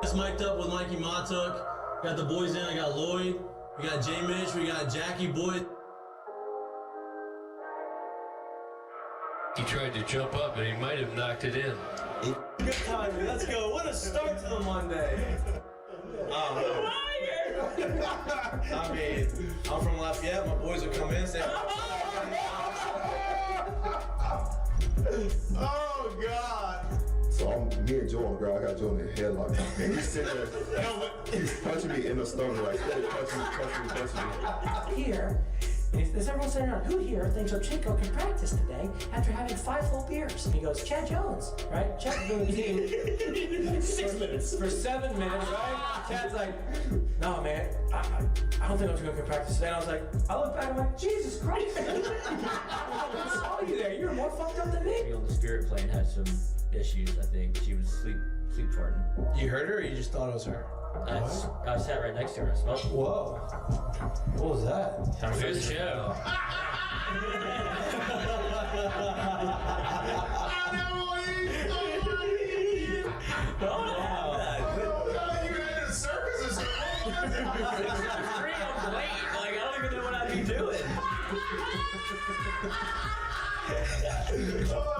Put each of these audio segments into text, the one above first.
Just mic'd up with Mikie Mahtook. Got the boys in. I got Lloyd. We got Jayden Mitch. We got Jackie Boyd. He tried to jump up and he might have knocked it in. Good timing. Let's go. What a start to the Monday. I mean, I'm from Lafayette. My boys will come in and say, oh, God. So me and Joe on the ground. I got Joe in the headlock. And he's sitting there. He's punching me in the stomach, like, punching me. Here, is everyone sitting around? Who here thinks Chico can practice today after having 5 full beers? And he goes, Chad Jones, right? Chad's doing the team 6 minutes. For 7 minutes, right? Chad's like, no, man, I don't think Chico can practice today. And I was like, I look back and I'm like, Jesus Christ. I saw you there. You're more fucked up than me. On the spirit plane had some issues, I think. She was sleep farting. you heard her or you just thought it was her? I sat right next to her. I smelled it. Whoa. What was that? Time for Good the show.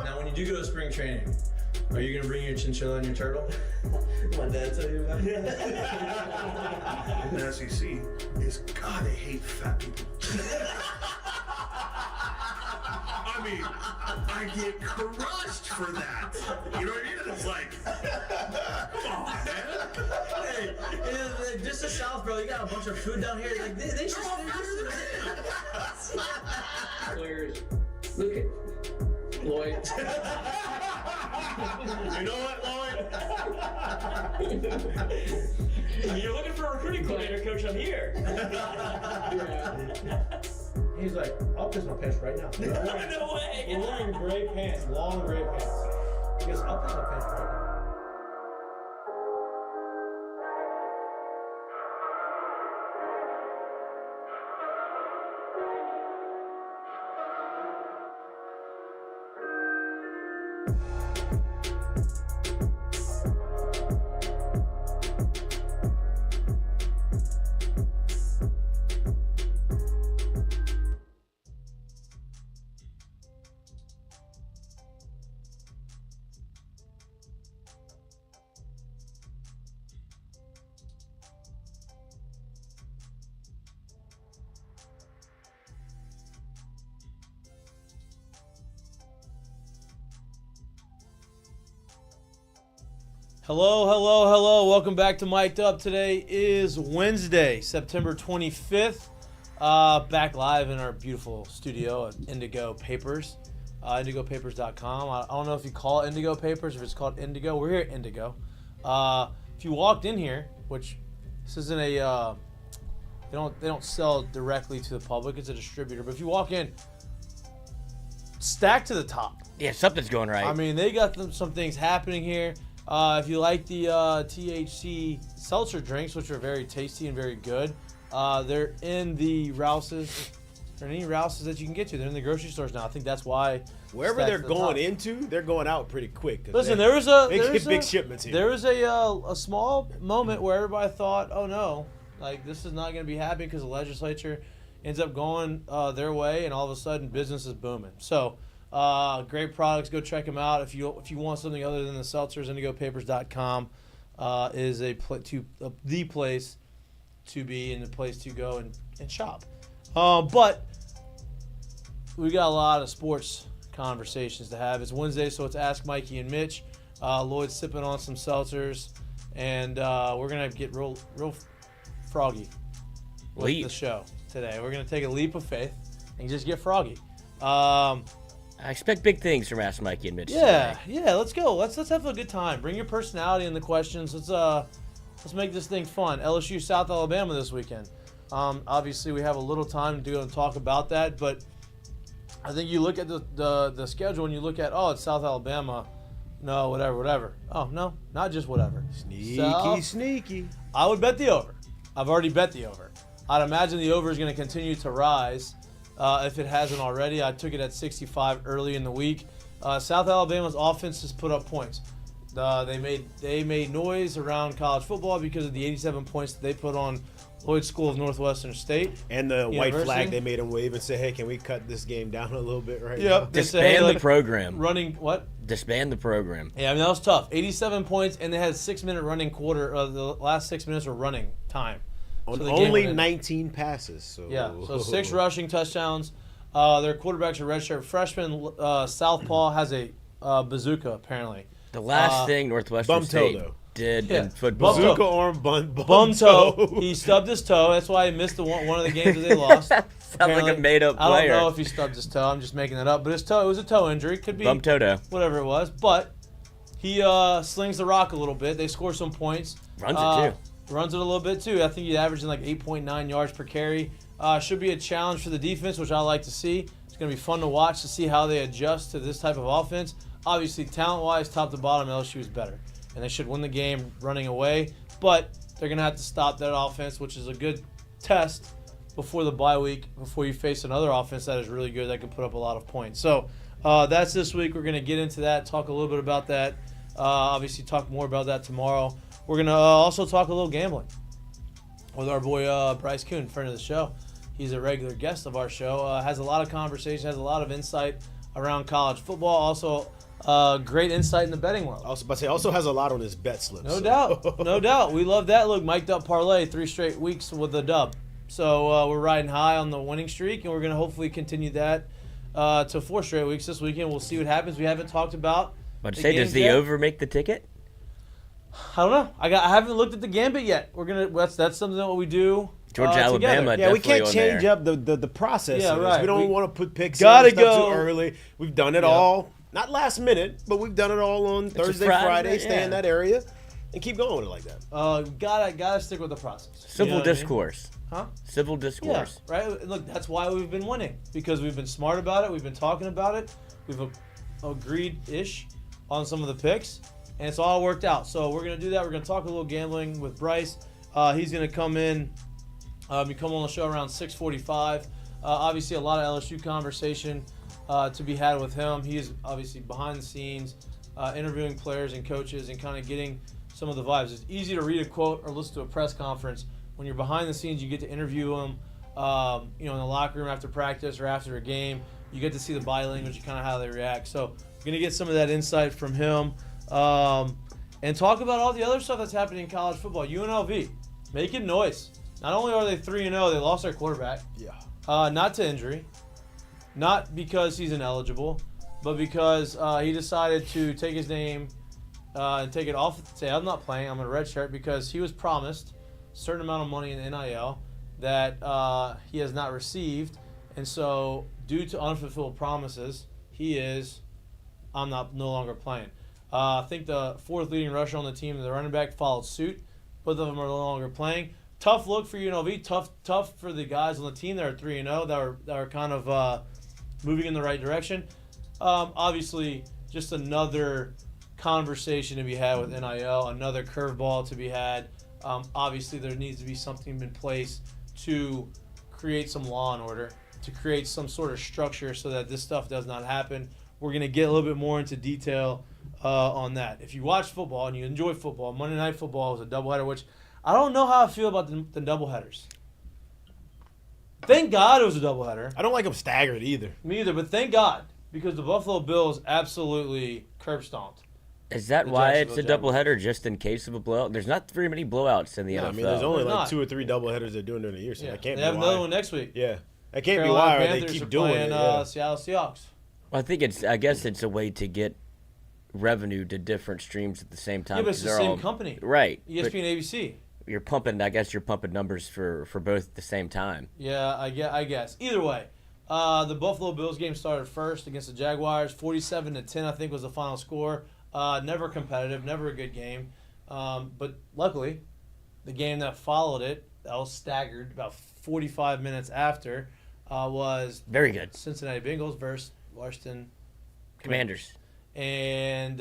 Now, when you do go to spring training, are you gonna bring your chinchilla and your turtle? My dad tell you about it. The SEC is God, they hate fat people. I mean, I get crushed for that. You know what I mean? It's like, come on, man. Hey, just the South, bro. You got a bunch of food down here. Like they should. Players, look at Lloyd. You know what, Lloyd? You're looking for a recruiting coordinator, coach. I'm here. He's like, I'll piss my pants right now. No way. We're wearing gray pants, long gray pants. He goes, I'll piss my pants right now. Hello. Welcome back to Mic'd Up. Today is Wednesday, September 25th. Back live in our beautiful studio at Indigo Papers, indigopapers.com. I don't know if you call it Indigo Papers, if it's called Indigo. We're here at Indigo. If you walked in here, which this isn't a, they don't sell directly to the public. It's a distributor. But if you walk in, stacked to the top. Yeah, something's going right. I mean, they got some things happening here. If you like the THC seltzer drinks, which are very tasty and very good, they're in the Rouse's. There are any Rouse's that you can get to. They're in the grocery stores now. I think that's why. Wherever they're going into, they're going out pretty quick. Listen, they get big shipments here. There was a small moment where everybody thought, oh no, like this is not going to be happening because the legislature ends up going their way, and all of a sudden business is booming. So. Great products. Go check them out. If you want something other than the seltzers, indigopapers.com is the place to be and the place to go and shop. But we got a lot of sports conversations to have. It's Wednesday, so it's Ask Mikie and Mitch. Lloyd's sipping on some seltzers, and we're gonna get real froggy with the show today. We're gonna take a leap of faith and just get froggy. I expect big things from Ask Mikie and Mitch. Yeah, let's go. Let's have a good time. Bring your personality in the questions. Let's make this thing fun. LSU South Alabama this weekend. Obviously, we have a little time to go and talk about that, but I think you look at the schedule and you look at, it's South Alabama. No, whatever. Oh, no, not just whatever. Sneaky. I would bet the over. I've already bet the over. I'd imagine the over is going to continue to rise. If it hasn't already. I took it at 65 early in the week. South Alabama's offense has put up points. They made noise around college football because of the 87 points that they put on Lloyd School of Northwestern State. And the University. white flag they made them wave and say, hey, can we cut this game down a little bit right now? Yep. Disband the program. Running what? Disband the program. Yeah, I mean, that was tough. 87 points, and they had a 6-minute running quarter. The last 6 minutes were running time. On So the game only went in. 19 passes. So. Yeah, so 6 rushing touchdowns. Their quarterback's a redshirt freshman. Southpaw has a bazooka, apparently. The last thing Northwestern State did in football. Bazooka arm, bum toe. He stubbed his toe. That's why he missed one of the games that they lost. Sounds like a made-up player. I don't know if he stubbed his toe. I'm just making that up. But it was a toe injury. Could be Bum toto. whatever it was. But he slings the rock a little bit. They score some points. Runs it, too. Runs it a little bit, too. I think he's averaging like 8.9 yards per carry. Should be a challenge for the defense, which I like to see. It's going to be fun to watch to see how they adjust to this type of offense. Obviously, talent-wise, top to bottom, LSU is better. And they should win the game running away. But they're going to have to stop that offense, which is a good test before the bye week, before you face another offense that is really good that can put up a lot of points. So that's this week. We're going to get into that, talk a little bit about that. Obviously, talk more about that tomorrow. We're going to also talk a little gambling with our boy Bryce Koon, friend of the show. He's a regular guest of our show. Has a lot of conversation, has a lot of insight around college football. Also, great insight in the betting world. Also has a lot on his bet slips. No doubt. No doubt. We love that. Look, Mik'd up parlay 3 straight weeks with a dub. So we're riding high on the winning streak, and we're going to hopefully continue that to 4 straight weeks this weekend. We'll see what happens. We haven't talked about. But say, does the over make the ticket? I don't know. I haven't looked at the gambit yet. We're gonna. That's something that we do. Georgia, Alabama. Yeah, we can't on change there. up the process. Yeah, right. We don't want to put picks gotta in and stuff go too early. We've done it all. Not last minute, but we've done it all on Thursday, Friday. Stay in that area and keep going with it like that. Gotta stick with the process. Civil discourse. Huh? Civil discourse. Yeah, right. Look, that's why we've been winning, because we've been smart about it. We've been talking about it. We've agreed-ish on some of the picks, and it's all worked out. So we're gonna do that. We're gonna talk a little gambling with Bryce. He's gonna come in. You come on the show around 6:45. Obviously, a lot of LSU conversation to be had with him. He is obviously behind the scenes, interviewing players and coaches and kind of getting some of the vibes. It's easy to read a quote or listen to a press conference. When you're behind the scenes, you get to interview them, in the locker room after practice or after a game. You get to see the body language and kind of how they react. So we're going to get some of that insight from him and talk about all the other stuff that's happening in college football. UNLV, making noise. Not only are they 3-0, they lost their quarterback. Yeah. Not to injury. Not because he's ineligible, but because he decided to take his name and take it off. Say, I'm not playing. I'm in a red shirt, because he was promised a certain amount of money in the NIL that he has not received. And so, due to unfulfilled promises, I'm no longer playing. I think the 4th leading rusher on the team, the running back, followed suit. Both of them are no longer playing. Tough look for UNLV. Tough for the guys on the team that are 3-0, that are kind of moving in the right direction. Obviously, just another conversation to be had with NIL, another curveball to be had. Obviously, there needs to be something in place to create some law and order, to create some sort of structure so that this stuff does not happen. We're going to get a little bit more into detail on that. If you watch football and you enjoy football, Monday Night Football is a doubleheader, which I don't know how I feel about the doubleheaders. Thank God it was a doubleheader. I don't like them staggered either. Me either, but thank God, because the Buffalo Bills absolutely curb stomped. Is that why it's a doubleheader, just in case of a blowout? There's not very many blowouts in the NFL. I mean, there's only like 2 or 3 doubleheaders they're doing during the year, so that can't be why. They have another one next week. Yeah, that can't be Carolina why Panthers they keep are doing playing, it. Seattle Seahawks. Well, I guess it's a way to get revenue to different streams at the same time. Yeah, but it's the same company. Right. ESPN and ABC. You're pumping numbers for both at the same time. Yeah, I guess. Either way, the Buffalo Bills game started first against the Jaguars. 47-10, I think, was the final score. Never competitive, never a good game. But luckily, the game that followed it, that was staggered about 45 minutes after, was very good. Cincinnati Bengals versus Washington Commanders. And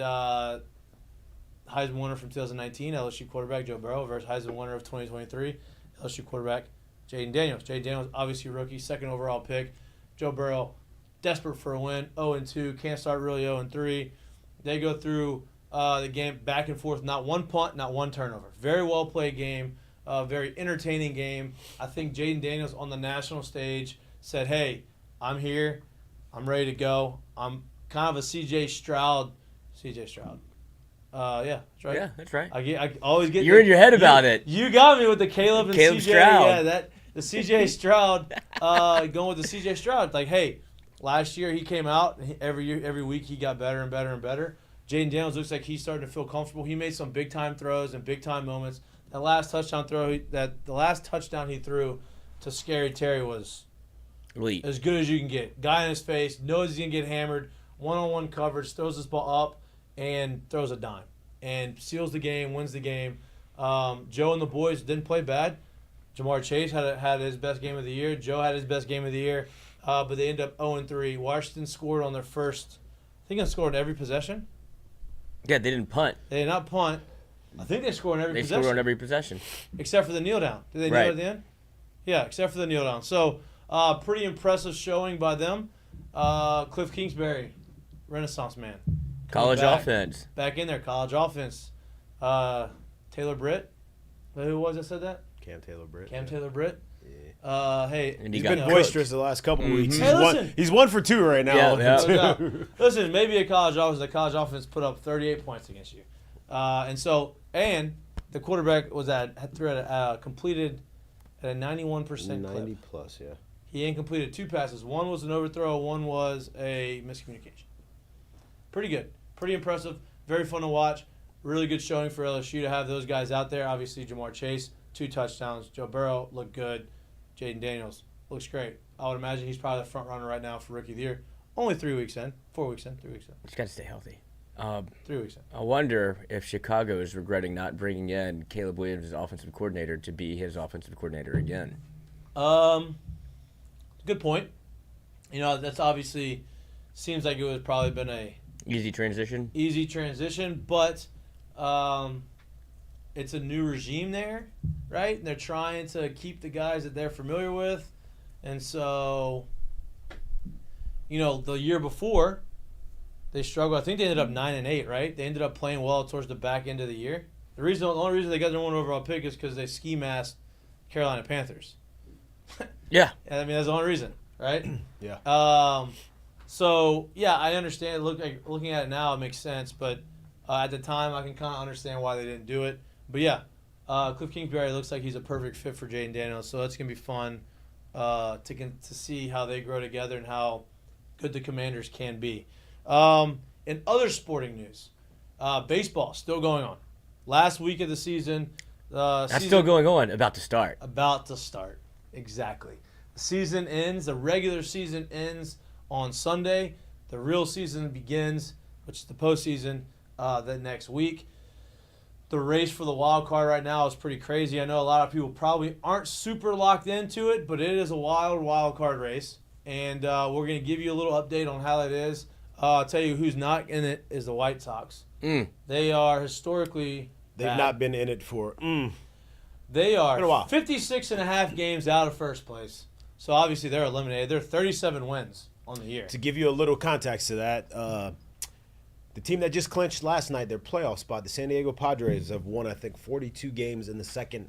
Heisman winner from 2019, LSU quarterback Joe Burrow versus Heisman winner of 2023, LSU quarterback Jayden Daniels. Jayden Daniels, obviously rookie, 2nd overall pick. Joe Burrow, desperate for a win, 0-2, can't start really 0-3. They go through the game back and forth. Not one punt, not one turnover. Very well played game. Very entertaining game. I think Jayden Daniels on the national stage said, "Hey, I'm here. I'm ready to go. I'm kind of a CJ Stroud. Yeah, that's right. Yeah, that's right. I always get. You're in your head about it. You got me with the Caleb and CJ. Stroud. Yeah, the CJ Stroud. Going with the CJ Stroud. Like, hey, last year he came out. And every week he got better and better and better. Jayden Daniels looks like he's starting to feel comfortable. He made some big time throws and big time moments. The last touchdown he threw to Scary Terry was Elite. as good as you can get. Guy in his face, knows he's gonna get hammered. One-on-one coverage, throws this ball up and throws a dime and seals the game, wins the game. Joe and the boys didn't play bad. Jamar Chase had his best game of the year. Joe had his best game of the year, but they ended up 0-3. Washington scored on their first. I think they scored every possession. Yeah, they didn't punt. They did not punt. I think they scored on every possession. They scored on every possession. Except for the kneel down. Did they kneel at the end? Yeah, except for the kneel down. So, pretty impressive showing by them. Cliff Kingsbury, Renaissance man. College offense. Back in there, college offense. Taylor Britt. Who was it said that? Cam Taylor-Britt. Taylor-Britt. Yeah. Hey, And He's been boisterous the last couple of weeks. Hey, listen. He's 1 for 2 right now. Yeah. Listen, maybe a college offense. The college offense put up 38 points against you, and the quarterback completed at a 91% 90 clip. plus, yeah. He incompleted 2 passes. One was an overthrow. One was a miscommunication. Pretty good. Pretty impressive. Very fun to watch. Really good showing for LSU to have those guys out there. Obviously, Jamar Chase, 2 touchdowns. Joe Burrow looked good. Jayden Daniels looks great. I would imagine he's probably the front runner right now for Rookie of the Year. Only 3 weeks in. 4 weeks in. 3 weeks in. He's got to stay healthy. 3 weeks in. I wonder if Chicago is regretting not bringing in Caleb Williams as offensive coordinator to be his offensive coordinator again. Good point. That's obviously seems like it would probably been a Easy transition, but it's a new regime there, right? And they're trying to keep the guys that they're familiar with. And so, the year before, they struggled. I think they ended up 9-8, right? They ended up playing well towards the back end of the year. The only reason they got their 1 overall pick is because they ski masked Carolina Panthers. Yeah. I mean, that's the only reason, right? Yeah. So, yeah, I understand. Looking at it now, it makes sense. But at the time, I can kind of understand why they didn't do it. But, yeah, Cliff Kingsbury looks like he's a perfect fit for Jayden Daniels. So it's going to be fun to see how they grow together and how good the Commanders can be. In other sporting news, baseball still going on. Last week of the season. Still going on. About to start. Exactly. The season ends. The regular season ends on Sunday. The real season begins, which is the postseason, the next week. The race for the wild card right now is pretty crazy. I know a lot of people probably aren't super locked into it, but it is a wild card race. And we're going to give you a little update on how that is. I'll tell you who's not in it is the White Sox. They are historically They've bad. not been in it for They are been a while. 56 and a half games out of first place. So obviously they're eliminated. They're 37 wins on the year. To give you a little context to that, the team that just clinched last night their playoff spot, the San Diego Padres, have won, I think, 42 games in the second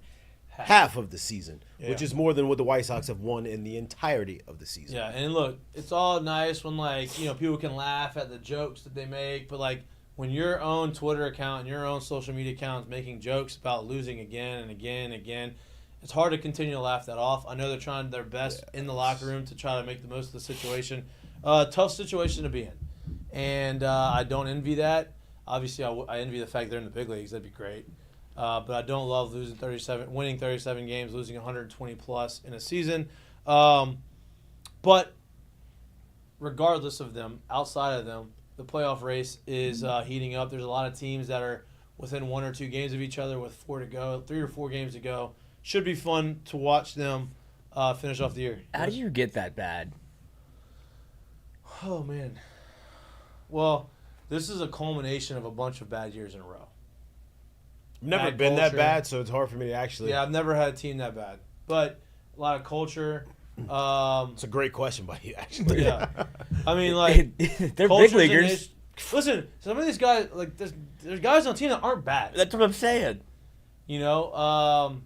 half of the season, which is more than what the White Sox have won in the entirety of the season. Yeah, and look, it's all nice when, people can laugh at the jokes that they make, but, when your own Twitter account and your own social media account is making jokes about losing again and again and again, it's hard to continue to laugh that off. I know they're trying their best in the locker room to try to make the most of the situation. Tough situation to be in. And I don't envy that. Obviously, I envy the fact they're in the big leagues. That'd be great. But I don't love winning 37 games, losing 120 plus in a season. But regardless of them, outside of them, the playoff race is heating up. There's a lot of teams that are within 1 or 2 games of each other with 4 to go, 3 or 4 games to go. Should be fun to watch them finish off the year. How do you get that bad? Oh, man. Well, this is a culmination of a bunch of bad years in a row. I've never Bad been that culture. bad, so it's hard for me to actually. Yeah, I've never had a team that bad. But a lot of culture. It's a great question by you, actually. Yeah. I mean, They're big leaguers. Listen, some of these guys, like there's guys on the team that aren't bad. That's what I'm saying. You know,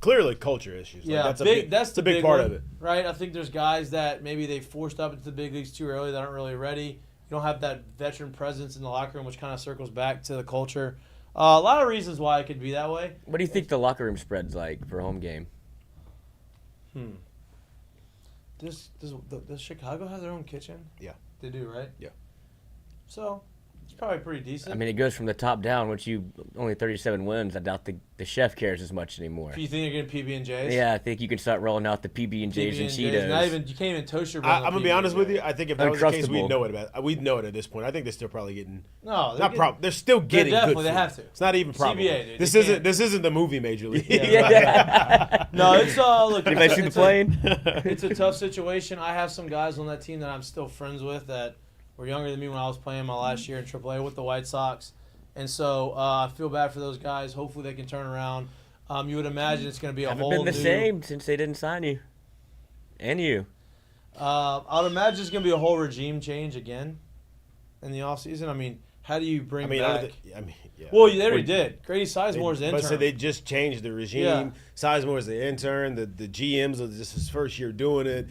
Clearly culture issues. yeah, Like, that's a big part one, of it. right? I think there's guys that maybe they forced up into the big leagues too early that aren't really ready. You don't have that veteran presence in the locker room, which kind of circles back to the culture. A lot of reasons why it could be that way. What do you think the locker room spread's like for a home game? Does Chicago have their own kitchen? Yeah. They do, right? Yeah. So it's probably pretty decent. I mean, it goes from the top down, which you only 37 wins. I doubt the chef cares as much anymore. Do you think you're getting PB&Js? Yeah, I think you can start rolling out the PB&Js and Cheetos. Not even, you can't even toast your bread. I'm gonna be honest with you. I think if that was the case, Uncrustable. we'd know it at this point. I think they're still probably getting. No, They're still getting good definitely, food. they have to. It's not even probable. CBA, dude. This They isn't. can't- This isn't the movie Major League. No, it's look. Anybody see the plane? It's a tough situation. I have some guys on that team that I'm still friends with that were younger than me when I was playing my last year in AAA with the White Sox, and so I feel bad for those guys. Hopefully they can turn around. You would imagine it's going to be a Haven't whole been the new, same since they didn't sign you. And you. I would imagine it's going to be a whole regime change again in the offseason. I mean, how do you bring back? Yeah. Well, they already did. Grady Sizemore's the intern. But so they just changed the regime. Yeah. Sizemore's the intern. The GMs are just his first year doing it.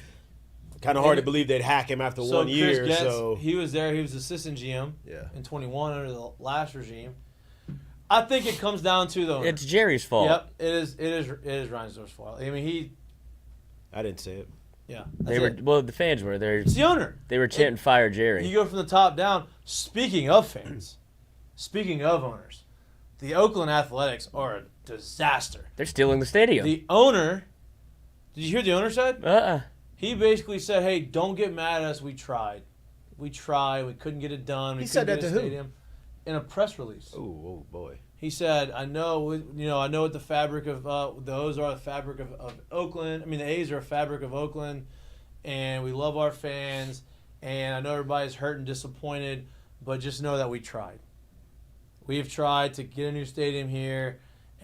Kind of hard to believe they'd hack him after 1 year. Chris Getz, So he was there. He was assistant GM in 21 under the last regime. I think it comes down to the owner. It's Jerry's fault. Yep, it is Reinsdorf's fault. I mean, I didn't say it. yeah. They were the fans were there. It's the owner. They were chanting "Fire Jerry." You go from the top down. Speaking of fans, speaking of owners, the Oakland Athletics are a disaster. They're stealing the stadium. The owner, did you hear the owner said? He He basically said, "Hey, don't get mad at us. We tried. We couldn't get it done. We He said couldn't that get to a who? stadium." In a press release. Oh boy. He said, I know what the fabric of the O's are the fabric of Oakland. I mean, the A's are a fabric of Oakland, and we love our fans, and I know everybody's hurt and disappointed, but just know that we tried. We've tried to get a new stadium here,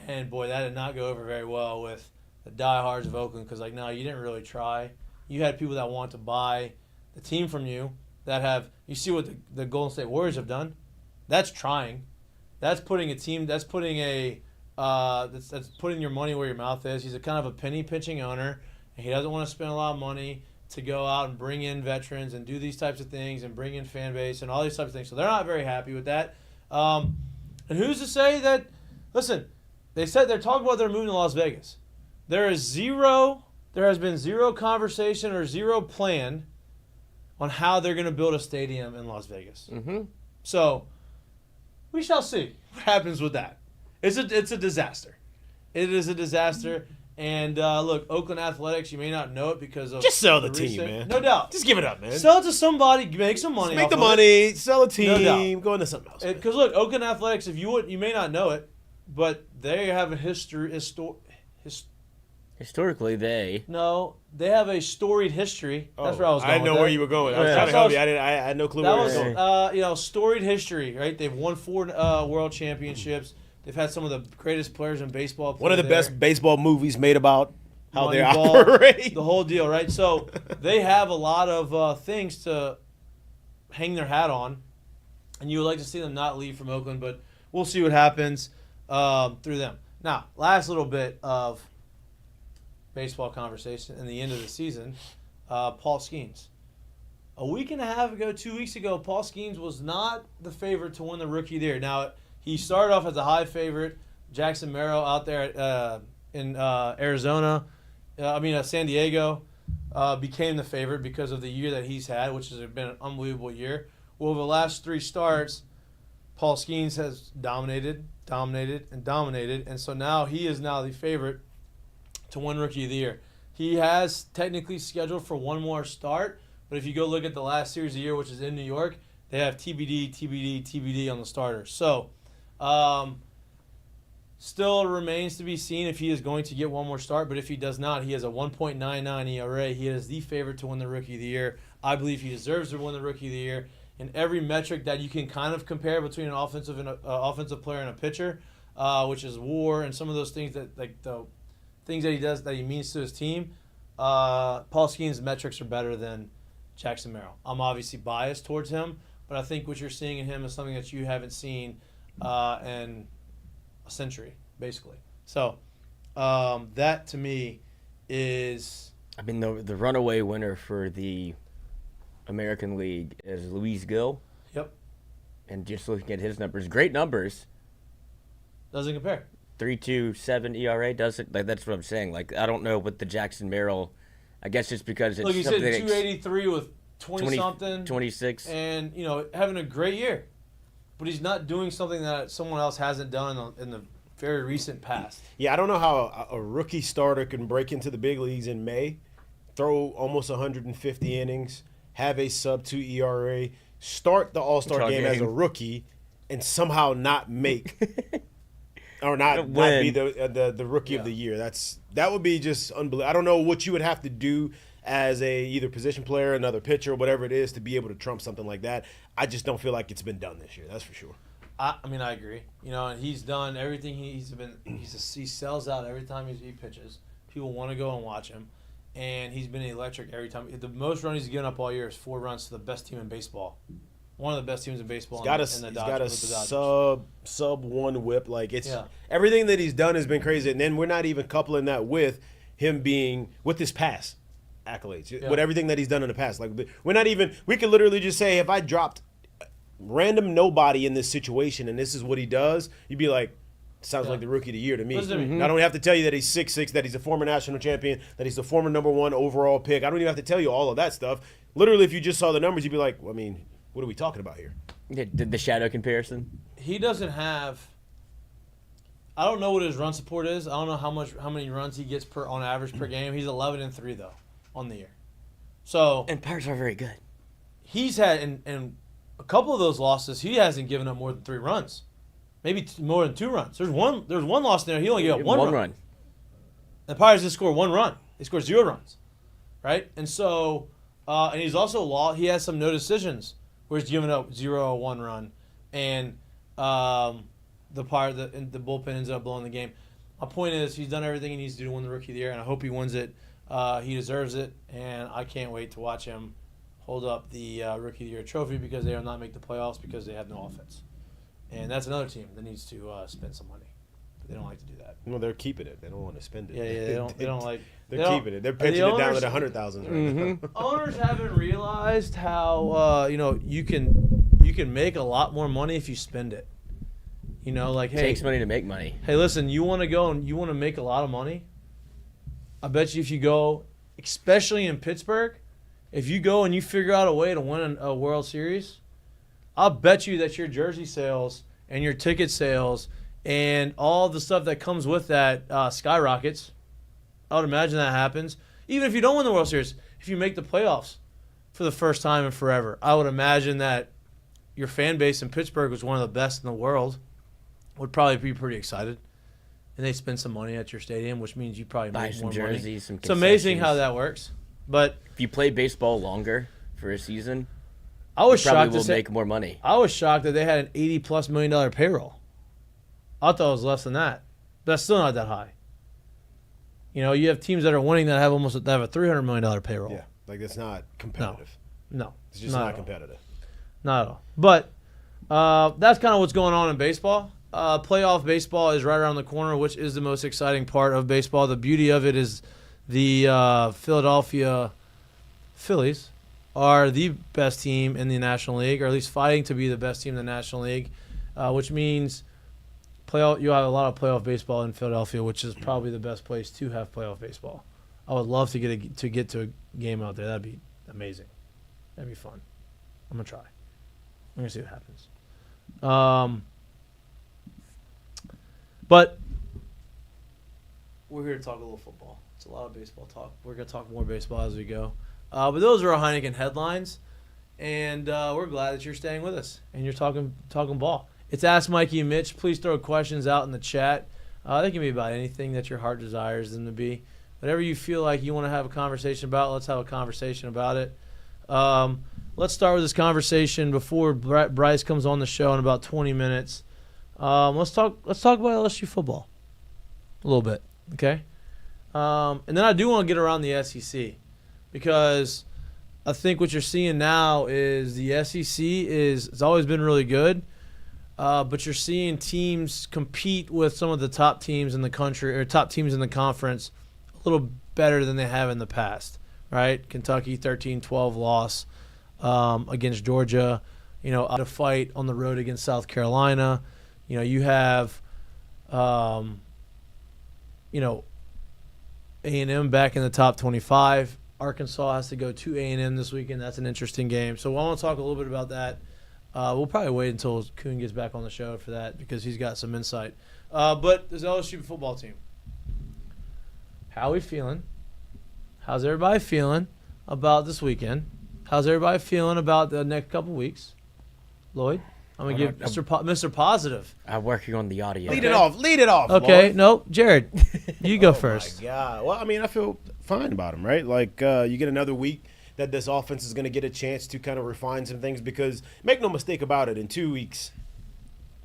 and boy, that did not go over very well with the diehards of Oakland because, like, no, you didn't really try. You had people that want to buy the team from you that have – you see what the Golden State Warriors have done? That's trying. That's putting a team. That's putting that's putting your money where your mouth is. He's a kind of a penny pinching owner, and he doesn't want to spend a lot of money to go out and bring in veterans and do these types of things and bring in fan base and all these types of things. So they're not very happy with that. And who's to say that? Listen, they said they're talking about they're moving to Las Vegas. There has been zero conversation or zero plan on how they're going to build a stadium in Las Vegas. Mm-hmm. So we shall see what happens with that. It's a disaster. It is a disaster. And look, Oakland Athletics, you may not know it because of Just sell the team, man. No doubt. Just give it up, man. Sell it to somebody, make some money. Just make off the of money, sell a No doubt. team, go into something else. Because look, Oakland Athletics, if you may not know it, but they have a Historically, they have a storied history. That's where I was going. I didn't know with where that. you were going. I was Yeah. trying to help you. I had no clue That where was, you were going. storied history, right? They've won 4 world championships. They've had some of the greatest players in baseball. One of the play there. best baseball movies made about how they Moneyball, operate. the whole deal, right? So they have a lot of things to hang their hat on, and you would like to see them not leave from Oakland, but we'll see what happens through them. Now, last little bit of baseball conversation in the end of the season, Paul Skenes. A week and a half ago, 2 weeks ago, Paul Skenes was not the favorite to win the Rookie of the Year. Now, he started off as a high favorite. Jackson Merrill out there in Arizona, San Diego, became the favorite because of the year that he's had, which has been an unbelievable year. Well, over the last 3 starts, Paul Skenes has dominated, and so now he is now the favorite to win Rookie of the Year. He has technically scheduled for one more start, but if you go look at the last series of the year, which is in New York, they have TBD on the starters. So, still remains to be seen if he is going to get one more start, but if he does not, he has a 1.99 ERA. He is the favorite to win the Rookie of the Year. I believe he deserves to win the Rookie of the Year. In every metric that you can kind of compare between an offensive player and a pitcher, which is WAR and some of those things that the things that he does that he means to his team, Paul Skenes' metrics are better than Jackson Merrill. I'm obviously biased towards him, but I think what you're seeing in him is something that you haven't seen in a century, basically. So that to me is. I mean, the runaway winner for the American League is Luis Gil. Yep. And just looking at his numbers, great numbers. Doesn't compare. 3.27 ERA doesn't. Like, that's what I'm saying. Like, I don't know what the Jackson Merrill. I guess just because it's Look, you said something 283 with 20 something, 26, and having a great year, but he's not doing something that someone else hasn't done in the very recent past. Yeah, I don't know how a rookie starter can break into the big leagues in May, throw almost 150 innings, have a sub-2 ERA, start the All-Star game as a rookie, and somehow not make or not be the rookie of the year. That would be just unbelievable. I don't know what you would have to do as a either position player, another pitcher, whatever it is, to be able to trump something like that. I just don't feel like it's been done this year. That's for sure. I mean, I agree. And he's done everything. He sells out every time he pitches. People want to go and watch him, and he's been electric every time. The most runs he's given up all year is 4 runs to the best team in baseball. One of the best teams in baseball. He's got a sub 1 whip. Like everything that he's done has been crazy. And then we're not even coupling that with him being with his past accolades, with everything that he's done in the past. Like we're not even. We could literally just say, if I dropped random nobody in this situation and this is what he does, you'd be like, sounds like the rookie of the year to me. Mm-hmm. I don't have to tell you that he's 6'6", that he's a former national champion, that he's the former #1 overall pick. I don't even have to tell you all of that stuff. Literally, if you just saw the numbers, you'd be like, well, I mean, what are we talking about here? Did the shadow comparison? He doesn't have. I don't know what his run support is. I don't know how many runs he gets on average per game. He's 11-3 though on the year. So and Pirates are very good. He's had and a couple of those losses, he hasn't given up more than 3 runs, maybe more than 2 runs. There's one loss there. He only gave up one run. The Pirates just scored 1 run. They scored 0 runs, right? And so, and he's also he has some no decisions where he's given up 0 or 1 run, and the bullpen ends up blowing the game. My point is, he's done everything he needs to do to win the Rookie of the Year, and I hope he wins it. He deserves it, and I can't wait to watch him hold up the Rookie of the Year trophy because they will not make the playoffs because they have no offense. And that's another team that needs to spend some money. But they don't like to do that. Well, they're keeping it. They don't want to spend it. Yeah, they don't like. They're keeping it. They're pitching it down to the 100,000 right now. Owners haven't realized how you can make a lot more money if you spend it. Like, hey, it takes money to make money. Hey, listen, you want to go and you want to make a lot of money? I bet you if you go, especially in Pittsburgh, if you go and you figure out a way to win a World Series, I'll bet you that your jersey sales and your ticket sales and all the stuff that comes with that skyrockets. I would imagine that happens. Even if you don't win the World Series, if you make the playoffs for the first time in forever, I would imagine that your fan base in Pittsburgh was one of the best in the world, would probably be pretty excited. And they spend some money at your stadium, which means you probably buy make some more jerseys, money. some It's amazing how that works. But if you play baseball longer for a season, I was you probably shocked will to say, make more money. I was shocked that they had an $80+ million payroll. I thought it was less than that, but that's still not that high. You have teams that are winning that have a $300 million payroll. Yeah, like it's not competitive. No, it's just not competitive. Not at all. But that's kind of what's going on in baseball. Playoff baseball is right around the corner, which is the most exciting part of baseball. The beauty of it is the Philadelphia Phillies are the best team in the National League, or at least fighting to be the best team in the National League, which means you have a lot of playoff baseball in Philadelphia, which is probably the best place to have playoff baseball. I would love to get to a game out there. That'd be amazing. That'd be fun. I'm gonna try. I'm gonna see what happens. But we're here to talk a little football. It's a lot of baseball talk. We're going to talk more baseball as we go. But those are our Heineken headlines, and we're glad that you're staying with us and you're talking ball. It's Ask Mikie and Mitch. Please throw questions out in the chat. They can be about anything that your heart desires them to be. Whatever you feel like you want to have a conversation about, let's have a conversation about it. Let's start with this conversation before Bryce comes on the show in about 20 minutes. Let's talk about LSU football a little bit, okay? And then I do want to get around the SEC because I think what you're seeing now is the SEC it's always been really good, but you're seeing teams compete with some of the top teams in the country or top teams in the conference a little better than they have in the past, right? Kentucky 13-12 loss against Georgia, a fight on the road against South Carolina. You have, A&M back in the top 25. Arkansas has to go to A&M this weekend. That's an interesting game. So I want to talk a little bit about that. We'll probably wait until Koon gets back on the show for that because he's got some insight. But this LSU football team, how are we feeling? How's everybody feeling about this weekend? How's everybody feeling about the next couple weeks? Lloyd? I'm going to give Mr. Positive. I'm working on the audio. Lead it off. Okay, Lloyd. no, Jared, you go first. My God. Well, I mean, I feel fine about him, right? Like, you get another week that this offense is going to get a chance to kind of refine some things because make no mistake about it, in 2 weeks,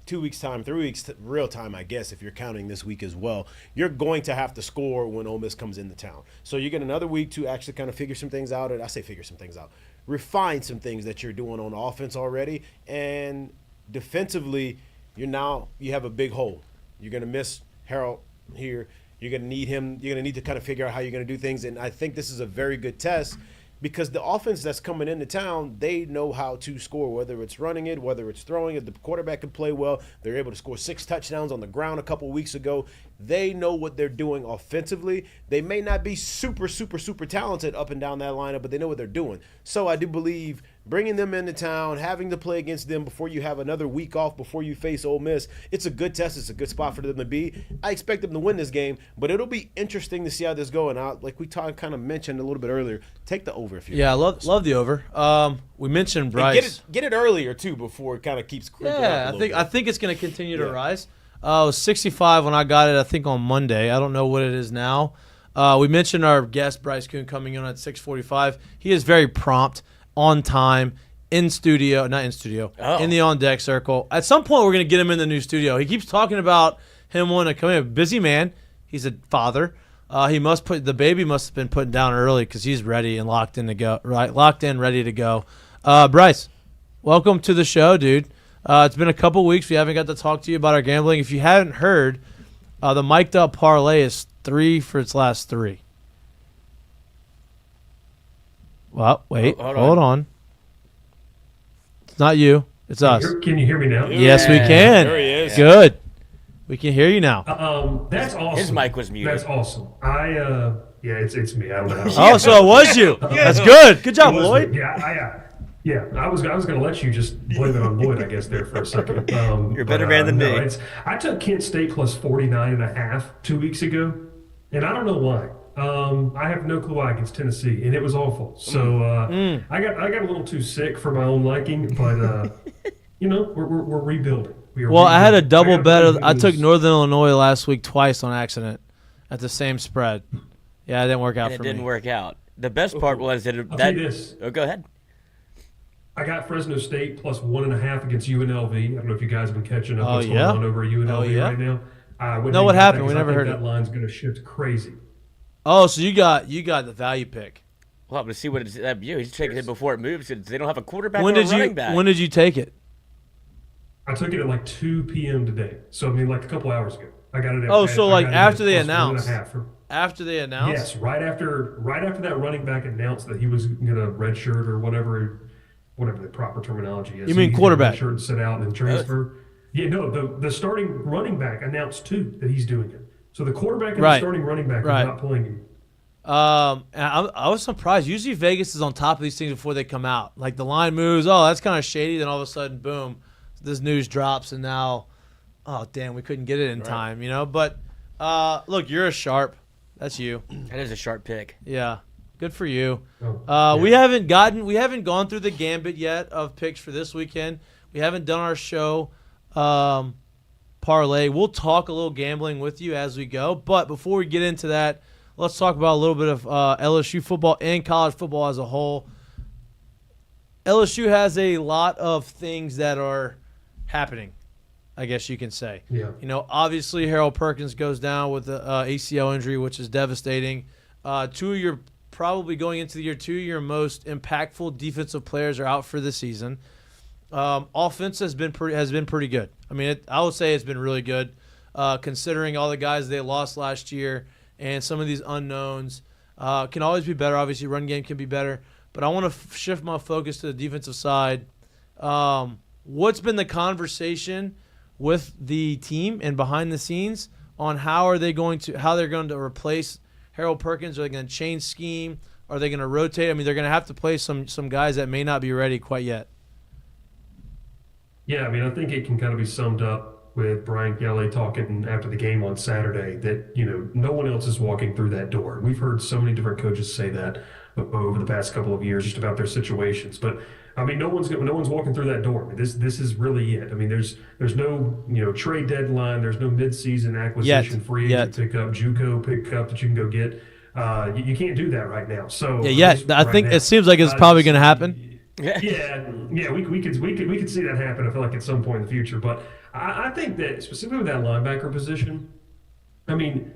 2 weeks' time, 3 weeks real time, I guess, if you're counting this week as well, you're going to have to score when Ole Miss comes into town. So you get another week to actually kind of figure some things out. And I say figure some things out. Refine some things that you're doing on offense already. And defensively, you have a big hole. You're going to miss Harold here. You're going to need him. You're going to need to kind of figure out how you're going to do things. And I think this is a very good test because the offense that's coming into town, they know how to score, whether it's running it, whether it's throwing it. The quarterback can play well. They're able to score 6 touchdowns on the ground a couple weeks ago. They know what they're doing offensively. They may not be super, super, super talented up and down that lineup, but they know what they're doing. So I do believe bringing them into town, having to play against them before you have another week off, before you face Ole Miss, it's a good test. It's a good spot for them to be. I expect them to win this game, but it'll be interesting to see how this goes. And like we kind of mentioned a little bit earlier, take the over if you. Yeah, I love the over. We mentioned Bryce. Get it earlier too before it kind of keeps creeping up a little bit. I think it's going to continue to rise. It was 65 when I got it, I think, on Monday. I don't know what it is now. We mentioned our guest, Bryce Koon, coming in at 6:45. He is very prompt, on time, in the on-deck circle. At some point, we're going to get him in the new studio. He keeps talking about him wanting to come in. Busy man. He's a father. The baby must have been put down early because he's ready and locked in to go. Right, locked in, ready to go. Bryce, welcome to the show, dude. It's been a couple weeks. We haven't got to talk to you about our gambling. If you haven't heard, the Mik'd parlay is 3 for its last 3. Well, wait, hold on. It's not you. It's us. Can you hear me now? Yes, we can. There he is. Good. We can hear you now. That's awesome. His mic was muted. That's awesome. It's me. I don't know. Oh, so it was you. That's good. Good job, Lloyd. Yeah, I was going to let you just blame it on Lloyd, I guess, there for a second. You're a better man than me. I took Kent State plus 49.5 2 weeks ago, and I don't know why. I have no clue why against Tennessee, and it was awful. So I got a little too sick for my own liking, but we're rebuilding. I had a double bet. I took Northern Illinois last week twice on accident at the same spread. Yeah, it didn't work out for me. It didn't work out. The best part was that I'll tell you this. Oh, go ahead. I got Fresno State plus 1.5 against UNLV. I don't know if you guys have been catching up what's going on over at UNLV right now. What happened? We never heard that line's going to shift crazy. Oh, so you got the value pick. We'll have to see what it's at. He's taking it before it moves. They don't have a quarterback or a running back. When did you take it? I took it at like 2 p.m. today. So, I mean, like a couple hours ago. I got it. After they announced? After they announced? Yes, right after that running back announced that he was going to redshirt or whatever the proper terminology is. You mean quarterback? Redshirt, sit out, and transfer. Yeah, no, the starting running back announced too that he's doing it. So the quarterback and the starting running back are not playing him. I was surprised. Usually Vegas is on top of these things before they come out. Like the line moves, oh, that's kind of shady. Then all of a sudden, boom, this news drops, and now, oh, damn, we couldn't get it in time, But look, you're a sharp. That's you. That is a sharp pick. Yeah, good for you. Yeah. We haven't gone through the gambit yet of picks for this weekend. We haven't done our show parlay. We'll talk a little gambling with you as we go. But before we get into that, let's talk about a little bit of LSU football and college football as a whole. LSU has a lot of things that are happening, I guess you can say. Yeah. Obviously Harold Perkins goes down with the ACL injury, which is devastating. Two of your probably going into the year 2, your most impactful defensive players are out for the season. Offense has been pretty good. I mean, I would say it's been really good, considering all the guys they lost last year and some of these unknowns. Can always be better. Obviously, run game can be better. But I want to shift my focus to the defensive side. What's been the conversation with the team and behind the scenes on how they're going to replace Harold Perkins? Are they going to change scheme? Are they going to rotate? I mean, they're going to have to play some guys that may not be ready quite yet. Yeah, I mean, I think it can kind of be summed up with Brian Kelly talking after the game on Saturday that, no one else is walking through that door. We've heard so many different coaches say that over the past couple of years just about their situations. But, I mean, no one's walking through that door. I mean, this is really it. I mean, there's no, trade deadline. There's no midseason acquisition, free agent pickup, JUCO pickup that you can go get. You can't do that right now. So I think it seems like it's probably going to happen. Yeah, we could see that happen. I feel like at some point in the future, but I think that specifically with that linebacker position, I mean,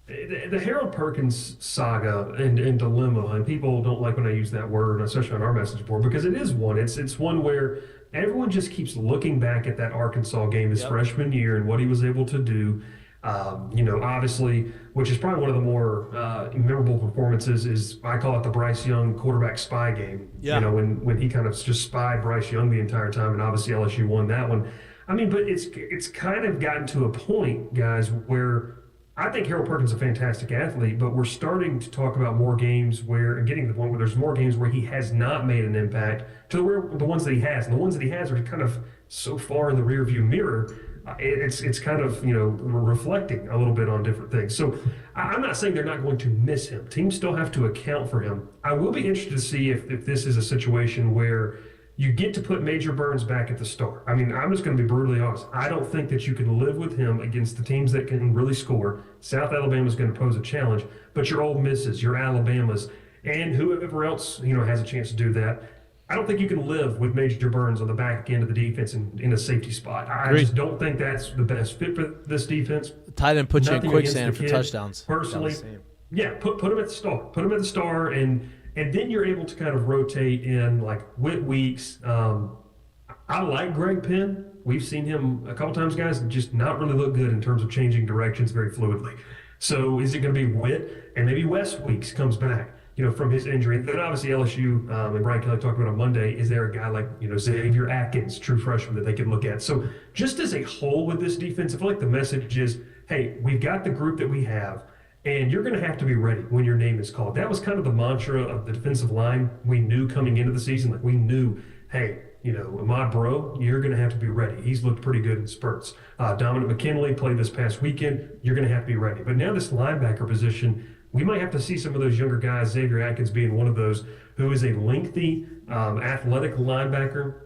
the Harold Perkins saga and dilemma, and people don't like when I use that word, especially on our message board, because it is one. It's one where everyone just keeps looking back at that Arkansas game his freshman year and what he was able to do. Obviously, which is probably one of the more memorable performances is, I call it the Bryce Young quarterback spy game. Yeah. When he kind of just spied Bryce Young the entire time, and obviously LSU won that one. I mean, but it's kind of gotten to a point, guys, where I think Harold Perkins is a fantastic athlete, but we're starting to talk about more games and getting to the point where there's more games where he has not made an impact to the ones that he has. And the ones that he has are kind of so far in the rearview mirror. It's kind of, reflecting a little bit on different things. So I'm not saying they're not going to miss him. Teams still have to account for him. I will be interested to see if this is a situation where you get to put Major Burns back at the start. I mean, I'm just going to be brutally honest. I don't think that you can live with him against the teams that can really score. South Alabama is going to pose a challenge, but your Ole Misses, your Alabamas, and whoever else, has a chance to do that. I don't think you can live with Major Burns on the back end of the defense in a safety spot. I just don't think that's the best fit for this defense. Tight end puts you in quicksand for touchdowns. Personally, put him at the star. Put him at the star, and then you're able to kind of rotate in like weeks. I like Greg Penn. We've seen him a couple times, guys, just not really look good in terms of changing directions very fluidly. So is it going to be Witt? And maybe Wes Weeks comes back, from his injury. And then obviously LSU, and Brian Kelly talked about on Monday, is there a guy like, Xavier Atkins, true freshman, that they can look at? So just as a whole with this defense, I feel like the message is, hey, we've got the group that we have, and you're going to have to be ready when your name is called. That was kind of the mantra of the defensive line. We knew coming into the season, like we knew, hey, Ahmad Bro, you're going to have to be ready. He's looked pretty good in spurts. Dominic McKinley played this past weekend. You're going to have to be ready. But now this linebacker position, we might have to see some of those younger guys, Xavier Atkins being one of those, who is a lengthy, athletic linebacker,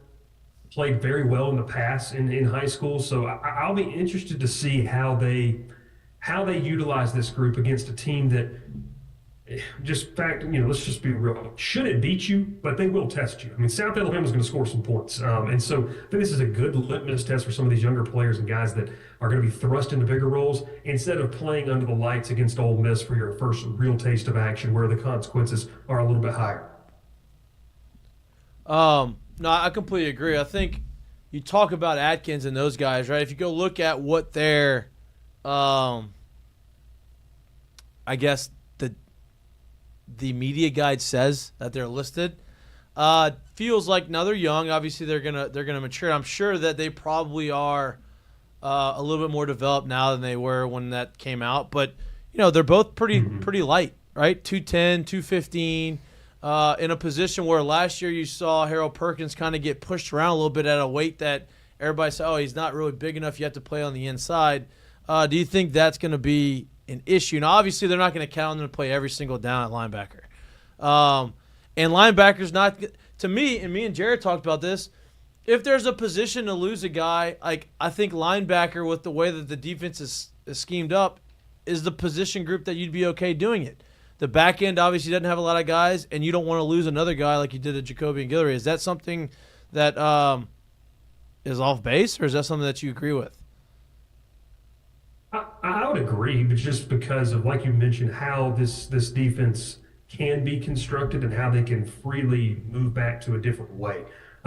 played very well in the pass in high school. So I'll be interested to see how they utilize this group against a team that let's just be real. Should it beat you? But they will test you. I mean, South Alabama's going to score some points. And so I think this is a good litmus test for some of these younger players and guys that are going to be thrust into bigger roles instead of playing under the lights against Ole Miss for your first real taste of action where the consequences are a little bit higher. No, I completely agree. I think you talk about Atkins and those guys, right? If you go look at what their, I guess, the media guide says that they're listed, feels like now they're young. Obviously, they're gonna mature. I'm sure that they probably are a little bit more developed now than they were when that came out. But they're both pretty light, right? 210, 215, in a position where last year you saw Harold Perkins kind of get pushed around a little bit at a weight that everybody said, oh, he's not really big enough. You have to play on the inside. Do you think that's going to be an issue? Now, obviously, they're not going to count on them to play every single down at linebacker. And linebackers not – to me, and me and Jared talked about this, if there's a position to lose a guy, like I think linebacker with the way that the defense is schemed up is the position group that you'd be okay doing it. The back end obviously doesn't have a lot of guys, and you don't want to lose another guy like you did at Jacoby and Guillory. Is that something that is off base, or is that something that you agree with? I would would agree, but just because of, like you mentioned, how this defense can be constructed and how they can freely move back to a different way.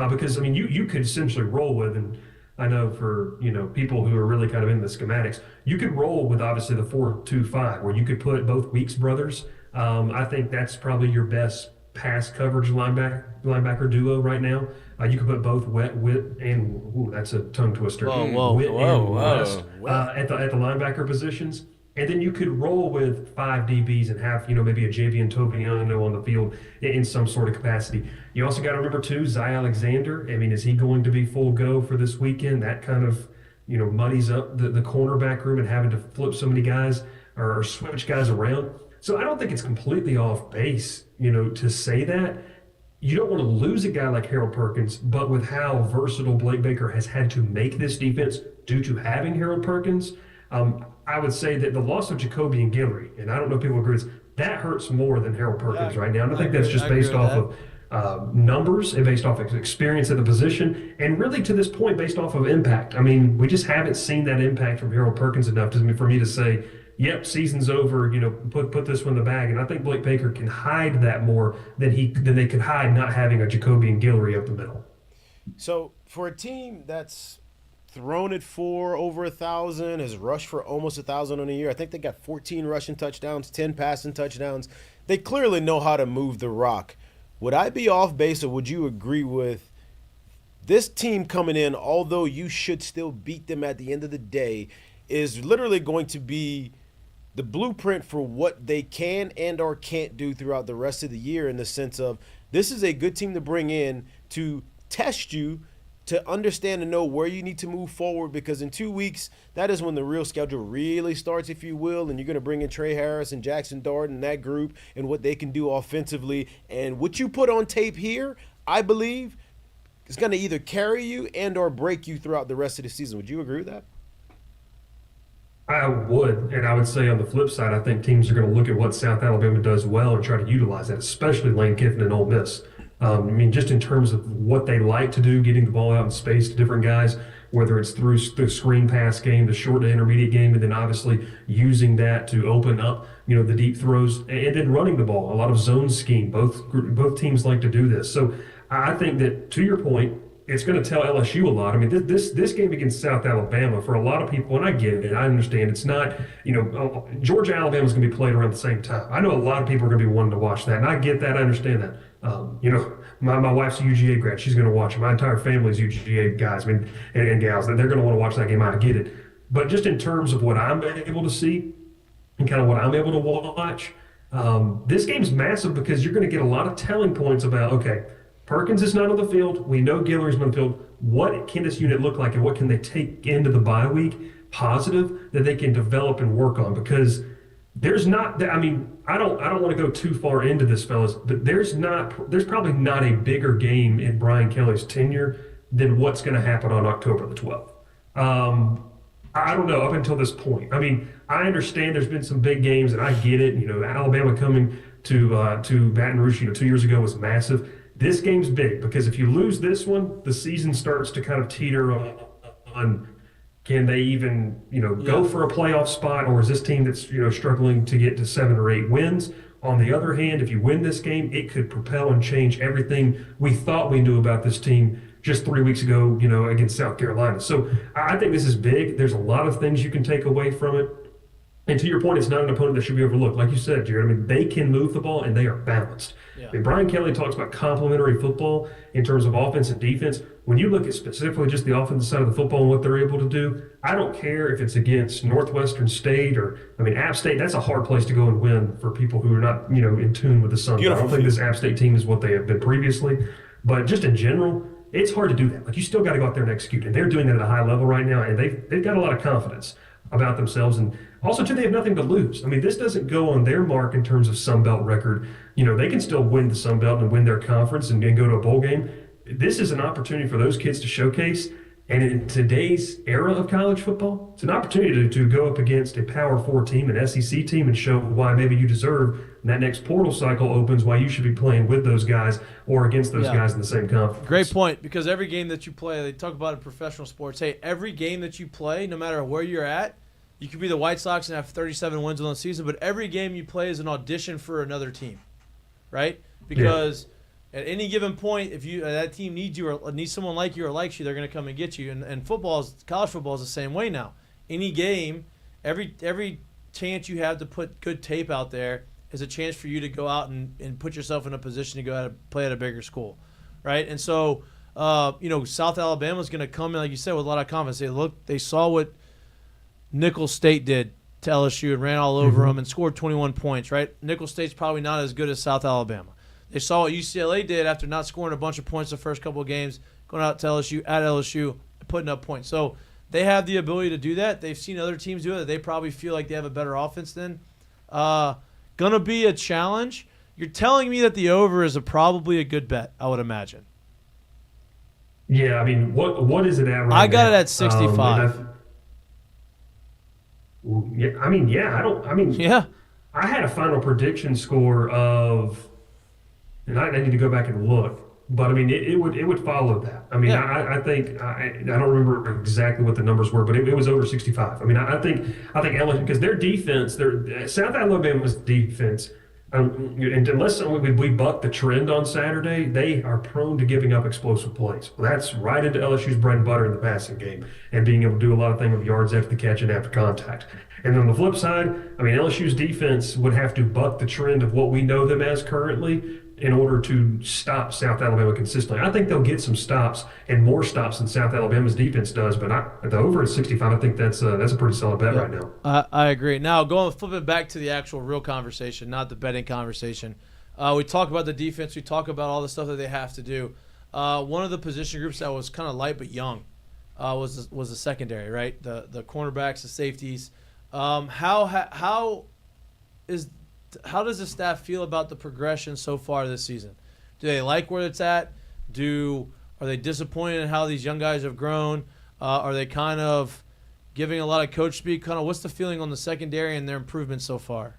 Because, I mean, you could essentially roll with, and I know for, people who are really kind of in the schematics, you could roll with obviously the 4-2-5, where you could put both Weeks brothers. I think that's probably your best pass coverage linebacker duo right now. You could put both Witt and that's a tongue twister. Witt and West at the linebacker positions. And then you could roll with 5 DBs and have, maybe a Javian Toviano on the field in some sort of capacity. You also got to remember, too, Zy Alexander. I mean, is he going to be full go for this weekend? That kind of, muddies up the cornerback room and having to flip so many guys or switch guys around. So I don't think it's completely off base, to say that. You don't want to lose a guy like Harold Perkins, but with how versatile Blake Baker has had to make this defense due to having Harold Perkins, I would say that the loss of Jacoby and Guillory, and I don't know if people agree with this, that hurts more than Harold Perkins right now. And I think that's just based off of numbers and based off of experience at the position, and really to this point based off of impact. I mean, we just haven't seen that impact from Harold Perkins enough for me to say, yep, season's over, put this one in the bag. And I think Blake Baker can hide that more than they could hide not having a Jacoby and Guillory up the middle. So for a team that's thrown it for over 1,000, has rushed for almost 1,000 on a year. I think they got 14 rushing touchdowns, 10 passing touchdowns. They clearly know how to move the rock. Would I be off base, or would you agree with this team coming in, although you should still beat them at the end of the day, is literally going to be the blueprint for what they can and or can't do throughout the rest of the year, in the sense of this is a good team to bring in to test you, to understand and know where you need to move forward, because in 2 weeks, that is when the real schedule really starts, if you will, and you're going to bring in Trey Harris and Jackson Dart and that group and what they can do offensively. And what you put on tape here, I believe, is going to either carry you and or break you throughout the rest of the season. Would you agree with that? I would, and I would say on the flip side, I think teams are going to look at what South Alabama does well and try to utilize that, especially Lane Kiffin and Ole Miss. I mean, just in terms of what they like to do, getting the ball out in space to different guys, whether it's through the screen pass game, the short to intermediate game, and then obviously using that to open up, the deep throws, and then running the ball. A lot of zone scheme. Both teams like to do this. So I think that, to your point, it's going to tell LSU a lot. I mean, this game against South Alabama, for a lot of people, and I get it, I understand, it's not, Georgia Alabama is going to be played around the same time. I know a lot of people are going to be wanting to watch that, and I get that, I understand that. My wife's a UGA grad, she's going to watch it. My entire family's UGA guys and gals, they're going to want to watch that game. I get it. But just in terms of what I'm able to see and kind of what I'm able to watch, this game's massive because you're going to get a lot of telling points about, okay, Perkins is not on the field. We know Guillory's on the field. What can this unit look like, and what can they take into the bye week positive that they can develop and work on? Because there's not, I mean, I don't want to go too far into this, fellas, but there's probably not a bigger game in Brian Kelly's tenure than what's going to happen on October the 12th. I don't know, up until this point. I mean, I understand there's been some big games, and I get it. Alabama coming to Baton Rouge, 2 years ago was massive. This game's big because if you lose this one, the season starts to kind of teeter on can they even, go for a playoff spot, or is this team that's, struggling to get to 7 or 8 wins? On the other hand, if you win this game, it could propel and change everything we thought we knew about this team just 3 weeks ago, against South Carolina. So I think this is big. There's a lot of things you can take away from it. And to your point, it's not an opponent that should be overlooked. Like you said, Jared, I mean, they can move the ball and they are balanced. Yeah. I mean, Brian Kelly talks about complementary football in terms of offense and defense. When you look at specifically just the offensive side of the football and what they're able to do, I don't care if it's against Northwestern State or, App State. That's a hard place to go and win for people who are not, in tune with the Sun. I don't think this App State team is what they have been previously. But just in general, it's hard to do that. Like, you still got to go out there and execute. And they're doing that at a high level right now, and they've got a lot of confidence about themselves. And also, too, they have nothing to lose. I mean, this doesn't go on their mark in terms of Sun Belt record. They can still win the Sun Belt and win their conference and go to a bowl game. This is an opportunity for those kids to showcase. And in today's era of college football, it's an opportunity to go up against a Power 4 team, an SEC team, and show why maybe you deserve, and that next portal cycle opens, why you should be playing with those guys or against those guys in the same conference. Great point, because every game that you play, they talk about in professional sports, hey, every game that you play, no matter where you're at, You could be the White Sox and have 37 wins on the season, but every game you play is an audition for another team, right? Because at any given point, if that team needs you or needs someone like you or likes you, they're going to come and get you. And college football is the same way now. Any game, every chance you have to put good tape out there is a chance for you to go out and put yourself in a position to go out and play at a bigger school, right? And so, South Alabama is going to come in, like you said, with a lot of confidence. They saw what Nicholls State did to LSU and ran all over them and scored 21 points, right? Nicholls State's probably not as good as South Alabama. They saw what UCLA did after not scoring a bunch of points the first couple of games, going out to LSU, at LSU, putting up points. So they have the ability to do that. They've seen other teams do it. They probably feel like they have a better offense than. Going to be a challenge. You're telling me that the over is probably a good bet, I would imagine. Yeah, I mean, what is it at right now? I got it at 65. I had a final prediction score of, and I need to go back and look, but I mean, it would follow that. I mean, I think I don't remember exactly what the numbers were, but it was over 65. I mean, I think LSU, because their defense, South Alabama's defense, and unless we buck the trend on Saturday, they are prone to giving up explosive plays. Well, that's right into LSU's bread and butter in the passing game and being able to do a lot of things with yards after the catch and after contact. And on the flip side, I mean, LSU's defense would have to buck the trend of what we know them as currently in order to stop South Alabama consistently. I think they'll get some stops and more stops than South Alabama's defense does, but the over at 65, I think that's a pretty solid bet right now. I agree. Now, flipping back to the actual real conversation, not the betting conversation. We talk about the defense. We talk about all the stuff that they have to do. One of the position groups that was kind of light but young was the secondary, right? The cornerbacks, the safeties. How does the staff feel about the progression so far this season? Do they like where it's at? Are they disappointed in how these young guys have grown? Are they kind of giving a lot of coach speak? Kind of what's the feeling on the secondary and their improvement so far?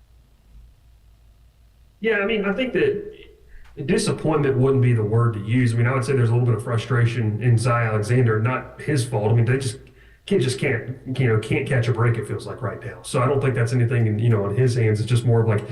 Yeah, I mean, I think that disappointment wouldn't be the word to use. I mean, I would say there's a little bit of frustration in Zy Alexander, not his fault. I mean, they can't catch a break, it feels like right now. So I don't think that's anything on his hands. It's just more of like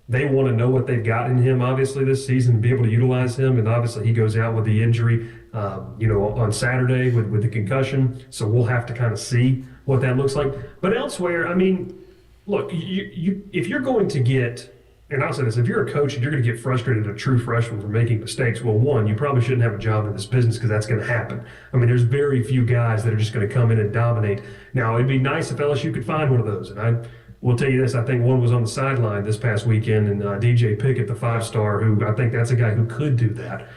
they want to know what they've got in him, obviously, this season, and be able to utilize him. And obviously he goes out with the injury, on Saturday with the concussion. So we'll have to kind of see what that looks like. But elsewhere, I mean, look, if you're going to get, and I'll say this, if you're a coach and you're going to get frustrated at a true freshman for making mistakes, well, one, you probably shouldn't have a job in this business because that's going to happen. I mean, there's very few guys that are just going to come in and dominate. Now, it'd be nice if LSU could find one of those. And I will tell you this, I think one was on the sideline this past weekend, and DJ Pickett, the 5-star, who I think that's a guy who could do that.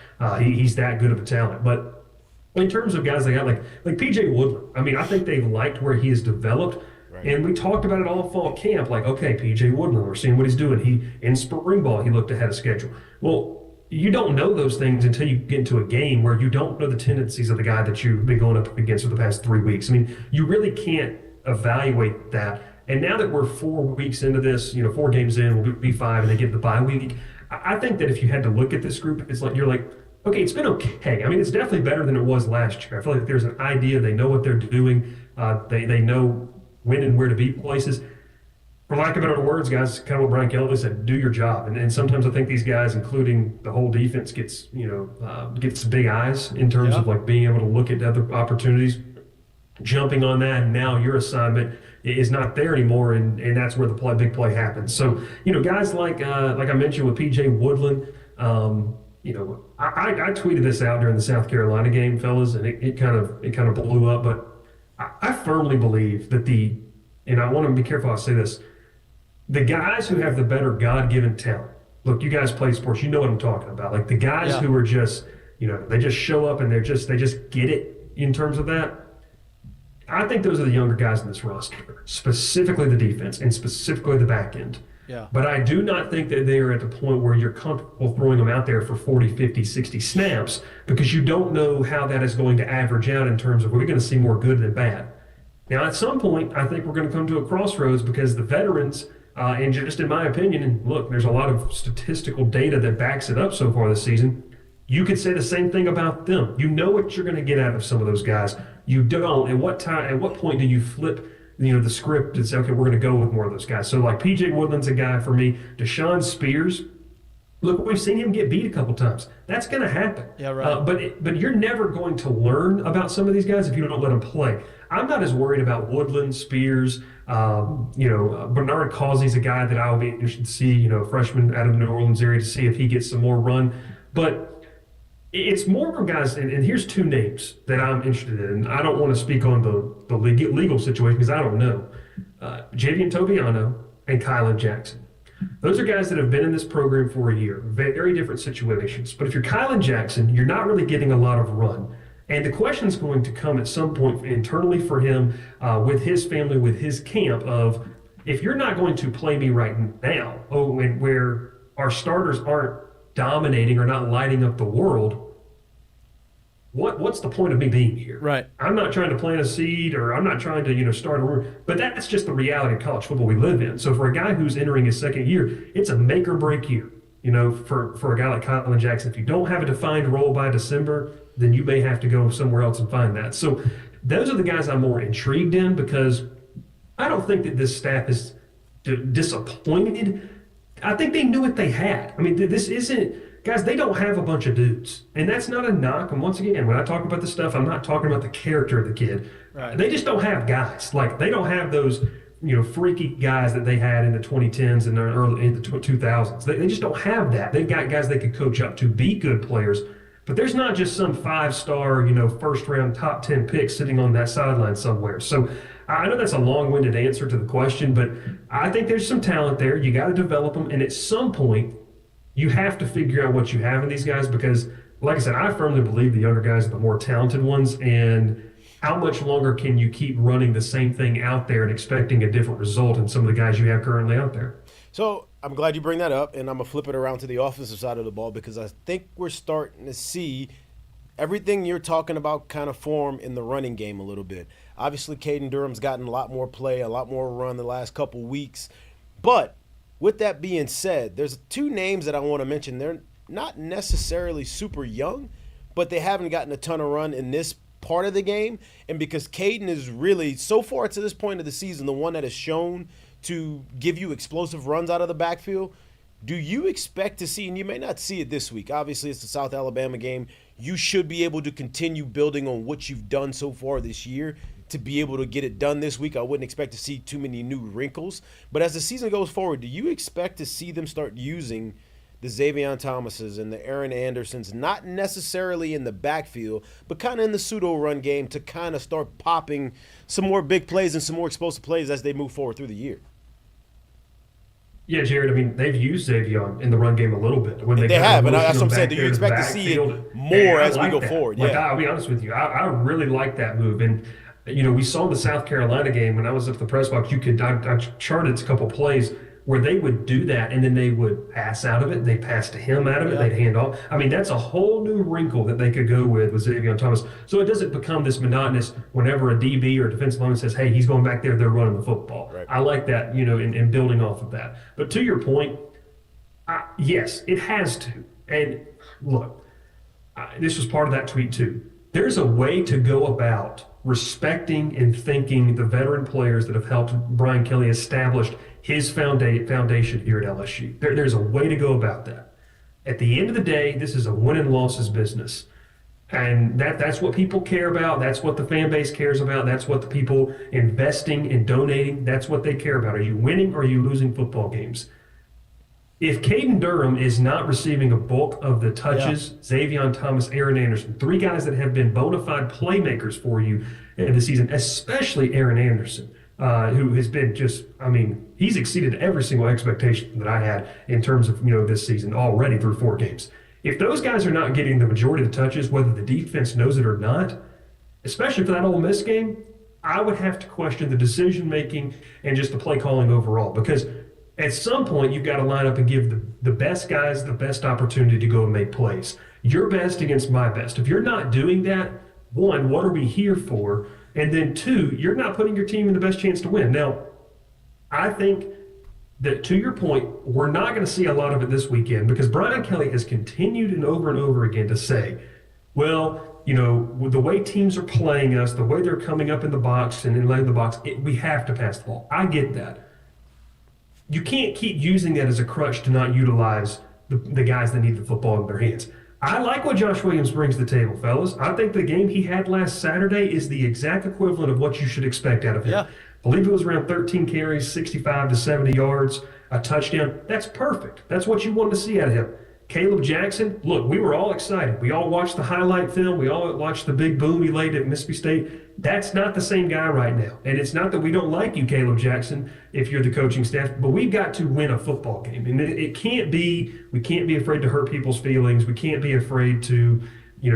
He's that good of a talent. But in terms of guys they got, like P.J. Woodland, I mean, I think they've liked where he has developed. And we talked about it all fall camp, like, okay, P.J. Woodland, we're seeing what he's doing. In spring ball, he looked ahead of schedule. Well, you don't know those things until you get into a game where you don't know the tendencies of the guy that you've been going up against for the past 3 weeks. I mean, you really can't evaluate that. And now that we're 4 weeks into this, 4 games in, we'll be 5, and they get the bye week, I think that if you had to look at this group, it's like you're like, okay, it's been okay. I mean, it's definitely better than it was last year. I feel like there's an idea. They know what they're doing. They know when and where to be places. For lack of better words, guys, kind of what Brian Kelly said, do your job. And sometimes I think these guys, including the whole defense, gets big eyes in terms of like being able to look at other opportunities, jumping on that, and now your assignment is not there anymore, and that's where the big play happens. So, guys like I mentioned with P.J. Woodland, I tweeted this out during the South Carolina game, fellas, and it kind of blew up, but I firmly believe that and I want to be careful how I say this, the guys who have the better God-given talent, look, you guys play sports, you know what I'm talking about. Like the guys who are just, they just show up and they just get it in terms of that. I think those are the younger guys in this roster, specifically the defense and specifically the back end. Yeah. But I do not think that they are at the point where you're comfortable throwing them out there for 40, 50, 60 snaps because you don't know how that is going to average out in terms of we're going to see more good than bad. Now, at some point, I think we're going to come to a crossroads because the veterans, and just in my opinion, and look, there's a lot of statistical data that backs it up so far this season, you could say the same thing about them. You know what you're going to get out of some of those guys. You don't. At what point do you flip the script is, okay, we're going to go with more of those guys. So like P.J. Woodland's a guy for me. Deshaun Spears, look, we've seen him get beat a couple times. That's going to happen. Yeah, right. But you're never going to learn about some of these guys if you don't let them play. I'm not as worried about Woodland, Spears. Bernard Causey's a guy that I'll be interested to see, a freshman out of the New Orleans area, to see if he gets some more run. But it's more guys, and here's two names that I'm interested in. I don't want to speak on the legal situation because I don't know. Javian Toviano and Kylan Jackson. Those are guys that have been in this program for a year. Very different situations. But if you're Kylan Jackson, you're not really getting a lot of run. And the question is going to come at some point internally for him, with his family, with his camp, of if you're not going to play me right now, and where our starters aren't dominating or not lighting up the world, what's the point of me being here? Right. I'm not trying to plant a seed, or I'm not trying to start a rumor, but that's just the reality of college football we live in. So for a guy who's entering his second year, it's a make or break year. For a guy like Kylan Jackson, if you don't have a defined role by December, then you may have to go somewhere else and find that. So those are the guys I'm more intrigued in, because I don't think that this staff is disappointed. I think they knew what they had. I mean, this isn't, guys, they don't have a bunch of dudes. And that's not a knock. And once again, when I talk about this stuff, I'm not talking about the character of the kid. Right. They just don't have guys. Like, they don't have those, freaky guys that they had in the 2010s and in the 2000s. They just don't have that. They've got guys they could coach up to be good players. But there's not just some 5-star, first-round top 10 pick sitting on that sideline somewhere. So I know that's a long-winded answer to the question, but I think there's some talent there. You got to develop them, and at some point, you have to figure out what you have in these guys, because, like I said, I firmly believe the younger guys are the more talented ones, and how much longer can you keep running the same thing out there and expecting a different result in some of the guys you have currently out there? So I'm glad you bring that up, and I'm going to flip it around to the offensive side of the ball, because I think we're starting to see everything you're talking about kind of form in the running game a little bit. Obviously, Jayden Durham's gotten a lot more play, a lot more run the last couple weeks. But with that being said, there's two names that I want to mention. They're not necessarily super young, but they haven't gotten a ton of run in this part of the game. And because Jayden is really, so far to this point of the season, the one that has shown to give you explosive runs out of the backfield, do you expect to see, and you may not see it this week, obviously it's the South Alabama game, you should be able to continue building on what you've done so far this year to be able to get it done this week. I wouldn't expect to see too many new wrinkles. But as the season goes forward, do you expect to see them start using the Xavier Thomases and the Aaron Andersons, not necessarily in the backfield, but kind of in the pseudo-run game, to kind of start popping some more big plays and some more explosive plays as they move forward through the year? Yeah, Jared, I mean, they've used Xavier in the run game a little bit. When they have, and that's what I'm saying. Do you expect to see it more as we go forward? Like, yeah. I'll be honest with you. I really like that move. And, we saw the South Carolina game when I was at the press box. I charted a couple plays where they would do that, and then they would pass out of it. They'd pass to him out of it. They'd hand off. I mean, that's a whole new wrinkle that they could go with Xavier Thomas. So it doesn't become this monotonous whenever a DB or a defensive lineman says, hey, he's going back there, they're running the football. Right. I like that, and building off of that. But to your point, yes, it has to. And look, this was part of that tweet too. There's a way to go about respecting and thanking the veteran players that have helped Brian Kelly establish his foundation here at LSU. There's a way to go about that. At the end of the day, this is a win and losses business. And that's what people care about. That's what the fan base cares about. That's what the people investing and donating, that's what they care about. Are you winning or are you losing football games? If Jayden Durham is not receiving a bulk of the touches, Xavier Thomas, Aaron Anderson, three guys that have been bona fide playmakers for you in the season, especially Aaron Anderson, who has been he's exceeded every single expectation that I had in terms of, this season already through 4 games. If those guys are not getting the majority of the touches, whether the defense knows it or not, especially for that Ole Miss game, I would have to question the decision-making and just the play calling overall, because at some point, you've got to line up and give the best guys the best opportunity to go and make plays. Your best against my best. If you're not doing that, one, what are we here for? And then two, you're not putting your team in the best chance to win. Now, I think that, to your point, we're not going to see a lot of it this weekend, because Brian Kelly has continued and over again to say, well, with the way teams are playing us, the way they're coming up in the box and in the box, we have to pass the ball. I get that. You can't keep using that as a crutch to not utilize the guys that need the football in their hands. I like what Josh Williams brings to the table, fellas. I think the game he had last Saturday is the exact equivalent of what you should expect out of him. Yeah. I believe it was around 13 carries, 65 to 70 yards, a touchdown. That's perfect. That's what you want to see out of him. Caleb Jackson, look, we were all excited. We all watched the highlight film. We all watched the big boom he laid at Mississippi State. That's not the same guy right now. And it's not that we don't like you, Caleb Jackson, if you're the coaching staff, but we've got to win a football game. And it can't be, we can't be afraid to hurt people's feelings. We can't be afraid to,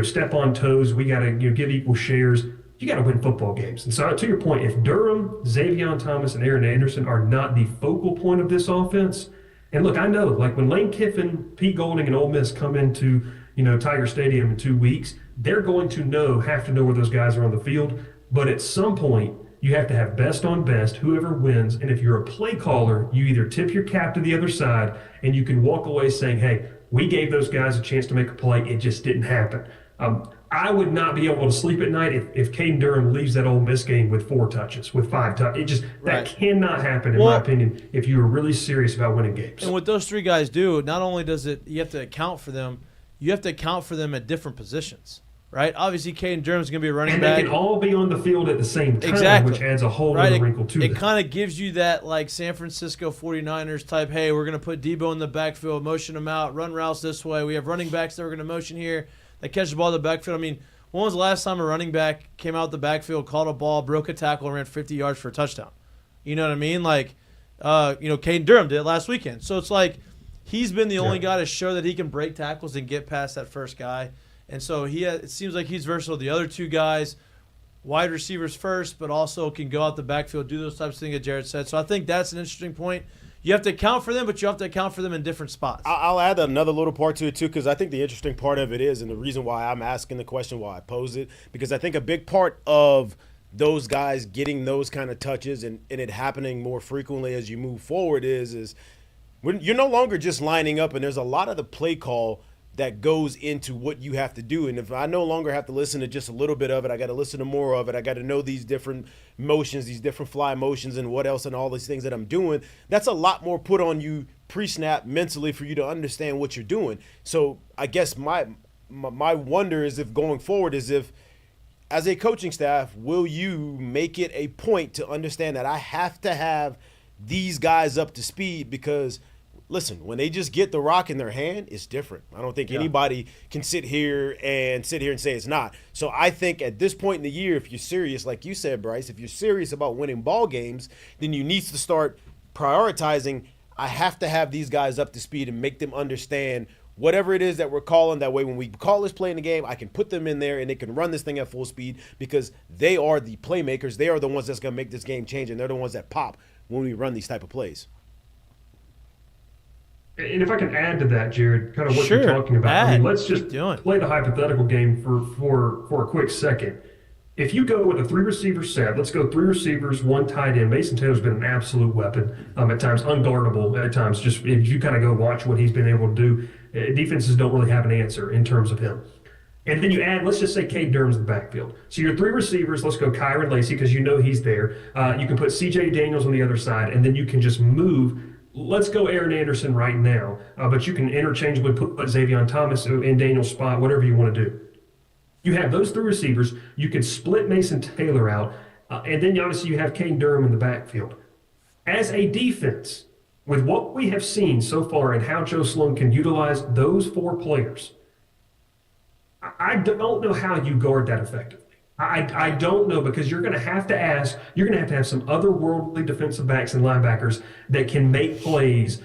step on toes. We got to give equal shares. You got to win football games. And so to your point, if Durham, Xavier Thomas, and Aaron Anderson are not the focal point of this offense, and look, I know, like when Lane Kiffin, Pete Golding, and Ole Miss come into, Tiger Stadium in 2 weeks, they're going to have to know where those guys are on the field. But at some point, you have to have best on best, whoever wins. And if you're a play caller, you either tip your cap to the other side and you can walk away saying, hey, we gave those guys a chance to make a play. It just didn't happen. I would not be able to sleep at night if Caden Durham leaves that Ole Miss game with 4 touches, with 5 touches. That cannot happen, in my opinion, if you are really serious about winning games. And what those 3 guys do, not only does you have to account for them, you have to account for them at different positions, right? Obviously, Caden Durham's going to be a running back. And they can all be on the field at the same time, which adds a whole other wrinkle to it. It kind of gives you that, like, San Francisco 49ers type, hey, we're going to put Debo in the backfield, motion him out, run routes this way. We have running backs that we're going to motion here. They catch the ball in the backfield. I mean, when was the last time a running back came out the backfield, caught a ball, broke a tackle, and ran 50 yards for a touchdown? You know what I mean? Like, Caden Durham did it last weekend. So it's like he's been the only guy to show that he can break tackles and get past that first guy. And so it seems like he's versatile. The other 2 guys, wide receivers first, but also can go out the backfield, do those types of things that Jared said. So I think that's an interesting point. You have to account for them, but you have to account for them in different spots. I'll add another little part to it, too, because I think the interesting part of it is, and the reason why I'm asking the question, why I pose it, because I think a big part of those guys getting those kind of touches and it happening more frequently as you move forward is when you're no longer just lining up, and there's a lot of the play call that goes into what you have to do. And if I no longer have to listen to just a little bit of it, I got to listen to more of it. I got to know these different motions, these different fly motions and what else and all these things that I'm doing. That's a lot more put on you pre-snap mentally for you to understand what you're doing. So I guess my wonder is if going forward is if, as a coaching staff, will you make it a point to understand that I have to have these guys up to speed? Because listen, when they just get the rock in their hand, it's different. I don't think anybody can sit here and say it's not. So I think at this point in the year, if you're serious, like you said, Bryce, if you're serious about winning ball games, then you need to start prioritizing, I have to have these guys up to speed and make them understand whatever it is that we're calling. That way when we call this play in the game, I can put them in there and they can run this thing at full speed because they are the playmakers. They are the ones that's going to make this game change, and they're the ones that pop when we run these type of plays. And if I can add to that, Jared, kind of what you're talking about. I mean, let's just play the hypothetical game for a quick second. If you go with a 3 receiver set, let's go 3 receivers, 1 tight end. Mason Taylor's been an absolute weapon, at times unguardable, at times just if you kind of go watch what he's been able to do, defenses don't really have an answer in terms of him. And then you add, let's just say Cade Durham's in the backfield. So your 3 receivers, let's go Kyron Lacey because he's there. You can put C.J. Daniels on the other side, and then you can just move. Let's go Aaron Anderson right now, but you can interchangeably put Xavier Thomas in Daniel's spot, whatever you want to do. You have those 3 receivers. You can split Mason Taylor out, and then obviously you have Caden Durham in the backfield. As a defense, with what we have seen so far and how Joe Sloan can utilize those 4 players, I don't know how you guard that effectively. I don't know, because you're going to have to have some otherworldly defensive backs and linebackers that can make plays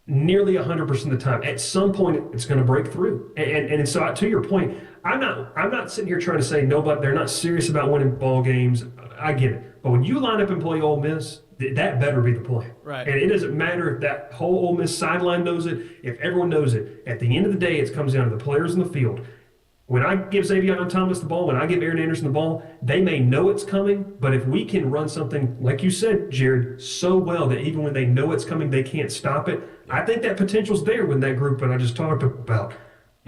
nearly 100% of the time. At some point, it's going to break through. And so to your point, I'm not sitting here trying to say nobody, they're not serious about winning ball games. I get it. But when you line up and play Ole Miss, that better be the plan. Right. And it doesn't matter if that whole Ole Miss sideline knows it, if everyone knows it. At the end of the day, it comes down to the players in the field. When I give Xavier Thomas the ball, when I give Aaron Anderson the ball, they may know it's coming, but if we can run something, like you said, Jared, so well that even when they know it's coming, they can't stop it, I think that potential's there with that group that I just talked about.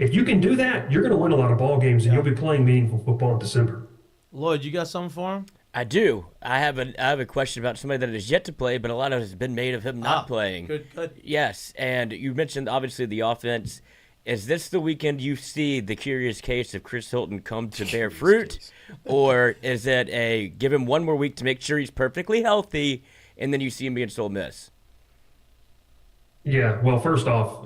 If you can do that, you're going to win a lot of ball games, and you'll be playing meaningful football in December. Lloyd, you got something for him? I do. I have a question about somebody that has yet to play, but a lot of it has been made of him not playing. Good. Yes, and you mentioned obviously the offense. Is this the weekend you see the curious case of Chris Hilton come to bear fruit, or is it a give him one more week to make sure he's perfectly healthy, and then you see him against Ole Miss? Yeah, well, first off,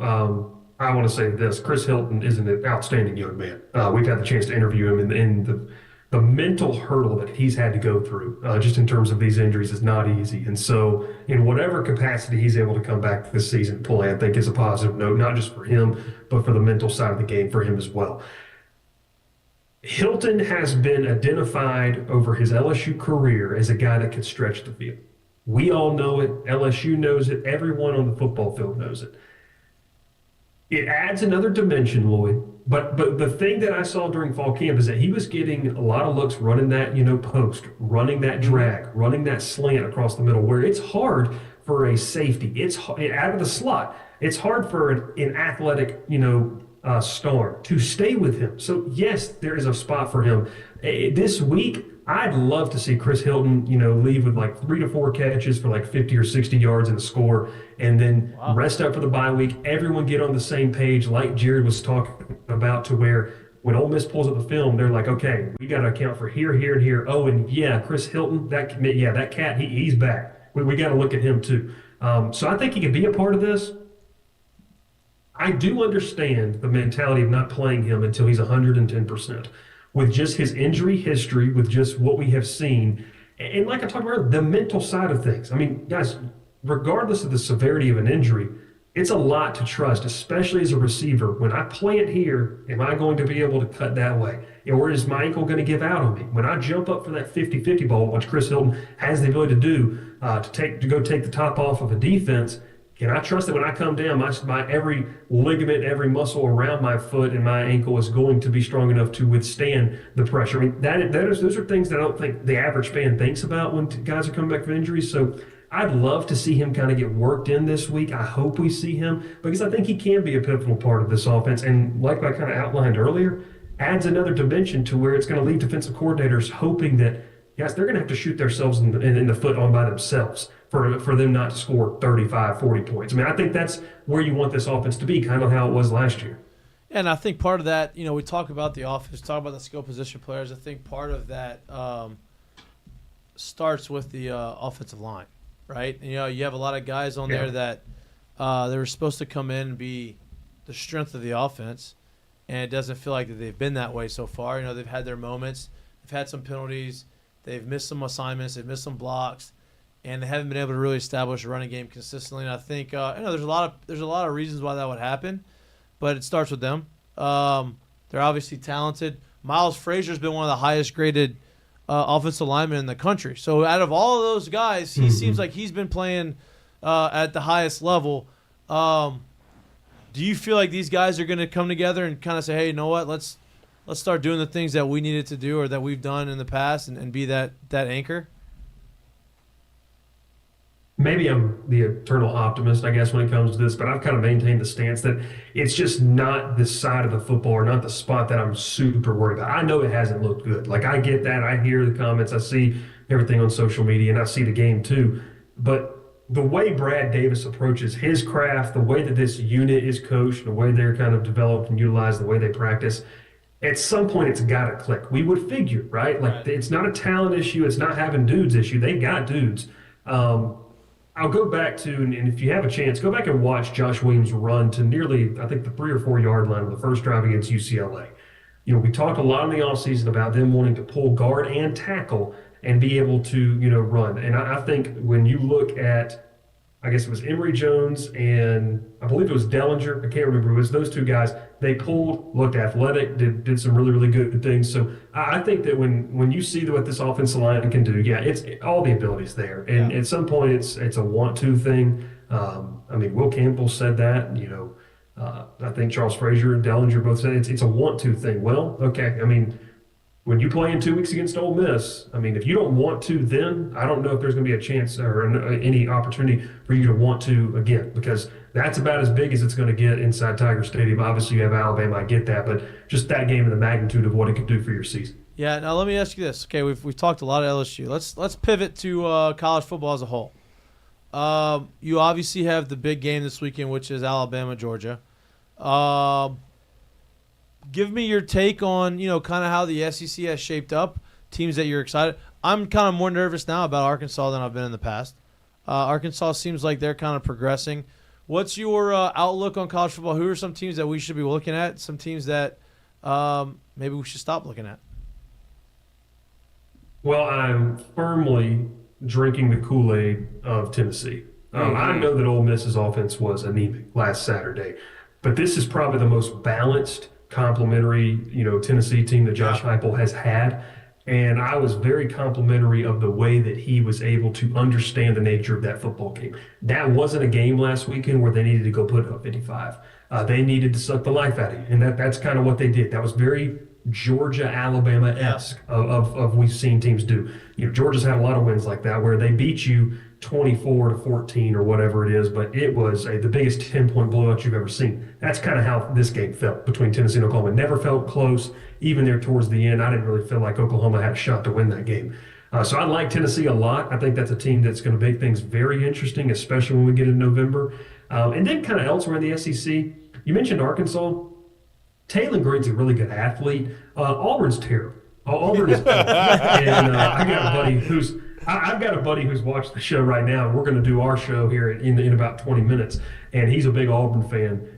I want to say this. Chris Hilton is an outstanding young man. We've had the chance to interview him, and the mental hurdle that he's had to go through, just in terms of these injuries, is not easy. And so in whatever capacity he's able to come back this season and play, I think is a positive note, not just for him, but for the mental side of the game for him as well. Hilton has been identified over his LSU career as a guy that can stretch the field. We all know it. LSU knows it. Everyone on the football field knows it. It adds another dimension, Lloyd. But the thing that I saw during fall camp is that he was getting a lot of looks running that, post, running that drag, running that slant across the middle, where it's hard for a safety. It's out of the slot. It's hard for an athletic, star to stay with him. So yes, there is a spot for him. This week, I'd love to see Chris Hilton, leave with like 3 to 4 catches for like 50 or 60 yards and a score, and then rest up for the bye week. Everyone get on the same page, like Jared was talking about, to where when Ole Miss pulls up the film, they're like, okay, we got to account for here, here, and here. Oh, and yeah, Chris Hilton, that cat, he's back. We got to look at him too. So I think he could be a part of this. I do understand the mentality of not playing him until he's 110%. With just his injury history, with just what we have seen, and like I talked about, the mental side of things. I mean, guys, regardless of the severity of an injury, it's a lot to trust, especially as a receiver. When I plant here, am I going to be able to cut that way? Or is my ankle going to give out on me? When I jump up for that 50-50 ball, which Chris Hilton has the ability to do, to go take the top off of a defense, can I trust that when I come down, my every ligament, every muscle around my foot and my ankle is going to be strong enough to withstand the pressure? I mean, those are things that I don't think the average fan thinks about when guys are coming back from injuries. So I'd love to see him kind of get worked in this week. I hope we see him, because I think he can be a pivotal part of this offense. And like I kind of outlined earlier, adds another dimension to where it's going to leave defensive coordinators hoping that, yes, they're going to have to shoot themselves in the foot on by themselves for them not to score 35, 40 points. I mean, I think that's where you want this offense to be, kind of how it was last year. And I think part of that, we talk about the offense, talk about the skill position players. I think part of that starts with the offensive line, right? And, you have a lot of guys on there that they were supposed to come in and be the strength of the offense, and it doesn't feel like that they've been that way so far. They've had their moments. They've had some penalties. They've missed some assignments. They've missed some blocks. And they haven't been able to really establish a running game consistently. And I think there's a lot of reasons why that would happen, but it starts with them. They're obviously talented. Miles Frazier's been one of the highest graded offensive linemen in the country. So out of all of those guys, he seems like he's been playing at the highest level. Do you feel like these guys are going to come together and kind of say, hey, you know what, let's start doing the things that we needed to do or that we've done in the past and be that anchor? Maybe I'm the eternal optimist, I guess, when it comes to this, but I've kind of maintained the stance that it's just not the side of the football or not the spot that I'm super worried about. I know it hasn't looked good. Like, I get that. I hear the comments. I see everything on social media, and I see the game too. But the way Brad Davis approaches his craft, the way that this unit is coached, the way they're kind of developed and utilized, the way they practice, at some point it's got to click. We would figure, right? Like, it's not a talent issue. It's not having dudes issue. They got dudes. I'll go back to, and if you have a chance, go back and watch Josh Williams run to nearly, I think, the 3 or 4 yard line of the first drive against UCLA. We talked a lot in the offseason about them wanting to pull guard and tackle and be able to, run. And I think when you look at, I guess it was Emory Jones and I believe it was Dellinger. I can't remember. It was those two guys. They pulled, looked athletic, did some really, really good things. So I think that when you see what this offensive line can do, it's all the abilities there. And at some point, it's a want-to thing. Will Campbell said that. I think Charles Frazier and Dellinger both said it's a want-to thing. Well, okay. when you play in 2 weeks against Ole Miss, I mean, if you don't want to then, I don't know if there's going to be a chance or any opportunity for you to want to again, because that's about as big as it's going to get inside Tiger Stadium. Obviously, you have Alabama, I get that, but just that game and the magnitude of what it could do for your season. Yeah, now let me ask you this. Okay, we've talked a lot of LSU. Let's pivot to college football as a whole. You obviously have the big game this weekend, which is Alabama, Georgia. Give me your take on, kind of how the SEC has shaped up, teams that you're excited. I'm kind of more nervous now about Arkansas than I've been in the past. Arkansas seems like they're kind of progressing. What's your outlook on college football? Who are some teams that we should be looking at? Some teams that maybe we should stop looking at? Well, I'm firmly drinking the Kool-Aid of Tennessee. I know that Ole Miss's offense was anemic last Saturday, but this is probably the most balanced, complimentary, Tennessee team that Josh Heupel has had. And I was very complimentary of the way that he was able to understand the nature of that football game. That wasn't a game last weekend where they needed to go put up 55. They needed to suck the life out of you, and that's kind of what they did. That was very Georgia, Alabama-esque of we've seen teams do. Georgia's had a lot of wins like that where they beat you 24-14 or whatever it is, but it was the biggest 10-point blowout you've ever seen. That's kind of how this game felt between Tennessee and Oklahoma. It never felt close, even there towards the end. I didn't really feel like Oklahoma had a shot to win that game. So I like Tennessee a lot. I think that's a team that's going to make things very interesting, especially when we get into November. And then kind of elsewhere in the SEC, you mentioned Arkansas. Taylor Green's a really good athlete. Auburn's terrible. Auburn is bad. And I've got a buddy who's watched the show right now, and we're going to do our show here in about 20 minutes. And he's a big Auburn fan.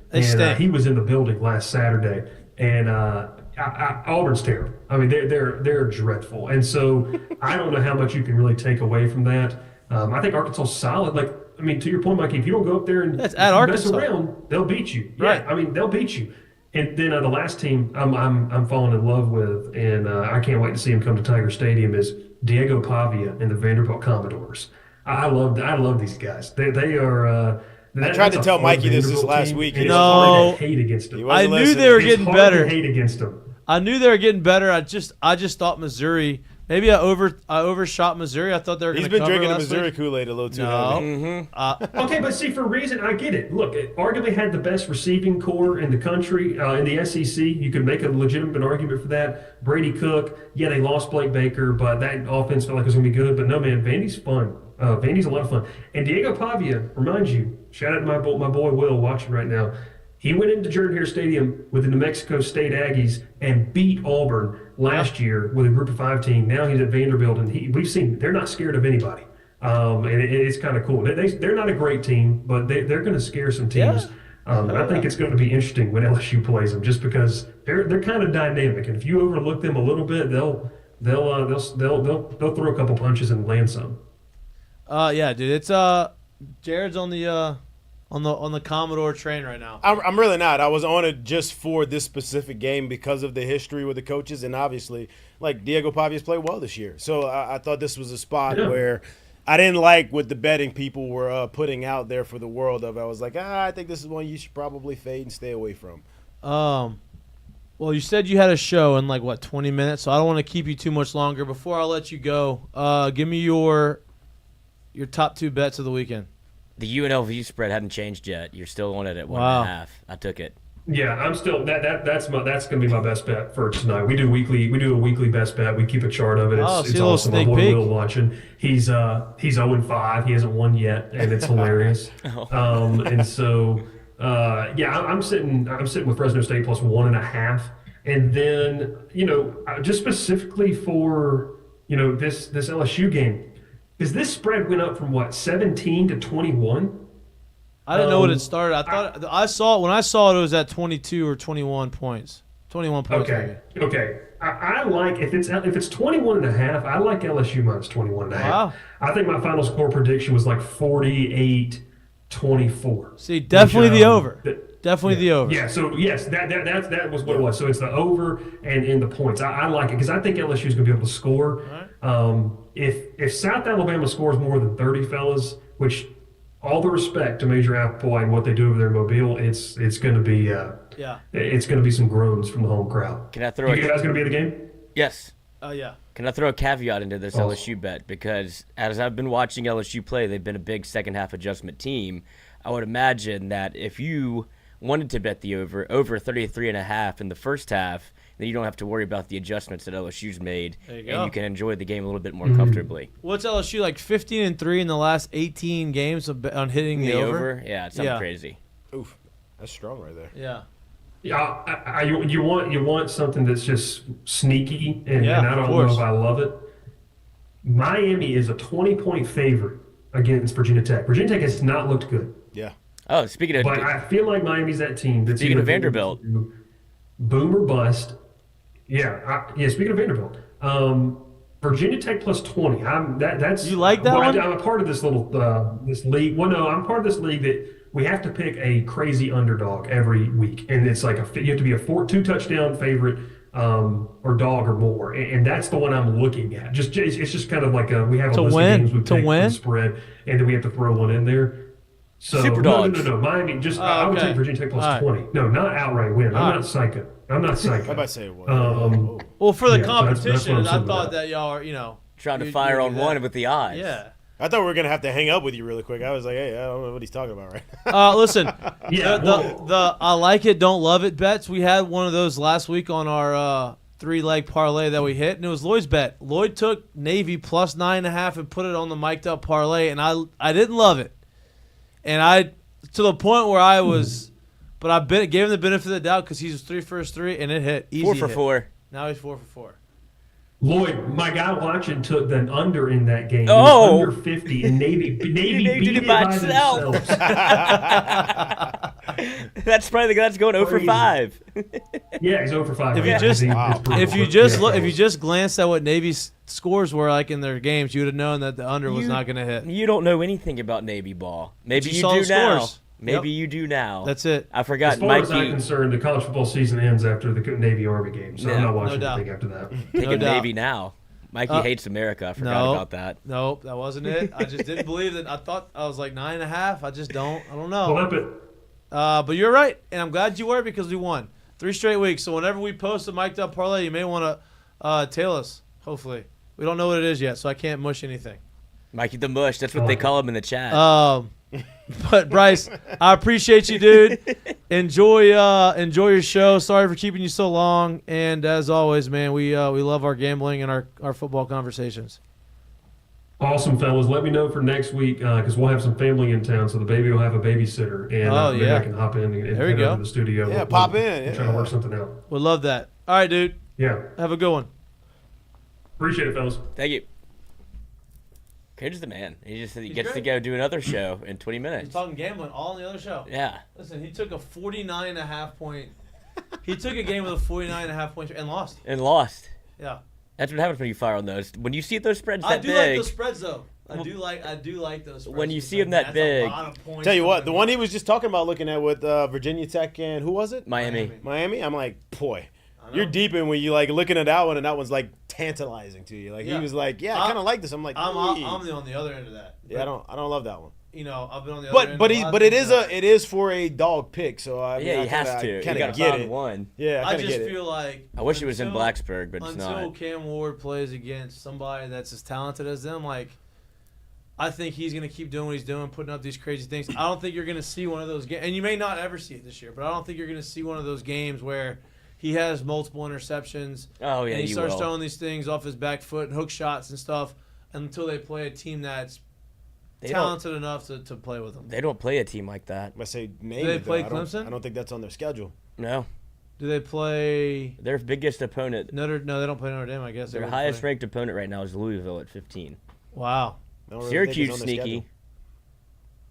He was in the building last Saturday, and Auburn's terrible. I mean, they're dreadful. And so I don't know how much you can really take away from that. I think Arkansas is solid. To your point, Mikey, if you don't go up there and mess around, they'll beat you. Right. Yeah, they'll beat you. And then the last team I'm falling in love with, and I can't wait to see him come to Tiger Stadium, is Diego Pavia and the Vanderbilt Commodores. I love these guys. They are. I tried to tell Mikey this last week. It's hard to hate against them. I knew they were getting better. To hate against them. I knew they were getting better. I just thought Missouri. Maybe I overshot Missouri. I thought they were going to cover. He's been drinking the Missouri week. Kool-Aid a little too heavy. Okay, but see, for a reason, I get it. Look, it arguably had the best receiving core in the country, in the SEC. You could make a legitimate argument for that. Brady Cook, yeah, they lost Blake Baker, but that offense felt like it was going to be good. But no, man, Vandy's fun. Vandy's a lot of fun. And Diego Pavia, remind you, shout out to my boy Will watching right now. He went into Jordan Hare Stadium with the New Mexico State Aggies and beat Auburn last year with a Group of 5 team. Now he's at Vanderbilt, and we've seen they're not scared of anybody. And it's kind of cool. They're not a great team, but they're going to scare some teams. And I think it's going to be interesting when LSU plays them, just because they're kind of dynamic. And if you overlook them a little bit, they'll throw a couple punches and land some. Yeah, dude. It's Jared's on the Commodore train right now. I'm really not. I was on it just for this specific game because of the history with the coaches, and obviously, Diego Pavia's played well this year. So I thought this was a spot where I didn't like what the betting people were putting out there for the world of. I was like, I think this is one you should probably fade and stay away from. Well, you said you had a show in 20 minutes, so I don't want to keep you too much longer. Before I let you go, give me your top 2 bets of the weekend. The UNLV spread hadn't changed yet. You're still on it at 1.5. I took it. Yeah, I'm still that's going to be my best bet for tonight. We do a weekly best bet. We keep a chart of it. It's awesome. My boy Will watching. He's 0-5. He hasn't won yet, and it's hilarious. And so I'm sitting with Fresno State plus 1.5, and then just specifically for this LSU game. Because this spread went up from 17 to 21. I didn't know what it started. I saw it it was at 22 or 21 points. 21 points. Okay. I like if it's 21.5. I like LSU minus 21.5. Wow. I think my final score prediction was 48-24. See, definitely the over. Definitely the over. Yeah. So yes, that was what it was. So it's the over and in the points. I like it because I think LSU is going to be able to score. Right. If South Alabama scores more than 30, fellas, which all the respect to Major Appleboy and what they do over there in Mobile, it's going to be it's going to be some groans from the home crowd. Can I throw you guys going to be at the game? Yes. Yeah. Can I throw a caveat into this Oh. LSU bet? Because as I've been watching LSU play, they've been a big second half adjustment team. I would imagine that if you wanted to bet the over 33.5 in the first half, then you don't have to worry about the adjustments that LSU's made, There you and go. you can enjoy the game a little bit more comfortably. What's LSU like? 15-3 in the last 18 games on hitting the over. Yeah, it's something crazy. Oof, that's strong right there. Yeah. Yeah, you want something that's just sneaky, and Yeah, I of don't know course. if I love it. Miami is a 20-point favorite against Virginia Tech. Virginia Tech has not looked good, Yeah. Oh, speaking of but I feel like Miami's that team that's Speaking either of Vanderbilt. boom or bust. Yeah, speaking of Vanderbilt, Virginia Tech plus 20. That's You like that well, one? I'm a part of this little this league. Well, no, I'm part of this league that we have to pick a crazy underdog every week, and it's like you have to be a 2 touchdown favorite or dog or more, and that's the one I'm looking at. It's just kind of like we have a To list win? of games we To pick for win? the spread, and then we have to throw one in there. So Super no, dogs. Miami. I would okay. take Virginia Tech plus All right. 20. No, not outright win. All I'm right. not psycho. I'm not psycho. I'm about to say it was. Well, for the Yeah, so that's competition, what I'm I saying thought about that y'all are, trying to you- fire you on do one that. with the odds. Yeah. I thought we were gonna have to hang up with you really quick. I was like, hey, I don't know what he's talking about right now. Listen, Yeah, the I like it, don't love it bets. We had one of those last week on our 3-leg parlay that we hit, and it was Lloyd's bet. Lloyd took Navy plus 9.5 and put it on the mic'd up parlay, and I didn't love it, and I to the point where I was, but I gave him the benefit of the doubt because he was 3 for his 3, and it hit easy. 4 for hit. 4. Now he's 4 for 4. Lloyd, my guy watching took the under in that game. Oh. He was under 50, and Navy Navy beat did it by itself. themselves. That's probably the guy that's going 0 for Crazy. 5. Yeah, he's over 5. If you right? just- He's Wow. brutal. If you just Yeah. look, if you just glanced at what Navy's scores were like in their games, you would have known that the under was You- not going to hit. You don't know anything about Navy ball. Maybe you you saw do the now. scores. Maybe Yep. you do now. That's it. I As forgot far as I'm Mikey concerned, the college football season ends after the Navy Army game, so Yeah, I'm not no watching doubt. anything after that. taking No doubt. Navy now. Mikey hates America. I forgot no. about that. Nope, that wasn't it. I just didn't believe that. I thought I was like 9.5. I just don't. I don't know. Well, up it. But you're right, and I'm glad you were because we won 3 straight weeks. So whenever we post a mic'd up parlay, you may want to tail us. Hopefully, we don't know what it is yet, so I can't mush anything. Mikey the Mush. That's what they call him in the chat. But Bryce, I appreciate you, dude. Enjoy your show. Sorry for keeping you so long, and as always, man, we love our gambling and our football conversations. Awesome, fellas. Let me know for next week because we'll have some family in town, so the baby will have a babysitter, and maybe I can hop in and There we head go. over to the studio. Yeah, We'll- pop we'll in, Try to work something out. We'll love that. All right, dude. Yeah, Have a good one. appreciate it, fellas. Thank you. Cage is the man. He just He's gets to great. go do another show in 20 He's minutes. talking gambling all on the other show. Yeah. Listen, he took a 49.5 point. He took a game with a 49.5 point and lost. And lost. Yeah. That's what happens when you fire on those. When you see those spreads I that do like big, those spreads though. I do like those spreads. when you because, see 'em like, that that's a big- lot of points Tell you for what, the them. one he was just talking about looking at with Virginia Tech and who was it? Miami. Miami. I'm like, boy, I know. you're deep in when you like looking at that one, and that one's like tantalizing to you. Like Yeah. he was like, yeah, I kind of like this. I'm like, I'm "Ee." on the other end of that. yeah, I don't love that one. You know, I've been on the other end. But of a lot but of it is things. it is for a dog pick, so I mean, Yeah, I he has kinda, to. I You kind got of to get find it. one. Yeah, I I kind of just get it. feel like I wish it was in until- Blacksburg, but it's until not. Cam Ward plays against somebody that's as talented as them, like I think he's gonna keep doing what he's doing, putting up these crazy things. I don't think you're gonna see one of those games, and you may not ever see it this year, but I don't think you're gonna see one of those games where he has multiple interceptions. Oh, yeah, and he you starts will. throwing these things off his back foot and hook shots and stuff until they play a team that's They don't, talented enough to play with them. they don't play a team like that. I say name Do they it, though. play I don't- Clemson? I don't think that's on their schedule. No. Do they play Their biggest opponent, Notre? No, they don't play Notre Dame. I guess they their wouldn't highest play. ranked opponent right now is Louisville at 15. Wow. I don't really think Syracuse it's on their sneaky. schedule.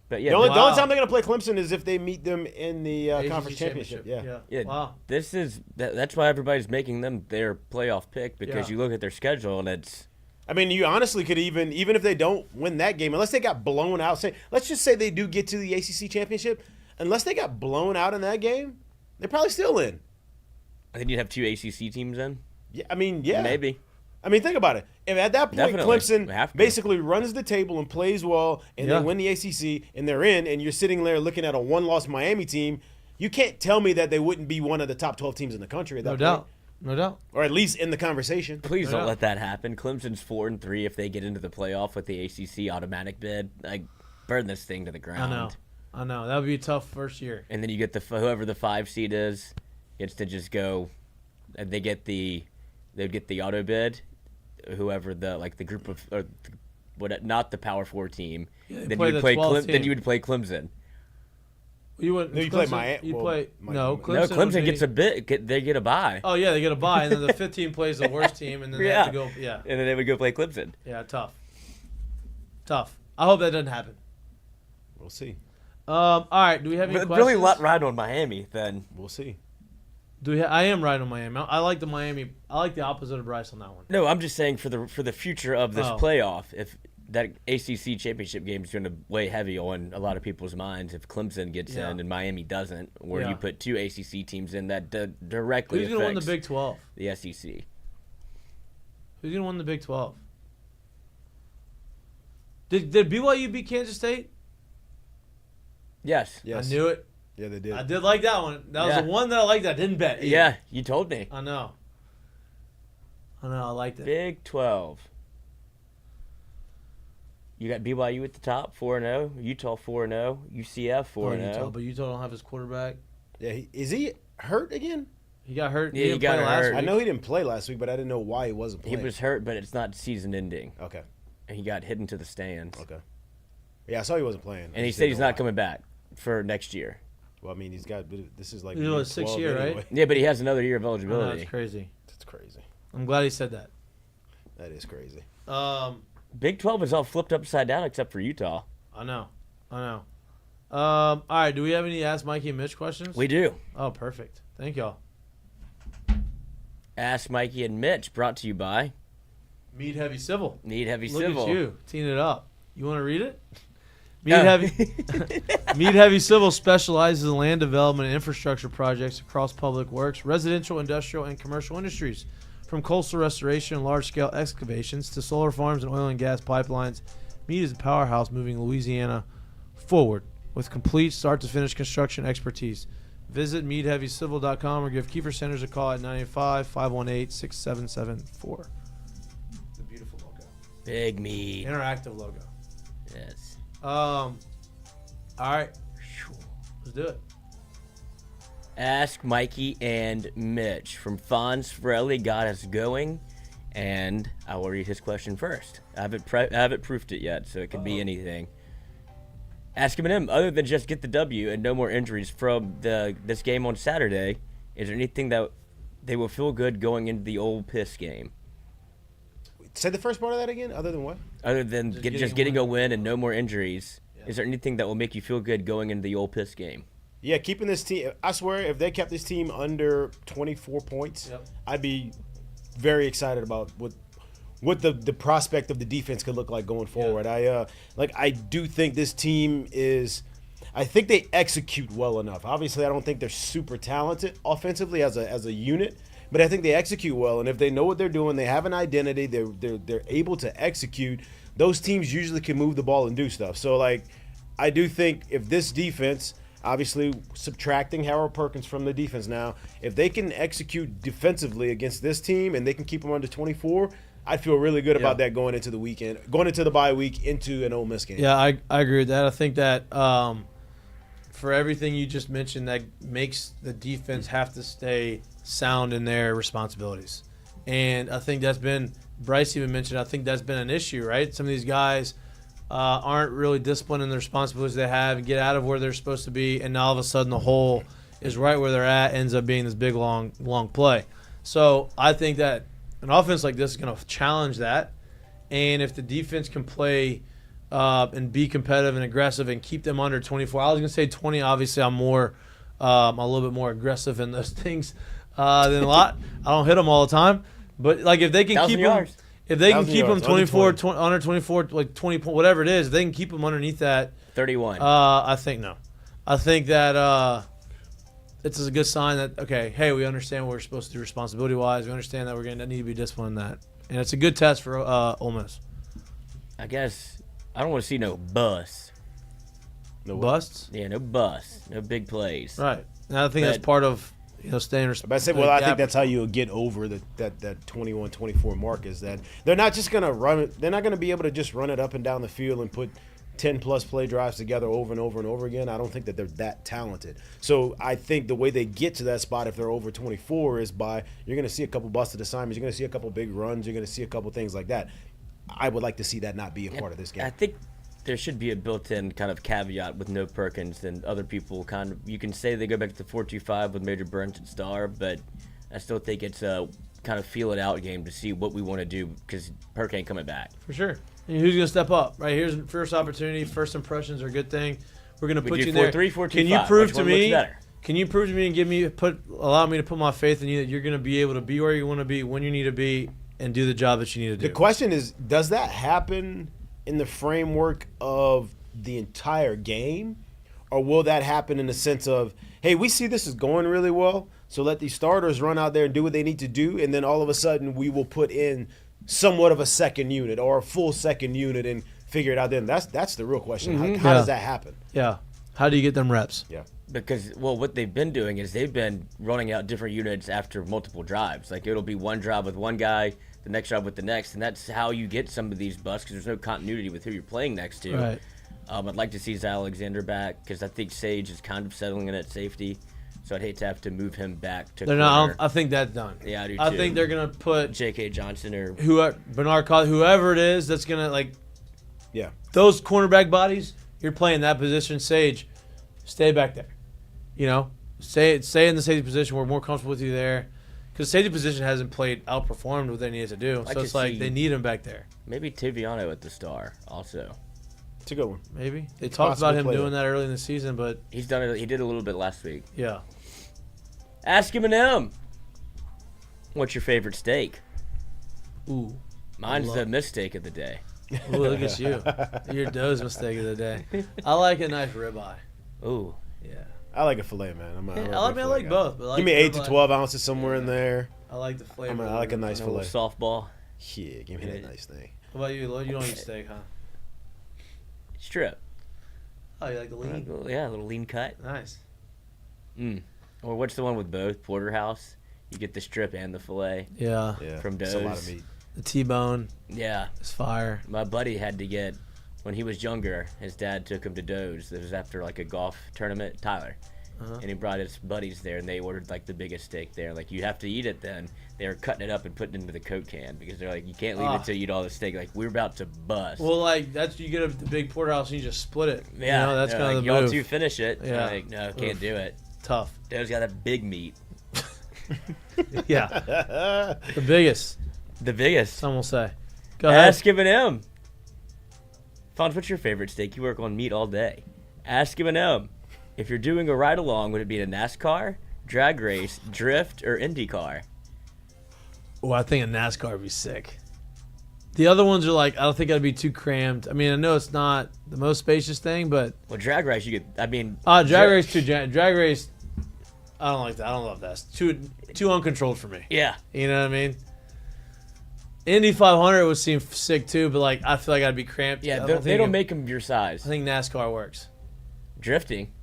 But yeah, The only Wow. time they're gonna play Clemson is if they meet them in the ACC conference championship. Yeah. Yeah. Wow. that's why everybody's making them their playoff pick because Yeah. you look at their schedule and it's I mean, you honestly could even if they don't win that game, unless they got blown out. Say, let's just say they do get to the ACC championship, unless they got blown out in that game, they're probably still in. I think you'd have 2 ACC teams in. Yeah, I mean, yeah, Maybe. I mean, think about it. If at that point Definitely. We Clemson have to. basically runs the table and plays well, and Yeah. they win the ACC, and they're in, and you're sitting there looking at a one-loss Miami team, you can't tell me that they wouldn't be one of the top 12 teams in the country at that No point. doubt. No doubt. or at least in the conversation. Please Yeah. don't let that happen. Clemson's 4-3 if they get into the playoff with the ACC automatic bid. Like, burn this thing to the ground. I know. That would be a tough first year. And then you get whoever the 5 seed is, gets to just go. And they'd get the auto bid. Whoever the group of not the Power 4 team. Yeah, then play you would the play 12th then team. you would play Clemson. You wouldn't. No, you play Miami. You Well, play Miami. no. No, Clemson, No, Clemson would be- gets a bid. They get a bye. Oh yeah, they get a bye, and then the 5th team plays the worst team, and then they have to go. Yeah, And then they would go play Clemson. yeah, tough. I hope that doesn't happen. We'll see. All right. Do we have any But questions? really, lot ride on Miami then. We'll see. I am right on Miami. I like the Miami. I like the opposite of Bryce on that one. No, I'm just saying for the future of this Oh. playoff, if that ACC championship game is going to weigh heavy on a lot of people's minds, if Clemson gets Yeah. in and Miami doesn't, where Yeah. you put 2 ACC teams in, that directly Who's going to win the affects Big 12? the SEC. Who's going to win the Big 12? Did BYU beat Kansas State? Yes. Yes. I knew it. Yeah, they did. I did like that one. That was Yeah. the one that I liked. That I didn't bet. either. Yeah, you told me. I know. I liked it. Big 12. You got BYU at the top, 4-0. Utah 4-0. UCF 4-0. But Utah don't have his quarterback. Yeah, is he hurt again? He got hurt. Yeah, he didn't got play last hurt. week. I know he didn't play last week, but I didn't know why he wasn't He playing. was hurt, but it's not season-ending. Okay. And he got hit into the stands. Okay. Yeah, I saw he wasn't playing. I And he just said didn't he's know not why. coming back for next year. Well, I mean, he's got. This is like You know, year it's 6th 12 year, right? anyway. Yeah, but he has another year of I know, eligibility. it's crazy. That's crazy. I'm glad he said that. That is crazy. Big 12 is all flipped upside down except for Utah. I know. All right. Do we have any Ask Mikie and Mitch questions? We do. Oh, perfect. Thank y'all. Ask Mikie and Mitch, brought to you by Mead Heavy Civil. Need Heavy Look Civil. at you, teeing it up. You want to read it? Mead No. Heavy Civil specializes in land development and infrastructure projects across public works, residential, industrial, and commercial industries. From coastal restoration and large-scale excavations to solar farms and oil and gas pipelines, Mead is a powerhouse moving Louisiana forward with complete start-to-finish construction expertise. Visit meadheavycivil.com or give Kiefer Centers a call at 985-518-6774. The beautiful logo. Big Mead. Interactive logo. Yes. All right. Let's do it. Ask Mikie and Mitch from Fonz Frelli got us going, and I will read his question first. I haven't proofed it yet, so it could be anything. Ask him and him, other than just get the W and no more injuries from this game on Saturday, is there anything that they will feel good going into the Ole Piss game? Say the first part of that again. Other than what? Other than just getting a win and no more injuries, Yeah. is there anything that will make you feel good going into the Ole Piss game? Yeah, keeping this team. I swear, if they kept this team under 24 points, Yep. I'd be very excited about what the prospect of the defense could look like going forward. I do think this team is. I think they execute well enough. Obviously, I don't think they're super talented offensively as a unit, but I think they execute well. And if they know what they're doing, they have an identity. They're able to execute. Those teams usually can move the ball and do stuff. So I do think if this defense. Obviously, subtracting Harold Perkins from the defense now, if they can execute defensively against this team and they can keep them under 24, I'd feel really good about that going into the weekend, going into the bye week, into an Ole Miss game. Yeah, I agree with that. I think that for everything you just mentioned, that makes the defense have to stay sound in their responsibilities. And I think that's been, Bryce even mentioned, I think that's been an issue, right? Some of these guys aren't really disciplined in the responsibilities they have and get out of where they're supposed to be, and now all of a sudden the hole is right where they're at, ends up being this big, long play. So I think that an offense like this is going to challenge that, and if the defense can play and be competitive and aggressive and keep them under 24, I was going to say 20. Obviously, I'm a little bit more aggressive in those things than a lot. I don't hit them all the time, but like if they can 1,000 keep yards. them. If they can 1,000 keep them yards, under 24, under 24, like 20 point, whatever it is, if they can keep them underneath that, 31. I think no. I think that it's a good sign that, okay, hey, we understand what we're supposed to do responsibility-wise. We understand that we're going to need to be disciplined in that. And it's a good test for Ole Miss. I guess I don't want to see no bust. No Busts? Yeah, no bust. No big plays. Right. And I think that's But- part of, staying. I say, well, I think that's how you'll get over that 21-24 mark. Is that they're not just gonna run it. They're not gonna be able to just run it up and down the field and put 10+ play drives together over and over and over again. I don't think that they're that talented. So I think the way they get to that spot if they're over 24 is by you're going to see a couple busted assignments. You're going to see a couple big runs. You're going to see a couple things like that. I would like to see that not be a part of this game. I think there should be a built-in kind of caveat with no Perkins and other people kind of – you can say they go back to the 4-2-5 with Major Burns and Starr, but I still think it's a kind of feel-it-out game to see what we want to do because Perk ain't coming back. For sure. And who's going to step up? Right, here's first opportunity. First impressions are a good thing. We're going to put you there. 4-3, 4-2-5. Can you prove Which to one me? looks better? Can you prove to me and allow me to put my faith in you that you're going to be able to be where you want to be when you need to be and do the job that you need to do? The question is, does that happen in the framework of the entire game, or will that happen in the sense of, hey, we see this is going really well, so let these starters run out there and do what they need to do, and then all of a sudden we will put in somewhat of a second unit or a full second unit and figure it out then? That's the real question. How does that happen? Yeah. How do you get them reps? Yeah. Because, well, what they've been doing is they've been running out different units after multiple drives. Like, it'll be one drive with one guy, the next drive with the next, and that's how you get some of these busts because there's no continuity with who you're playing next to. Right. I'd like to see Zay Alexander back because I think Sage is kind of settling in at safety. So I'd hate to have to move him back to They're not. I think that's done. Yeah, I do I too. think they're gonna put J.K. Johnson or Bernard Collins, whoever it is that's gonna Yeah. those cornerback bodies. You're playing that position. Sage, stay back there. Stay in the safety position. We're more comfortable with you there, because safety position hasn't outperformed what they needed to do. So it's like they need him back there. Maybe Taviano at the star also. It's a good one. Maybe they talked about him doing that early in the season, but he's done it. He did a little bit last week. Yeah. Ask Eminem. What's your favorite steak? Ooh. Mine's the mistake of the day. Ooh, look at you. Your dough's mistake of the day. I like a nice ribeye. Ooh. Yeah. I like a filet, man. I like both. But give me 8 to 12 ounces somewhere in there. I like the flavor. I like a nice filet. Softball. Yeah, give me that nice thing. What about you, Lloyd? You don't eat steak, huh? Strip. Oh, you like the lean? Yeah, a little lean cut. Nice. Or what's the one with both? Porterhouse. You get the strip and the fillet. Yeah. From Doe's. It's a lot of meat. The T-bone. Yeah. It's fire. My buddy had to get, when he was younger, his dad took him to Doe's. It was after like a golf tournament, Tyler. And he brought his buddies there, and they ordered like the biggest steak there. Like, you have to eat it then. They were cutting it up and putting it into the Coke can because they're like, you can't leave it till you eat all the steak. Like, we're about to bust. Well, like, that's you get the big porterhouse and you just split it. Yeah. That's kind like, of the y'all move. two finish it. Yeah. Like, no, can't do it. Tough. Doe's got that big meat. Yeah. The biggest. The biggest. Some will say. Go ahead. Ask Eminem. Fonz, what's your favorite steak? You work on meat all day. Ask Eminem. If you're doing a ride-along, would it be a NASCAR, drag race, drift, or IndyCar? Oh, I think a NASCAR would be sick. The other ones are like, I don't think I'd be too cramped. I mean, I know it's not the most spacious thing, but... Well, drag race, you could, I mean... drag race, too. Drag race, I don't like that. I don't love that. It's too uncontrolled for me. Yeah. You know what I mean? Indy 500 would seem sick, too, but, like, I feel like I'd be cramped. Yeah, they don't make them your size. I think NASCAR works. Drifting.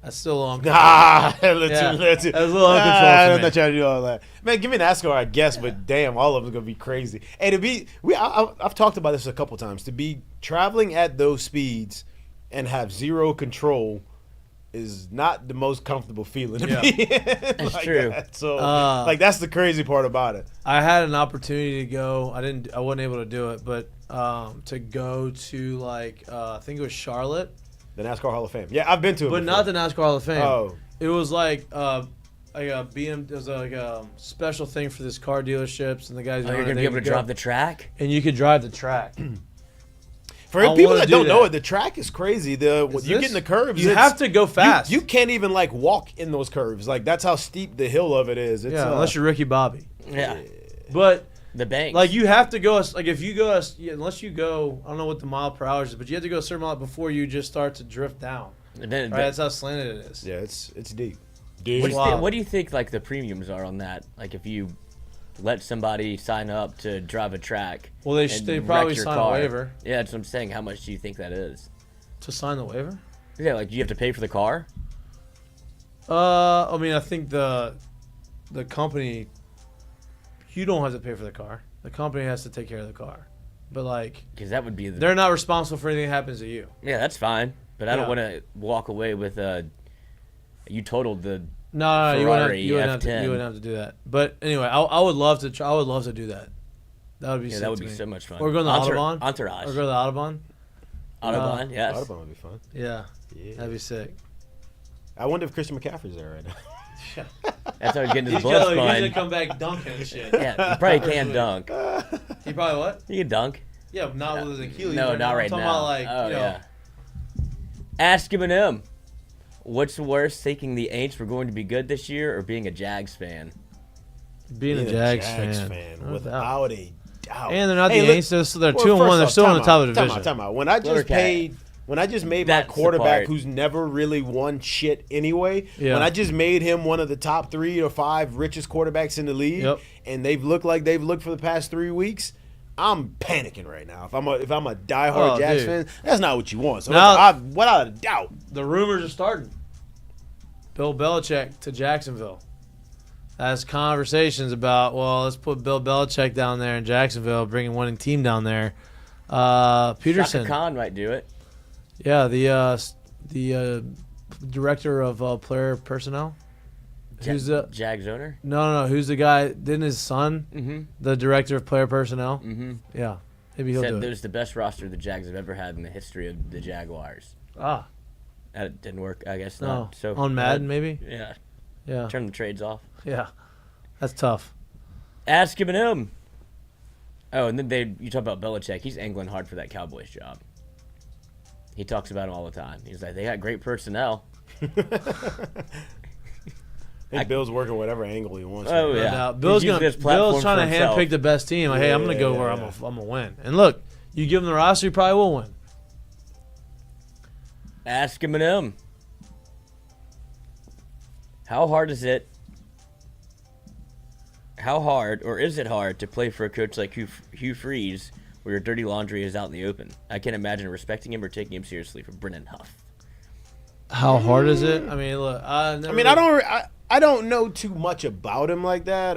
That's still on. Let's do. That was a little uncontrolled I'm for me. not trying to do all that. Man, give me NASCAR, I guess, but damn, all of them are gonna be crazy. And I've talked about this a couple times. To be traveling at those speeds and have zero control is not the most comfortable feeling to be in. It's like true. That. So, that's the crazy part about it. I had an opportunity to go. I wasn't able to do it, but to go to I think it was Charlotte. The NASCAR Hall of Fame. Yeah, I've been to it But before. not the NASCAR Hall of Fame. Oh. It was like a BM. It was like a special thing for this car dealerships and the guys. Oh, you're gonna be able to drive the track, and you could drive the track. For people that don't know it, the track is crazy. You get in the curves. You have to go fast. You can't even walk in those curves. Like that's how steep the hill of it is. It's, unless you're Ricky Bobby. Yeah. But the bank. Like you have to go. Like if you go, unless you go, I don't know what the mile per hour is, but you have to go a certain mile before you just start to drift down. And then, that's how slanted it is. Yeah, it's deep. What do you think like the premiums are on that? Like if you let somebody sign up to drive a track. Well, they probably sign a waiver. Yeah, that's what I'm saying. How much do you think that is? To sign the waiver? Yeah, like you have to pay for the car. I mean, I think the company, you don't have to pay for the car. The company has to take care of the car. But, like, Because that would be the. they're not responsible for anything that happens to you. Yeah, that's fine. But I don't Yeah. want to walk away with you totaled the. No, you Ferrari wouldn't F10. have to do that. But anyway, I would love to try. I would love to do that. That would be Yeah, sick that would to be me. so much fun. Or go on the Autobahn. Entourage. Or go to the Autobahn. Autobahn, yes. Autobahn would be fun. Yeah, Yeah. that'd be sick. I wonder if Christian McCaffrey's there right now. That's how he's getting his He's blood gonna spun. come back dunking and shit. Yeah, he probably can dunk. He probably what? He can dunk. Yeah, but not with his Achilles. No, not right I'm talking now. about like, oh, you know, yeah. Ask him. What's worse, thinking the Aints were going to be good this year or being a Jags fan? being a Jags fan. No doubt. without a doubt. And they're not Hey, the look- Aints. They're well, 2-1. first They're off, still in the time top of the out, division. Time out. When I just Okay. made my That's the quarterback part. who's never really won shit anyway, Yeah. when I just made him one of the top 3 or 5 richest quarterbacks in the league, Yep. and they've looked like they've looked for the past 3 weeks, I'm panicking right now. If I'm a diehard Oh, Jags dude. fan, that's not what you want. So Now- without a doubt, The rumors are starting. Bill Belichick to Jacksonville. Has conversations about, well, let's put Bill Belichick down there in Jacksonville, bring a winning team down there. Peterson. Shaka Khan might do it. Yeah, the director of player personnel. Who's the Jags owner? no? Who's the guy? Didn't his son Mm-hmm. the director of player personnel? Mm-hmm. Yeah, maybe he'll Said do it. there's the best roster the Jags have ever had in the history of the Jaguars. Ah, That didn't work, I guess no, not. So on Madden maybe. Yeah. Yeah, Turn the trades off. yeah, that's tough. Ask him. Oh, and then you talk about Belichick. He's angling hard for that Cowboys job. He talks about him all the time. He's like, they got great personnel. I think Bill's working whatever angle he wants. Oh, right now. yeah. Now, Bill's He's using gonna his platform Bill's trying for to himself. handpick the best team. Like, hey, I'm gonna go where I'm gonna win. And look, you give him the roster, you probably will win. Ask him. How hard is it? How hard, or is it hard, to play for a coach like Hugh Freeze, where your dirty laundry is out in the open? I can't imagine respecting him or taking him seriously from Brennan Huff. How hard is it? I mean, look, I don't know too much about him like that.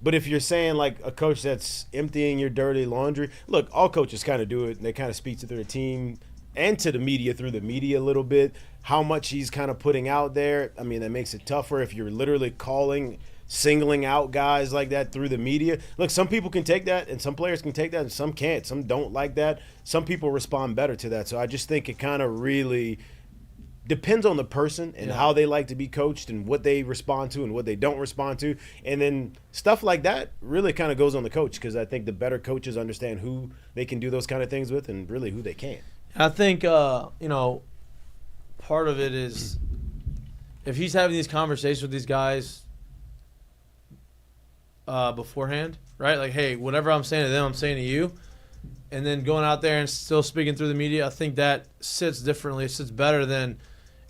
But if you're saying like a coach that's emptying your dirty laundry, look, all coaches kind of do it. And they kind of speak to their team and to the media through the media a little bit. How much he's kind of putting out there. I mean, that makes it tougher if you're literally singling out guys like that through the media. Look, some people can take that, and some players can take that, and some can't. Some don't like that. Some people respond better to that. So I just think it kind of really depends on the person and how they like to be coached and what they respond to and what they don't respond to. And then stuff like that really kind of goes on the coach, because I think the better coaches understand who they can do those kind of things with and really who they can't. I think, part of it is if he's having these conversations with these guys beforehand, right? Like, hey, whatever I'm saying to them, I'm saying to you. And then going out there and still speaking through the media, I think that sits differently. It sits better than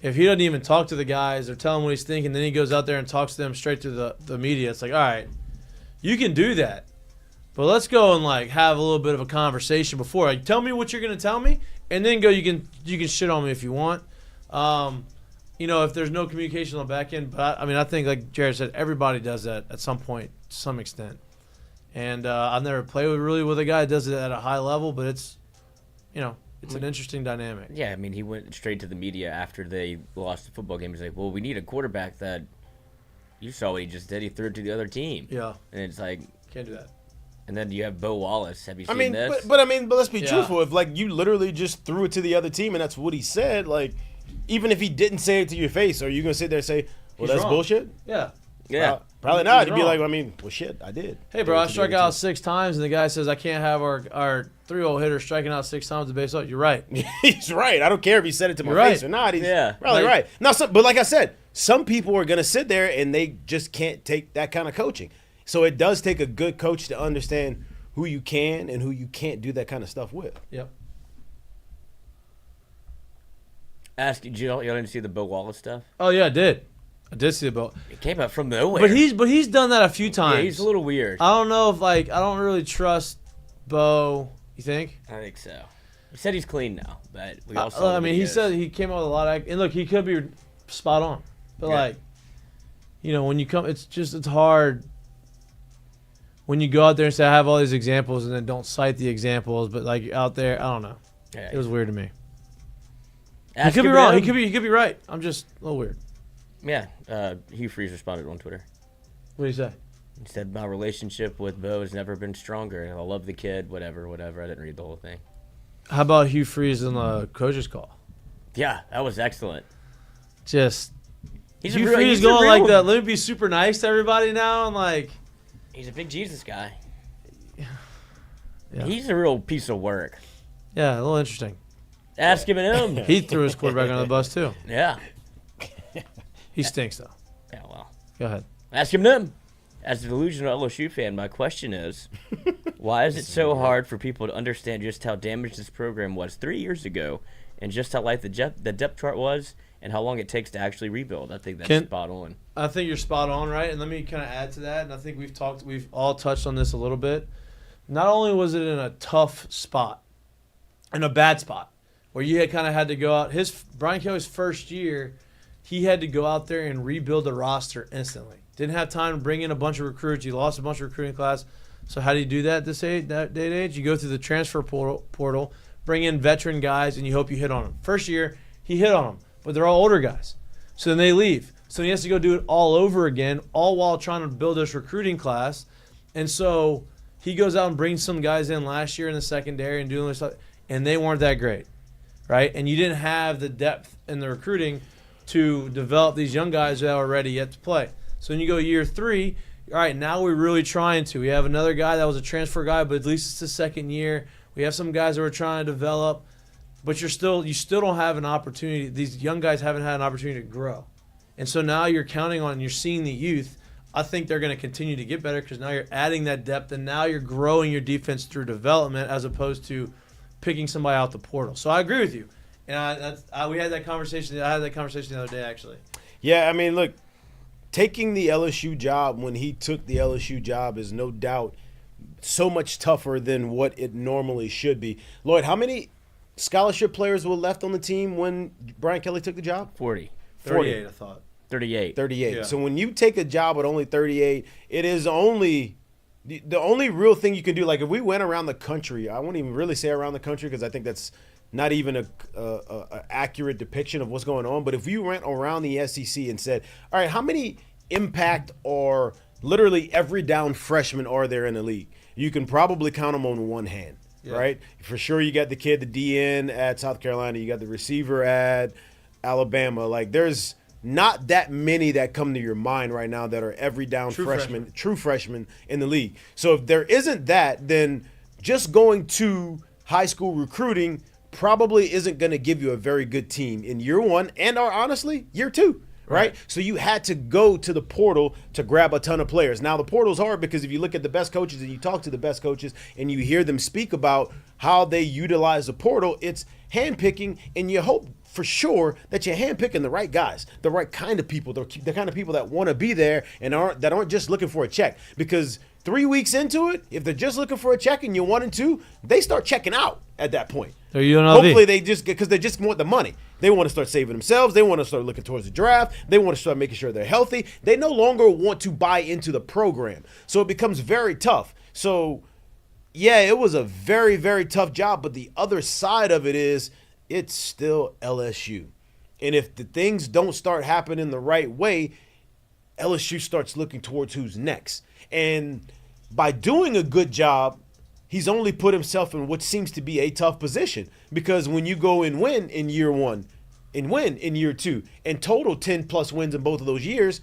if he doesn't even talk to the guys or tell them what he's thinking, then he goes out there and talks to them straight through the media. It's like, all right, you can do that. But let's go and like have a little bit of a conversation before. Like, tell me what you're gonna tell me, and then go. You can shit on me if you want. If there's no communication on the back end. But I think like Jared said, everybody does that at some point to some extent. And I've never played with a guy that does it at a high level, but it's an interesting dynamic. Yeah, I mean, he went straight to the media after they lost the football game. He's like, well, we need a quarterback that you saw what he just did. He threw it to the other team. Yeah. And it's like, Can't do that. and then you have Bo Wallace. Have you seen this? But let's be Yeah. truthful. If like you literally just threw it to the other team and that's what he said, like even if he didn't say it to your face, are you gonna sit there and say, "Well, He's that's wrong. bullshit"? Yeah. Yeah. Probably He's not. You'd be wrong. like, well, shit, I did. Hey, bro, I Threw it to the struck other out team. 6 times, and the guy says I can't have our 3-0 hitter striking out 6 times to base out. You're right. He's right. I don't care if he said it to my You're right. face or not. He's Yeah. probably Like- right. Now, but like I said, some people are gonna sit there and they just can't take that kind of coaching. So it does take a good coach to understand who you can and who you can't do that kind of stuff with. Yep. Y'all didn't see the Bo Wallace stuff? Oh yeah, I did see the boat. It came out from nowhere. But he's done that a few times. Yeah, he's a little weird. I don't know if I don't really trust Bo. You think? I think so. He said he's clean now, but we all saw the I mean, he videos. said he came out with a lot of, and look, he could be spot on. But like, when you come, it's hard when you go out there and say I have all these examples and then don't cite the examples. But like out there, I don't know. Yeah, it was weird to me. He could be wrong. He could be right. I'm just a little weird. Yeah. Hugh Freeze responded on Twitter. What did he say? He said, my relationship with Bo has never been stronger. I love the kid, whatever. I didn't read the whole thing. How about Hugh Freeze in the coach's call? Yeah, that was excellent. Just Hugh Freeze going like that. Let me be super nice to everybody now. And like, he's a big Jesus guy. Yeah. He's a real piece of work. Yeah, a little interesting. Ask him and him. He threw his quarterback on the bus too. Yeah. He stinks though. Yeah, well. Go ahead. Ask him and him. As a delusional LSU fan, my question is, why is it so hard for people to understand just how damaged this program was 3 years ago and just how light the depth chart was and how long it takes to actually rebuild? I think that's spot on. I think you're spot on, right? And let me kind of add to that. And I think we've all touched on this a little bit. Not only was it in a tough spot, in a bad spot, where you had to go out. Brian Kelly's first year, he had to go out there and rebuild the roster instantly. Didn't have time to bring in a bunch of recruits. You lost a bunch of recruiting class. So how do you do that at this age, that day and age? You go through the transfer portal, bring in veteran guys, and you hope you hit on them. First year, he hit on them, but they're all older guys. So then they leave. So he has to go do it all over again, all while trying to build this recruiting class. And so he goes out and brings some guys in last year in the secondary and doing this stuff, and they weren't that great, right? And you didn't have the depth in the recruiting to develop these young guys that are ready yet to play. So when you go year 3, all right, now we're really trying to. We have another guy that was a transfer guy, but at least it's the second year. We have some guys that we're trying to develop, but you still don't have an opportunity. These young guys haven't had an opportunity to grow. And so now you're counting on, you're seeing the youth. I think they're going to continue to get better because now you're adding that depth, and now you're growing your defense through development as opposed to picking somebody out the portal. So I agree with you. And we had that conversation. I had that conversation the other day, actually. Yeah, I mean, look, taking the LSU job when he took the LSU job is no doubt so much tougher than what it normally should be. Lloyd, how many scholarship players were left on the team when Brian Kelly took the job? 40. 38, I thought. 38. 38. Yeah. So when you take a job at only 38, it is only the only real thing you can do. Like if we went around the country, I won't even really say around the country because I think that's not even a accurate depiction of what's going on. But if you went around the SEC and said, all right, how many impact or literally every down freshmen are there in the league? You can probably count them on one hand, right? For sure, you got the kid, the DN at South Carolina. You got the receiver at Alabama. Like there's not that many that come to your mind right now that are every down true freshmen in the league. So if there isn't that, then just going to high school recruiting probably isn't going to give you a very good team in year 1 and or honestly year 2. Right? So you had to go to the portal to grab a ton of players. Now, the portal's hard because if you look at the best coaches and you talk to the best coaches and you hear them speak about how they utilize the portal, it's handpicking, and you hope for sure that you're handpicking the right guys, the right kind of people, the kind of people that want to be there and aren't just looking for a check. Because 3 weeks into it, if they're just looking for a check and you're 1 and 2, they start checking out at that point. They're UNLV. Hopefully they just want the money. They want to start saving themselves. They want to start looking towards the draft. They want to start making sure they're healthy. They no longer want to buy into the program. So it becomes very tough. So, yeah, it was a very, very tough job. But the other side of it is it's still LSU. And if the things don't start happening the right way, LSU starts looking towards who's next. And by doing a good job, he's only put himself in what seems to be a tough position because when you go and win in year 1 and win in year 2 and total 10-plus wins in both of those years,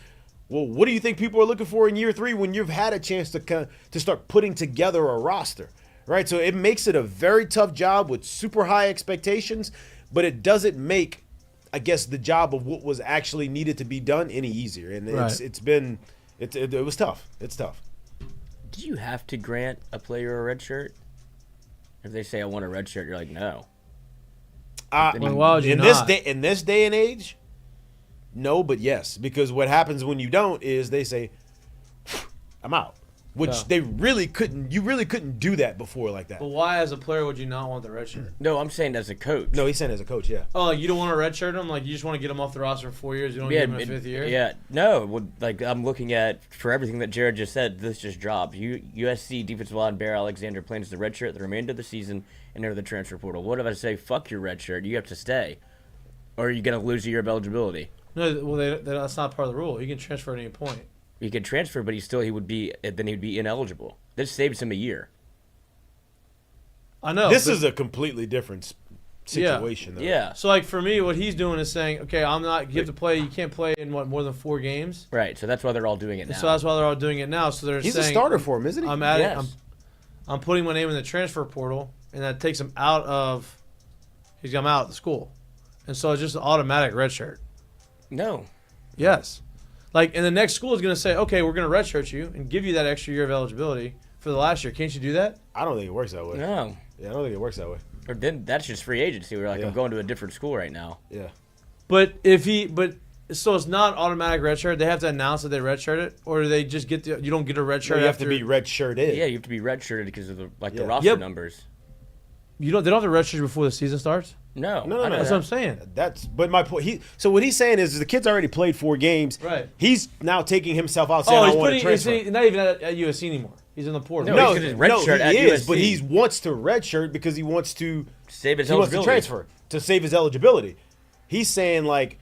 well, what do you think people are looking for in year 3 when you've had a chance to start putting together a roster, right? So it makes it a very tough job with super high expectations, but it doesn't make, I guess, the job of what was actually needed to be done any easier. And it was tough. It's tough. Do you have to grant a player a red shirt? If they say I want a red shirt, you're like, no. Why would you not? In this day and age, no, but yes. Because what happens when you don't is they say, I'm out. which they really couldn't. You really couldn't do that before like that. But why, as a player, would you not want the red shirt? No, I'm saying as a coach. No, he's saying as a coach, yeah. Oh, like you don't want to red shirt him? Like you just want to get him off the roster for 4 years? You don't give him a fifth year? Yeah, no. Well, like I'm looking at for everything that Jared just said. This just dropped. USC defensive line Bear Alexander plans the red shirt the remainder of the season and enter the transfer portal. What if I say fuck your red shirt? You have to stay, or are you gonna lose a year of eligibility? No, well that's not part of the rule. He can transfer at any point. He could transfer, but he would be ineligible. This saves him a year. I know. This is a completely different situation, though. Yeah. So, like, for me, what he's doing is saying, okay, you can't play in, more than 4 games? Right, so that's why they're all doing it now. So that's why they're all doing it now. So He's a starter for him, isn't he? I'm putting my name in the transfer portal, and that takes him out of the school. And so it's just an automatic red shirt. No. Yes. Like, and the next school is going to say, okay, we're going to redshirt you and give you that extra year of eligibility for the last year. Can't you do that? I don't think it works that way. No. Yeah, I don't think it works that way. Or then that's just free agency. We're like, I'm going to a different school right now. Yeah. But so it's not automatic redshirt. They have to announce that they redshirted, or do they just get you don't get a redshirt? You have to be redshirted. Yeah, you have to be redshirted because of the roster numbers. They don't have to redshirt before the season starts. No. That's what I'm saying. But my point. So what he's saying is the kid's already played 4 games. Right. He's now taking himself out. Saying, I want to transfer. He's not even at USC anymore. He's in the portal. No, he is, USC. But he wants to redshirt because he wants to save his eligibility. Wants to transfer to save his eligibility. He's saying like,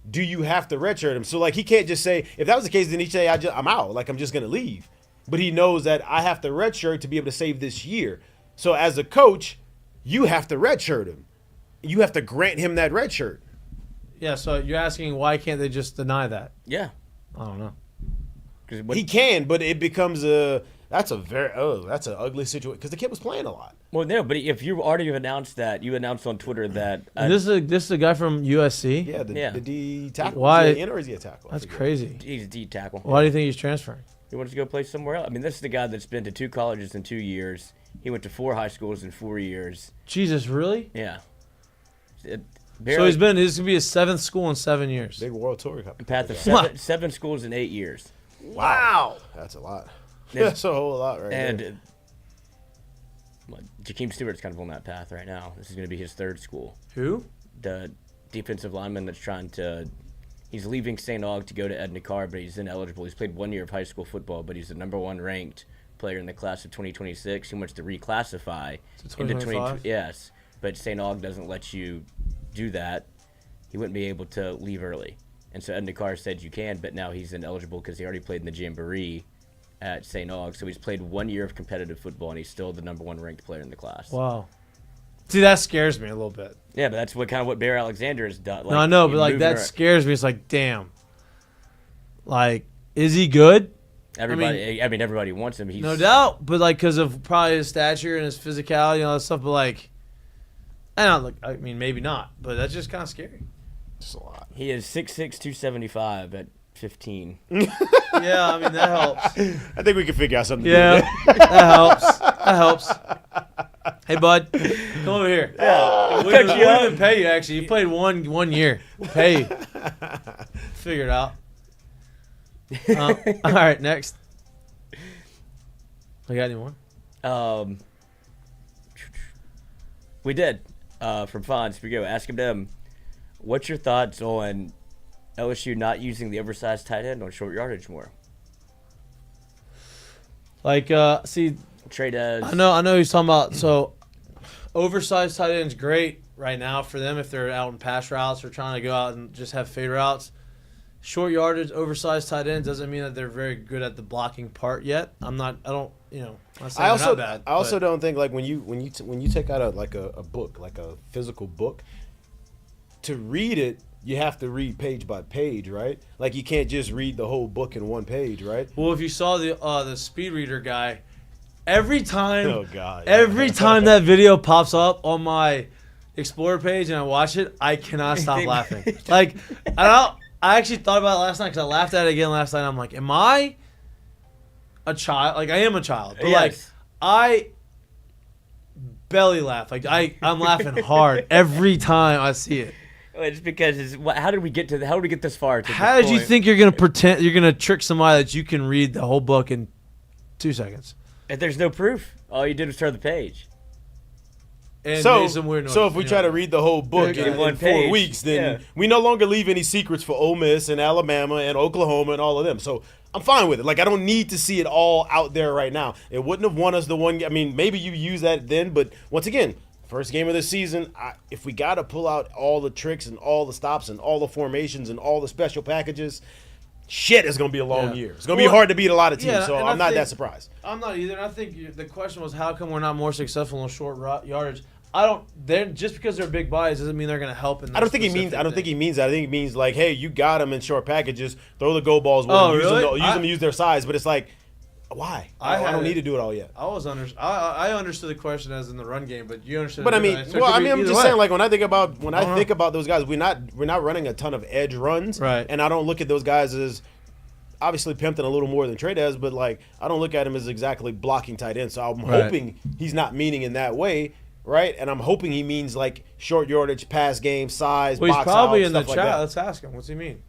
do you have to redshirt him? So like he can't just say, if that was the case, then he'd say I'm out. Like I'm just gonna leave. But he knows that I have to redshirt to be able to save this year. So as a coach, you have to redshirt him. You have to grant him that red shirt. Yeah, so you're asking why can't they just deny that? Yeah. I don't know. He can, but it becomes that's an ugly situation because the kid was playing a lot. Well, no, but if you already announced that, you announced on Twitter that this is a guy from USC. Yeah, the D tackle. Why? Is he in or is he a tackle? That's crazy. He's a D tackle. Why do you think he's transferring? He wants to go play somewhere else. I mean, this is the guy that's been to 2 colleges in 2 years. He went to 4 high schools in 4 years. Jesus, really? Yeah. So this is going to be his 7th school in 7 years. Big World Tour. Path of 7 schools in 8 years. Wow. That's a lot. That's a whole lot right there. And Jakeem Stewart's kind of on that path right now. This is going to be his 3rd school. Who? The defensive lineman that's he's leaving St. Aug to go to Edna Carr, but he's ineligible. He's played 1 year of high school football, but he's the number 1 ranked player in the class of 2026. He wants to reclassify into 2025. Yes, but St. Aug doesn't let you do that. He wouldn't be able to leave early. And so Edna Carr said you can, but now he's ineligible because he already played in the Jamboree at St. Aug. So he's played 1 year of competitive football, and he's still the number 1 ranked player in the class. Wow. See, that scares me a little bit. Yeah, but that's what Bear Alexander has done. No, I know, but like that scares me. It's like, damn. Like, is he good? Everybody wants him. No doubt, but like because of probably his stature and his physicality and all that stuff. But like, I mean, maybe not, but that's just kind of scary. Just a lot. He is 6'6", 275 at 15. Yeah, I mean that helps. I think we can figure out something. Yeah, that helps. That helps. Hey, bud, come over here. Yeah, we wouldn't even pay you. Actually, you played one year. We'll pay you. Figure it out. All right, next. I got any more? We did. From Fonz, we go. Ask him them. What's your thoughts on LSU not using the oversized tight end on short yardage more? Like, see, Trey does. I know he's talking about. So, oversized tight end's great right now for them if they're out in pass routes or trying to go out and just have fade routes. Short yardage, oversized tight ends doesn't mean that they're very good at the blocking part yet. I also don't think like when you take out a book, like a physical book, to read it, you have to read page by page, right? Like you can't just read the whole book in one page, right? Well, if you saw the speed reader guy, every time time that video pops up on my Explorer page and I watch it, I cannot stop laughing. Like I actually thought about it last night because I laughed at it again last night. I'm like, am I a child? Like, I am a child. But, like, I belly laugh. Like, I'm laughing hard every time I see it. It's because how did we get this far? How did you think you're going to pretend, you're going to trick somebody that you can read the whole book in 2 seconds. And there's no proof. All you did was turn the page. And So, made some weird noise. so if we try to read the whole book Yeah, in one 4 page. weeks, then Yeah. we no longer leave any secrets for Ole Miss and Alabama and Oklahoma and all of them. So I'm fine with it. Like, I don't need to see it all out there right now. It wouldn't have won us the one. I mean, maybe you use that then, but once again, first game of the season, if we got to pull out all the tricks and all the stops and all the formations and all the special packages, shit, it's going to be a long year. It's going to be hard to beat a lot of teams, yeah, so and I'm I not that think- surprised. I'm not either. And I think the question was, how come we're not more successful in short yardage? I don't. They're just because they're big bodies doesn't mean they're going to help. I don't think he means. I don't think he means that. I think he means like, hey, you got them in short packages. Throw the go balls. With Oh, them, really? Use them to use their size. But it's like, why? I don't need to do it all yet. I understood the question as in the run game, but you understood. But it I mean, differently. So it well, could I be mean, I'm either just way. saying, like when I think about know. those guys, we're not running a ton of edge runs, Right. And I don't look at those guys as obviously Pimpton a little more than Trey does, but like I don't look at him as exactly blocking tight end. So I'm hoping he's not meaning in that way. Right, and I'm hoping he means like short yardage, pass game, size, Well, he's box probably out, in the stuff chat. like that. Let's ask him. What's he mean?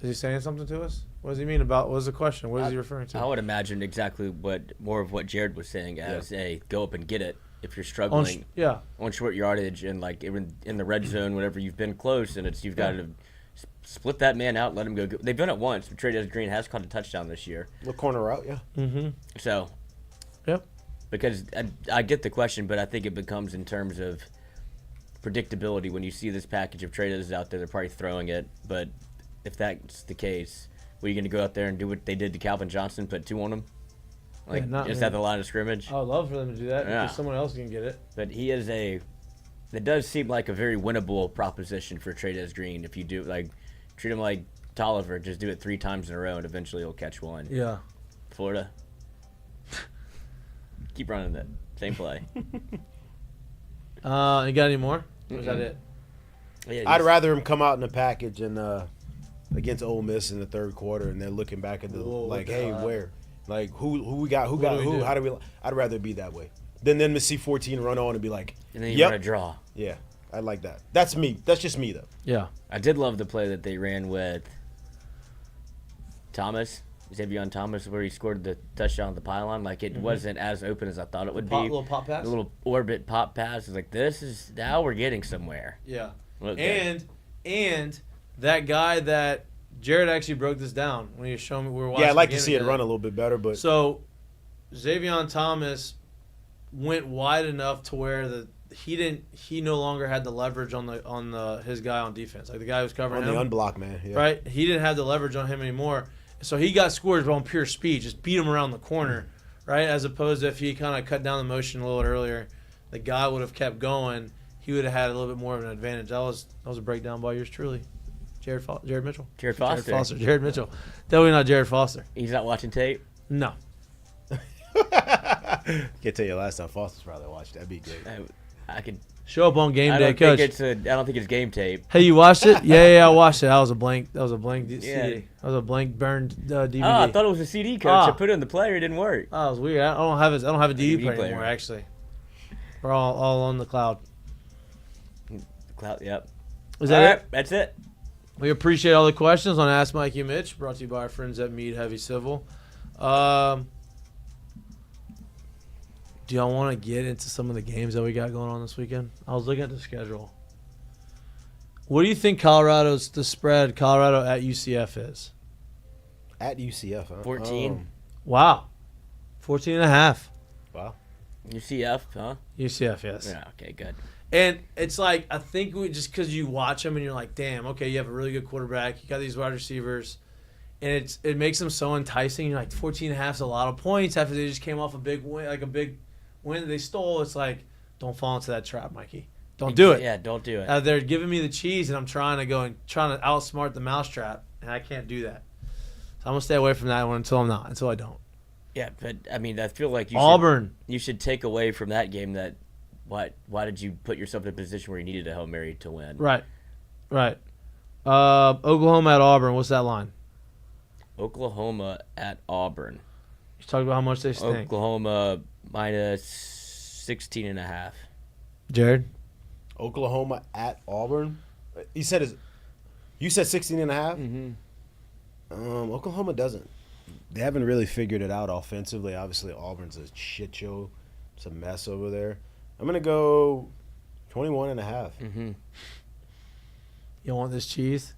Is he saying something to us? What does he mean about? What was the question? What is he referring to? I would imagine exactly more of what Jared was saying as a go up and get it if you're struggling on short yardage and like even in the red zone whenever you've been close and you've got to split that man out, let him go. They've done it once. Trey Green has caught a touchdown this year. The corner route, yeah. Mm-hmm. So, yep. Because I get the question, but I think it becomes in terms of predictability when you see this package of traders out there. They're probably throwing it, but if that's the case, were you going to go out there and do what they did to Calvin Johnson, put 2 on him, like just at the line of scrimmage? I would love for them to do that Yeah. because someone else can get it. But he is it does seem like a very winnable proposition for Trey Green if you do treat him like Tolliver, just do it 3 times in a row and eventually he'll catch one. Yeah. Florida. Keep running that same play. You got any more? Or is that it? Yeah, I'd rather him come out in a package and against Ole Miss in the third quarter, and they're looking back at hey, where, like who we got, who got who? How do we? I'd rather it be that way than them to see 14 run on and be like, and then you run a draw. Yeah, I like that. That's me. That's just me though. Yeah. I did love the play that they ran with Xavier Thomas, where he scored the touchdown on the pylon. Like it wasn't as open as I thought it would be. Little pop pass. A little orbit pop pass. It's like now we're getting somewhere. Yeah. Okay. And that guy that Jared actually broke this down when he was showing me. We were watching. Yeah, I'd like the to game see it together. run a little bit better, but So, Xavier Thomas went wide enough to where he no longer had the leverage on his guy on defense, like the guy who was covering on him. the unblock man, yeah. Right? He didn't have the leverage on him anymore, so he got scored on pure speed, just beat him around the corner, right? As opposed to if he kind of cut down the motion a little earlier, the guy would have kept going. He would have had a little bit more of an advantage. That was a breakdown by yours truly, Jared Mitchell. Jared Foster. Jared Mitchell. Definitely not Jared Foster. He's not watching tape. No. Can't tell you last time Foster's probably watched. That'd be great. I could Show up on game I day, don't coach. think I don't think it's game tape. Hey, you watched it? Yeah, I watched it. That was a blank CD. Yeah. That was a blank burned DVD. Oh, I thought it was a CD, coach. I put it in the player. It didn't work. Oh, it was weird. I don't have a DVD player player. anymore. Actually, we're all on the cloud. Cloud. Yep. Is that it? That's it. We appreciate all the questions on Ask Mikie and Mitch, brought to you by our friends at Mead Heavy Civil. Do y'all want to get into some of the games that we got going on this weekend? I was looking at the schedule. What do you think the spread Colorado at UCF is? At UCF, huh? 14. Wow. 14.5. Wow. UCF, huh? UCF, yes. Yeah. Okay. Good. And it's like, I think just because you watch them and you're like, damn, okay, you have a really good quarterback. You got these wide receivers. And it makes them so enticing. You're like, 14.5 is a lot of points after they just came off a big win, like a big win that they stole. It's like, don't fall into that trap, Mikey. Don't do it. Yeah, don't do it. They're giving me the cheese, and I'm trying to outsmart the mousetrap, and I can't do that. So I'm going to stay away from that one until I don't. Yeah, but, I mean, I feel like Auburn. You should take away from that game that why did you put yourself in a position where you needed a Hail Mary to win? Right. Oklahoma at Auburn. What's that line? Oklahoma at Auburn. You talked about how much they stink. Oklahoma minus 16.5. Jared? Oklahoma at Auburn. You said 16.5? Mm-hmm. Oklahoma doesn't. they haven't really figured it out offensively. Obviously, Auburn's a shit show. It's a mess over there. I'm going to go 21.5. Mm-hmm. You want this cheese?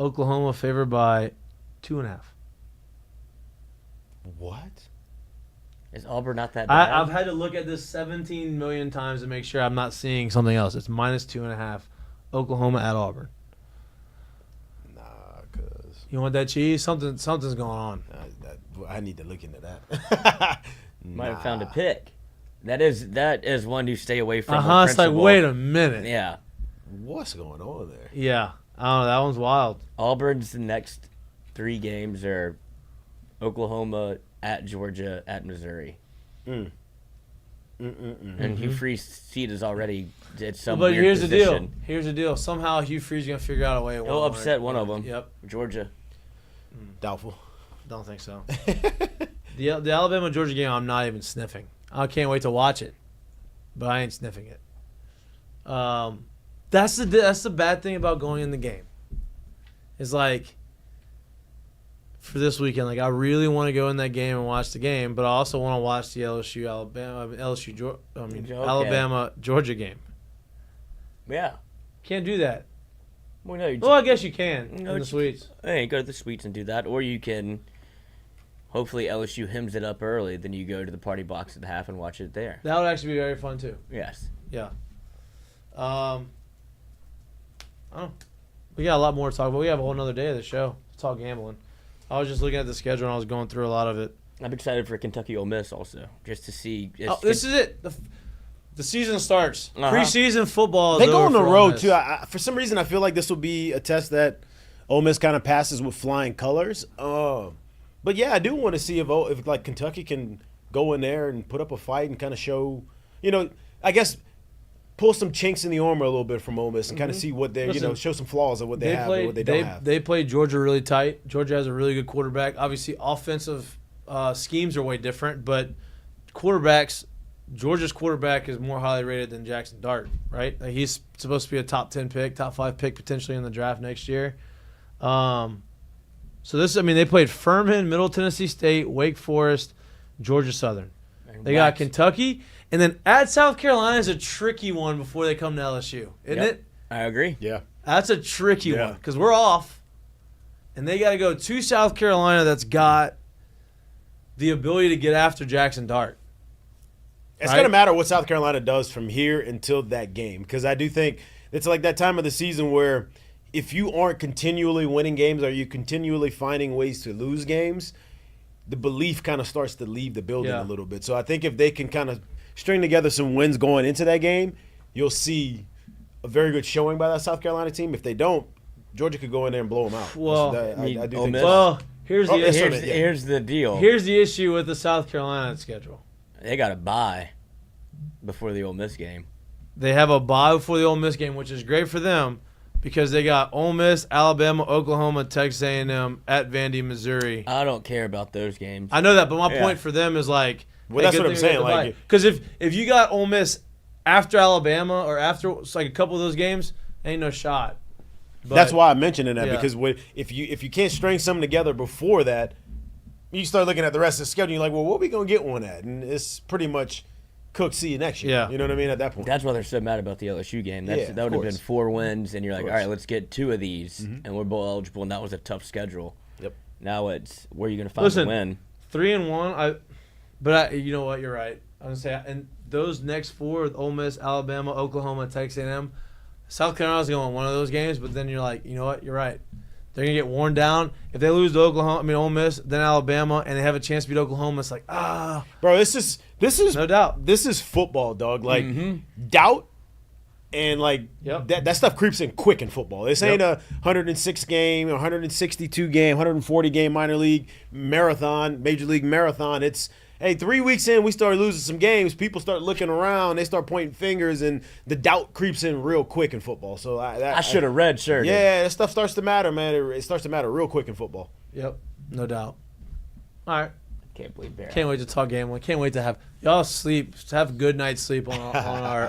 Oklahoma favored by 2.5. What? Is Auburn not that bad? I've had to look at this 17 million times to make sure I'm not seeing something else. It's minus 2.5. Oklahoma at Auburn. Nah, cause You want that cheese? Something's going on. I need to look into that. Might have found a pick. That is one you stay away from. It's like, wait a minute. Yeah. What's going on there? Yeah. I don't know. That one's wild. Auburn's next 3 games are Oklahoma, at Georgia, at Missouri. And Hugh Freeze's seat is already at some But weird here's position. the deal. Somehow Hugh Freeze is going to figure out a way. He'll upset one of them. Yep. Georgia. Doubtful. Don't think so. The Alabama-Georgia game, I'm not even sniffing. I can't wait to watch it, but I ain't sniffing it. That's the bad thing about going in the game. It's like, for this weekend, like I really want to go in that game and watch the game, but I also want to watch the Alabama Georgia game. Yeah. Can't do that. Well, no, Well, I guess you can in No, the suites. Hey, go to the suites and do that, or you can. Hopefully LSU hymns it up early, then you go to the party box at the half and watch it there. That would actually be very fun too. Yes. Yeah. I don't know. We got a lot more to talk about. We have a whole nother day of the show to talk gambling. I was just looking at the schedule and I was going through a lot of it. I'm excited for Kentucky Ole Miss also, just to see. This is it. The season starts. Uh-huh. Preseason football is They go over on the for Ole road Miss. too. For some reason, I feel like this will be a test that Ole Miss kind of passes with flying colors. But yeah, I do want to see if like Kentucky can go in there and put up a fight and kind of show, I guess pull some chinks in the armor a little bit from Ole Miss and kind of see what they, show some flaws of what they have and what they don't have. They played Georgia really tight. Georgia has a really good quarterback. Obviously, offensive schemes are way different, but quarterbacks, Georgia's quarterback is more highly rated than Jackson Dart, right? Like he's supposed to be a top 10 pick, top 5 pick potentially in the draft next year. So they played Furman, Middle Tennessee State, Wake Forest, Georgia Southern. They got Kentucky, and then at South Carolina is a tricky one before they come to LSU, isn't it? I agree. Yeah. That's a tricky one because we're off, and they got to go to South Carolina that's got the ability to get after Jackson Dart. It's going to matter what South Carolina does from here until that game because I do think it's like that time of the season where if you aren't continually winning games or you continually finding ways to lose games, the belief kind of starts to leave the building a little bit. So I think if they can kind of string together some wins going into that game, you'll see a very good showing by that South Carolina team. If they don't, Georgia could go in there and blow them out. Well, I do think so. Well, here's the deal. Here's the issue with the South Carolina schedule. They got a bye before the Ole Miss game. They have a bye before the Ole Miss game, which is great for them because they got Ole Miss, Alabama, Oklahoma, Texas A&M, at Vandy, Missouri. I don't care about those games. I know that, but my point for them is like, well, that's what I'm saying. Like, because if you got Ole Miss after Alabama or after like a couple of those games, ain't no shot. But, that's why I'm mentioning that because if you can't string something together before that, you start looking at the rest of the schedule. You're like, well, what are we gonna get one at? And it's pretty much cook. See you next year. Yeah. You know what I mean? At that point, that's why they're so mad about the LSU game. That would have been 4 wins, and you're like, all right, let's get 2 of these, and we're bowl eligible. And that was a tough schedule. Yep. Now it's where are you gonna find the win? 3-1. But you know what? You're right. I'm gonna say, and those next 4: Ole Miss, Alabama, Oklahoma, Texas A&M. South Carolina's going to win one of those games, but then you're like, you know what? You're right. They're gonna get worn down if they lose to Ole Miss, then Alabama, and they have a chance to beat Oklahoma. It's like, bro, this is no doubt. This is football, dog. Like doubt and like that stuff creeps in quick in football. This ain't a 106 game, 162 game, 140 game minor league marathon, major league marathon. It's 3 weeks in, we started losing some games. People start looking around. They start pointing fingers, and the doubt creeps in real quick in football. So I should have read, sure. Yeah, that stuff starts to matter, man. It starts to matter real quick in football. Yep, no doubt. All right. Can't believe Barrett. Can't wait to talk gambling. Can't wait to have y'all sleep. Have a good night's sleep on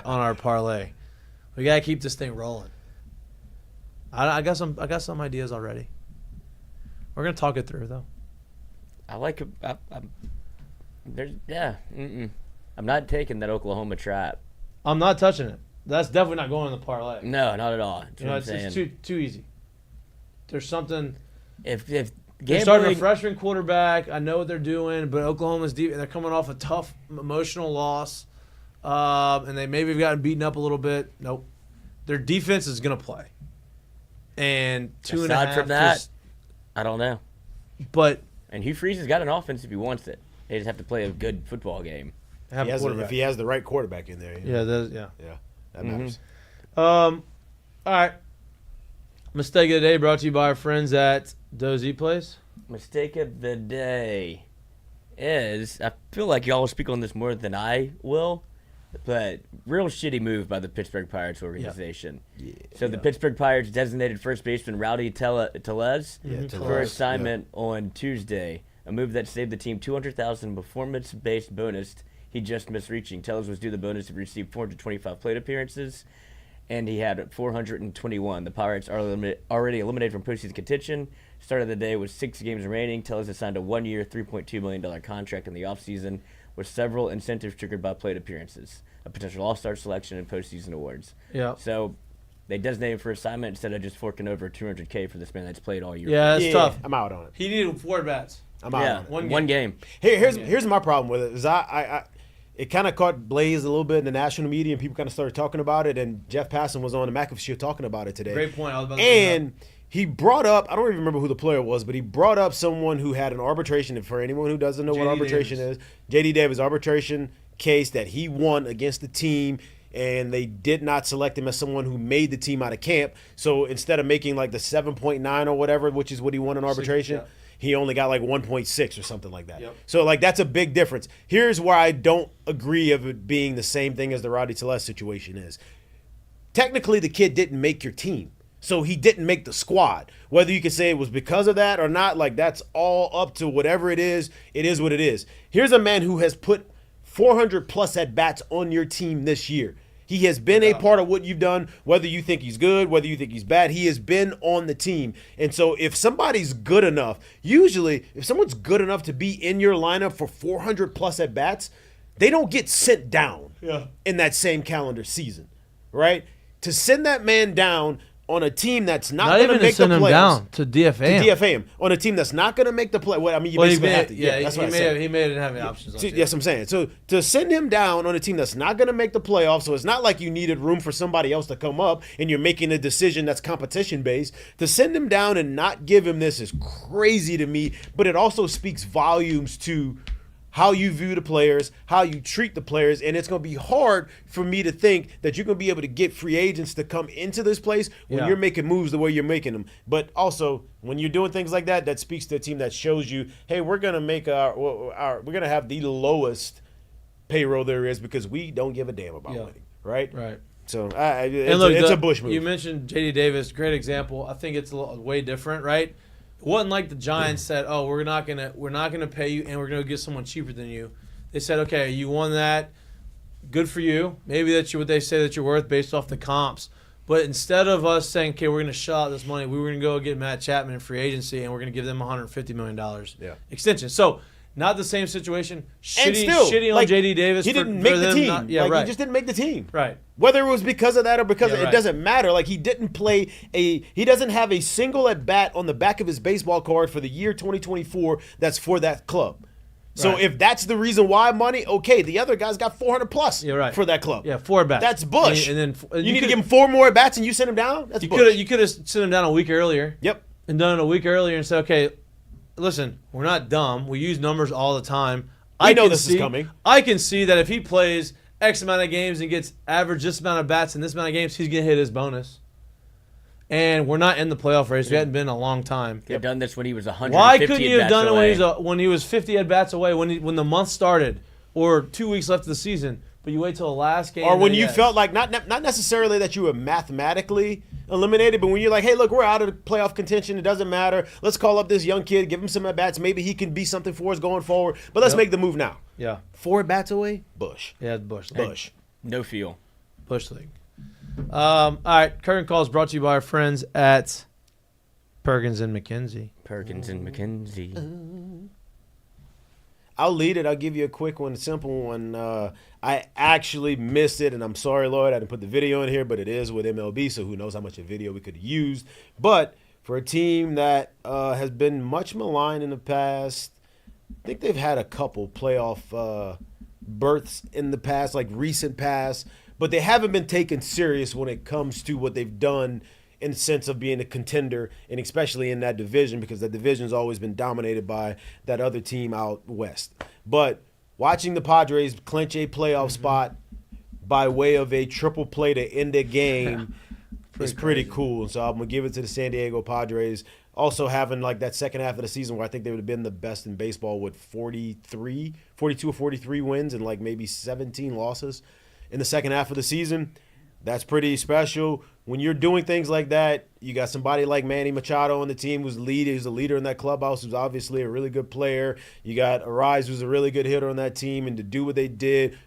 our parlay. We gotta keep this thing rolling. I got some ideas already. We're gonna talk it through though. I like it. I'm not taking that Oklahoma trap. I'm not touching it. That's definitely not going in the parlay. No, not at all. That's You what know, I'm saying. it's too easy. There's something. If They're starting a gambling, freshman quarterback. I know what they're doing, but Oklahoma's deep, and they're coming off a tough emotional loss, and they maybe have gotten beaten up a little bit. Nope, their defense is gonna play, and two and a aside half. from that, I don't know. But And Hugh Freeze has got an offense if he wants it. They just have to play a good football game. have a quarterback. If he has the right quarterback in there. Yeah, Yeah, that Mm-hmm. matters. All right. Mistake of the day brought to you by our friends at Dozy Place. Mistake of the day is, I feel like y'all will speak on this more than I will, but real shitty move by the Pittsburgh Pirates organization. So the Pittsburgh Pirates designated first baseman Rowdy Tellez for assignment on Tuesday, a move that saved the team $200,000 in performance-based bonus he just missed reaching. Tellez was due the bonus if he received 425 plate appearances, and he had 421. The Pirates are already eliminated from postseason contention. Start of the day with 6 games remaining. Tellez has signed a 1-year, $3.2 million contract in the offseason with several incentives triggered by plate appearances, a potential all-star selection, and postseason awards. Yeah. So they designated him for assignment instead of just forking over $200K for this man that's played all year. Yeah, that's tough. I'm out on it. He needed 4 bats. I'm out Yeah, on it. one game. Here's my problem with it. Is it kind of caught blaze a little bit in the national media, and people kind of started talking about it. And Jeff Passan was on the McAfee show talking about it today. Great point. I was about to bring it And he brought up, I don't even remember who the player was, but he brought up someone who had an arbitration. And for anyone who doesn't know what J.D. arbitration Davis. is, J.D. Davis arbitration case that he won against the team, and they did not select him as someone who made the team out of camp. So instead of making like the 7.9 or whatever, which is what he won in arbitration, yeah. he only got like 1.6 or something like that. Yep. So like that's a big difference. Here's where I don't agree of it being the same thing as the Rowdy Tellez situation is. Technically, the kid didn't make your team. So he didn't make the squad. Whether you could say it was because of that or not, like that's all up to whatever it is what it is. Here's a man who has put 400 plus at bats on your team this year. He has been a part of what you've done, whether you think he's good, whether you think he's bad. He has been on the team. And so if somebody's good enough, usually if someone's good enough to be in your lineup for 400 plus at bats, they don't get sent down in that same calendar season, right? To send that man down on a team that's not going to make the send him playoffs. down to DFA. To DFA him on a team that's not going to make the play. Well, I mean, you Well, he basically may, have to. yeah, That's he what I may said. have, he may have any options. So, yes, I'm saying. So to send him down on a team that's not going to make the playoffs, so it's not like you needed room for somebody else to come up and you're making a decision that's competition based. To send him down and not give him this is crazy to me, but it also speaks volumes to how you view the players, how you treat the players, and it's going to be hard for me to think that you're going to be able to get free agents to come into this place when you're making moves the way you're making them. But also, when you're doing things like that, that speaks to a team that shows you, hey, we're going to make we're going to have the lowest payroll there is because we don't give a damn about winning, right? Right. So It's a Bush move. You mentioned J.D. Davis, great example. I think it's way different, right? It wasn't like the Giants said, "Oh, we're not gonna pay you, and we're gonna get someone cheaper than you." They said, "Okay, you won that. Good for you. Maybe that's what they say that you're worth based off the comps." But instead of us saying, "Okay, we're gonna shell out this money," we were gonna go get Matt Chapman in free agency, and we're gonna give them $150 million extension. So. Not the same situation. Shitty on like, J.D. Davis. He didn't make the team. He just didn't make the team. Right. Whether it was because of that or because right. it doesn't matter. Like he didn't play he doesn't have a single at bat on the back of his baseball card for the year 2024 that's for that club. So Right. if that's the reason why money, okay, the other guy's got 400 plus for that club. Yeah, 4 bats. That's Bush. And then you need to give him 4 more at bats and you send him down? That's Bush. You could have sent him down a week earlier. Yep. And done it a week earlier and said, okay, listen, we're not dumb. We use numbers all the time. We know this is coming. I can see that if he plays X amount of games and gets average this amount of bats in this amount of games, he's going to hit his bonus. And we're not in the playoff race. We hadn't been in a long time. He had done this when he was 150 Why couldn't you have at-bats done away. it when he was 50 at bats away, when the month started, or 2 weeks left of the season? But you wait till the last game. Or when you felt like not necessarily that you were mathematically eliminated, but when you're like, hey, look, we're out of the playoff contention. It doesn't matter. Let's call up this young kid, give him some at-bats. Maybe he can be something for us going forward. But let's make the move now. Yeah. 4 at-bats away? Bush. Yeah, Bush. Bush. No feel. Bush League. All right. Current call is brought to you by our friends at Perkins and McKenzie. Perkins and McKenzie. I'll lead it. I'll give you a quick one, a simple one. I actually missed it, and I'm sorry, Lloyd. I didn't put the video in here, but it is with MLB, so who knows how much of video we could have used. But for a team that has been much maligned in the past, I think they've had a couple playoff berths in the past, like recent past, but they haven't been taken serious when it comes to what they've done in the sense of being a contender, and especially in that division, because that division's always been dominated by that other team out west. But watching the Padres clinch a playoff spot by way of a triple play to end a game is pretty cool. So I'm going to give it to the San Diego Padres. Also having like that second half of the season where I think they would have been the best in baseball with 42 or 43 wins and like maybe 17 losses in the second half of the season. That's pretty special. When you're doing things like that, you got somebody like Manny Machado on the team who's a leader in that clubhouse, who's obviously a really good player. You got Arise, who's a really good hitter on that team, and to do what they did,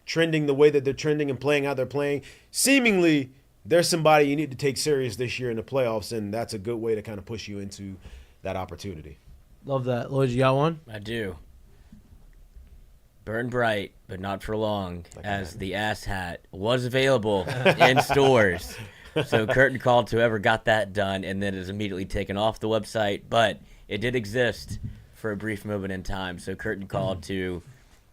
trending the way that they're trending and playing how they're playing, seemingly there's somebody you need to take serious this year in the playoffs, and that's a good way to kind of push you into that opportunity. Love that. Lloyd, you got one? I do. Burn bright, but not for long, as the ass hat was available in stores. So curtain call to whoever got that done, and then is immediately taken off the website. But it did exist for a brief moment in time. So curtain call to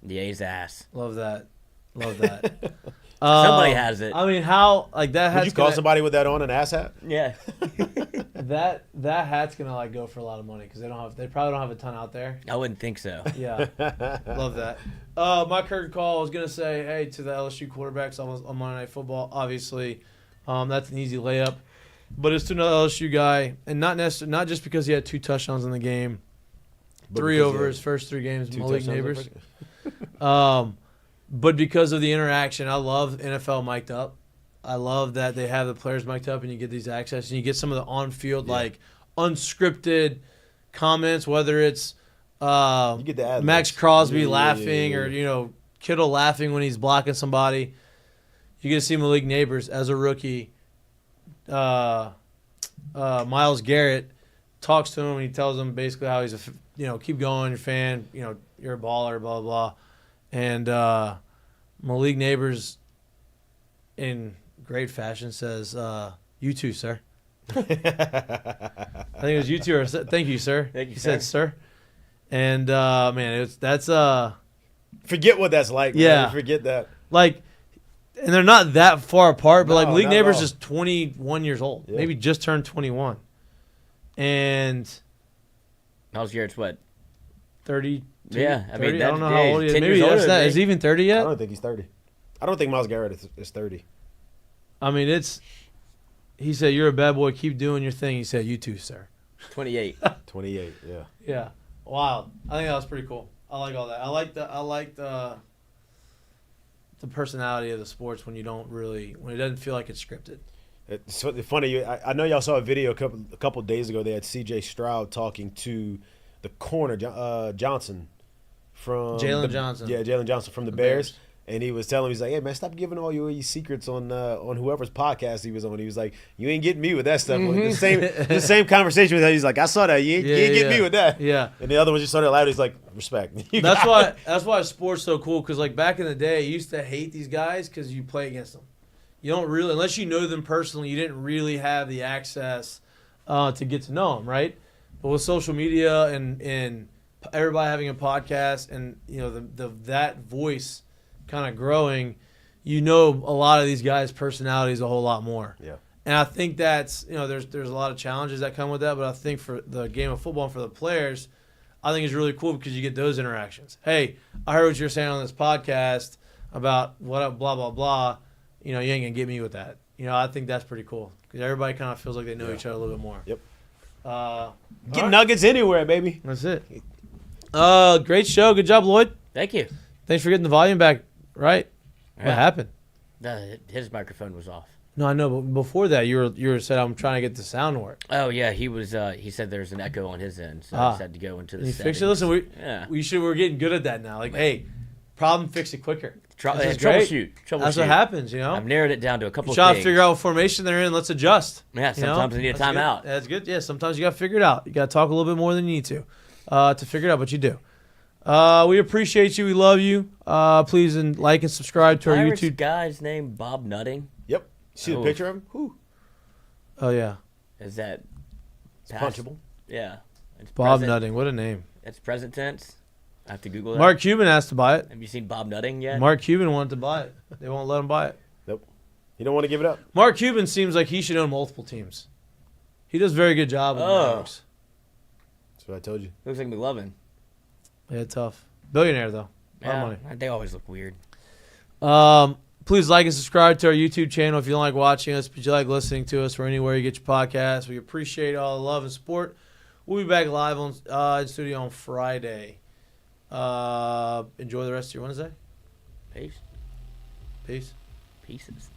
the A's ass. Love that. Love that. Somebody has it. I mean, how like that? Would you call somebody with that on an ass hat? Yeah. that hat's gonna like go for a lot of money because they probably don't have a ton out there. I wouldn't think so. Yeah, love that. My curtain call, I was gonna say, hey, to the LSU quarterbacks on Monday Night Football. Obviously, that's an easy layup, but it's to another LSU guy, and not just because he had 2 touchdowns in the game, But 3 because over his first 3 games, 2 Malik touchdowns Neighbors. But because of the interaction, I love NFL mic'd up. I love that they have the players mic'd up and you get these access and you get some of the on-field, like, unscripted comments, whether it's you get the Max Crosby laughing or, Kittle laughing when he's blocking somebody. You get to see Malik Neighbors as a rookie. Myles Garrett talks to him and he tells him basically how he's keep going, you're a fan, you're a baller, blah, blah, blah. And Malik Neighbors, in great fashion, says, you too, sir. I think it was you too, or thank you, sir. Thank you, he sir. said, sir. And, man, that's Forget what that's like. Yeah. Man. Forget that. like, and they're not that far apart, but, No, like, Malik not Neighbors at all. is 21 years old. Yeah. Maybe just turned 21. And Miles Garrett's what? 30. Yeah, I mean, 30? I don't know how hey, old he is. 10 Maybe years older that's than that. me. Is he even 30 I yet? don't think he's 30. I don't think Myles Garrett is 30. I mean, he said, you're a bad boy. Keep doing your thing. He said, you too, sir. 28. 28, yeah. Yeah. Wild. I think that was pretty cool. I like all that. I like the personality of the sports when it doesn't feel like it's scripted. It's funny. I know y'all saw a video a couple days ago. They had C.J. Stroud talking to the corner, Johnson, from Jalen Johnson. Yeah, Jalen Johnson from the Bears. And he was telling him, he's like, hey, man, stop giving all your secrets on whoever's podcast he was on. He was like, you ain't getting me with that stuff. Like, the same conversation with him. He's like, I saw that. You ain't getting me with that. Yeah. And the other one just started loud. He's like, respect. That's why sports so cool, because like back in the day, you used to hate these guys because you play against them. You don't really, unless you know them personally, you didn't really have the access to get to know them, right? But with social media and everybody having a podcast and that voice kind of growing, a lot of these guys' personalities a whole lot more. Yeah. And I think that's there's a lot of challenges that come with that, but I think for the game of football and for the players, I think it's really cool because you get those interactions. Hey, I heard what you're saying on this podcast about what blah blah blah. You ain't gonna get me with that. I think that's pretty cool because everybody kind of feels like they know each other a little bit more. Yep. Get nuggets anywhere, baby. That's it. Great show. Good job, Lloyd. Thank you. Thanks for getting the volume back right. What happened? His microphone was off. No, I know, but before that, you were said I'm trying to get the sound to work. Oh yeah, he was. He said there's an echo on his end, so I just had to go into the You settings. fix it. Listen, Yeah. we're getting good at that now. Like, hey, problem, fix it quicker. Troubleshoot. That's what happens, I've narrowed it down to a couple. Try to things. figure out what formation they're in. Let's adjust. Yeah, sometimes they need a That's good. timeout. That's good. Yeah, sometimes you got to figure it out. You got to talk a little bit more than you need to figure it out, but you do. We appreciate you. We love you. Please like and subscribe to our Irish YouTube. guy's name Bob Nutting. Yep. See the Oh. picture of him? Whew. Oh yeah, Is that It's punchable. Yeah. It's Bob present- Nutting. What a name. It's present tense. I have to Google that. Mark Cuban asked to buy it. Have you seen Bob Nutting yet? Mark Cuban wanted to buy it. They won't let him buy it. Nope. You don't want to give it up? Mark Cuban seems like he should own multiple teams. He does a very good job with the Oh. Mavericks. That's what I told you. Looks like McLovin. Yeah, tough. Billionaire though. A lot of money. They always look weird. Please like and subscribe to our YouTube channel if you don't like watching us, but you like listening to us or anywhere you get your podcasts. We appreciate all the love and support. We'll be back live on in studio on Friday. Enjoy the rest of your Wednesday. Peace. Peace. Pieces.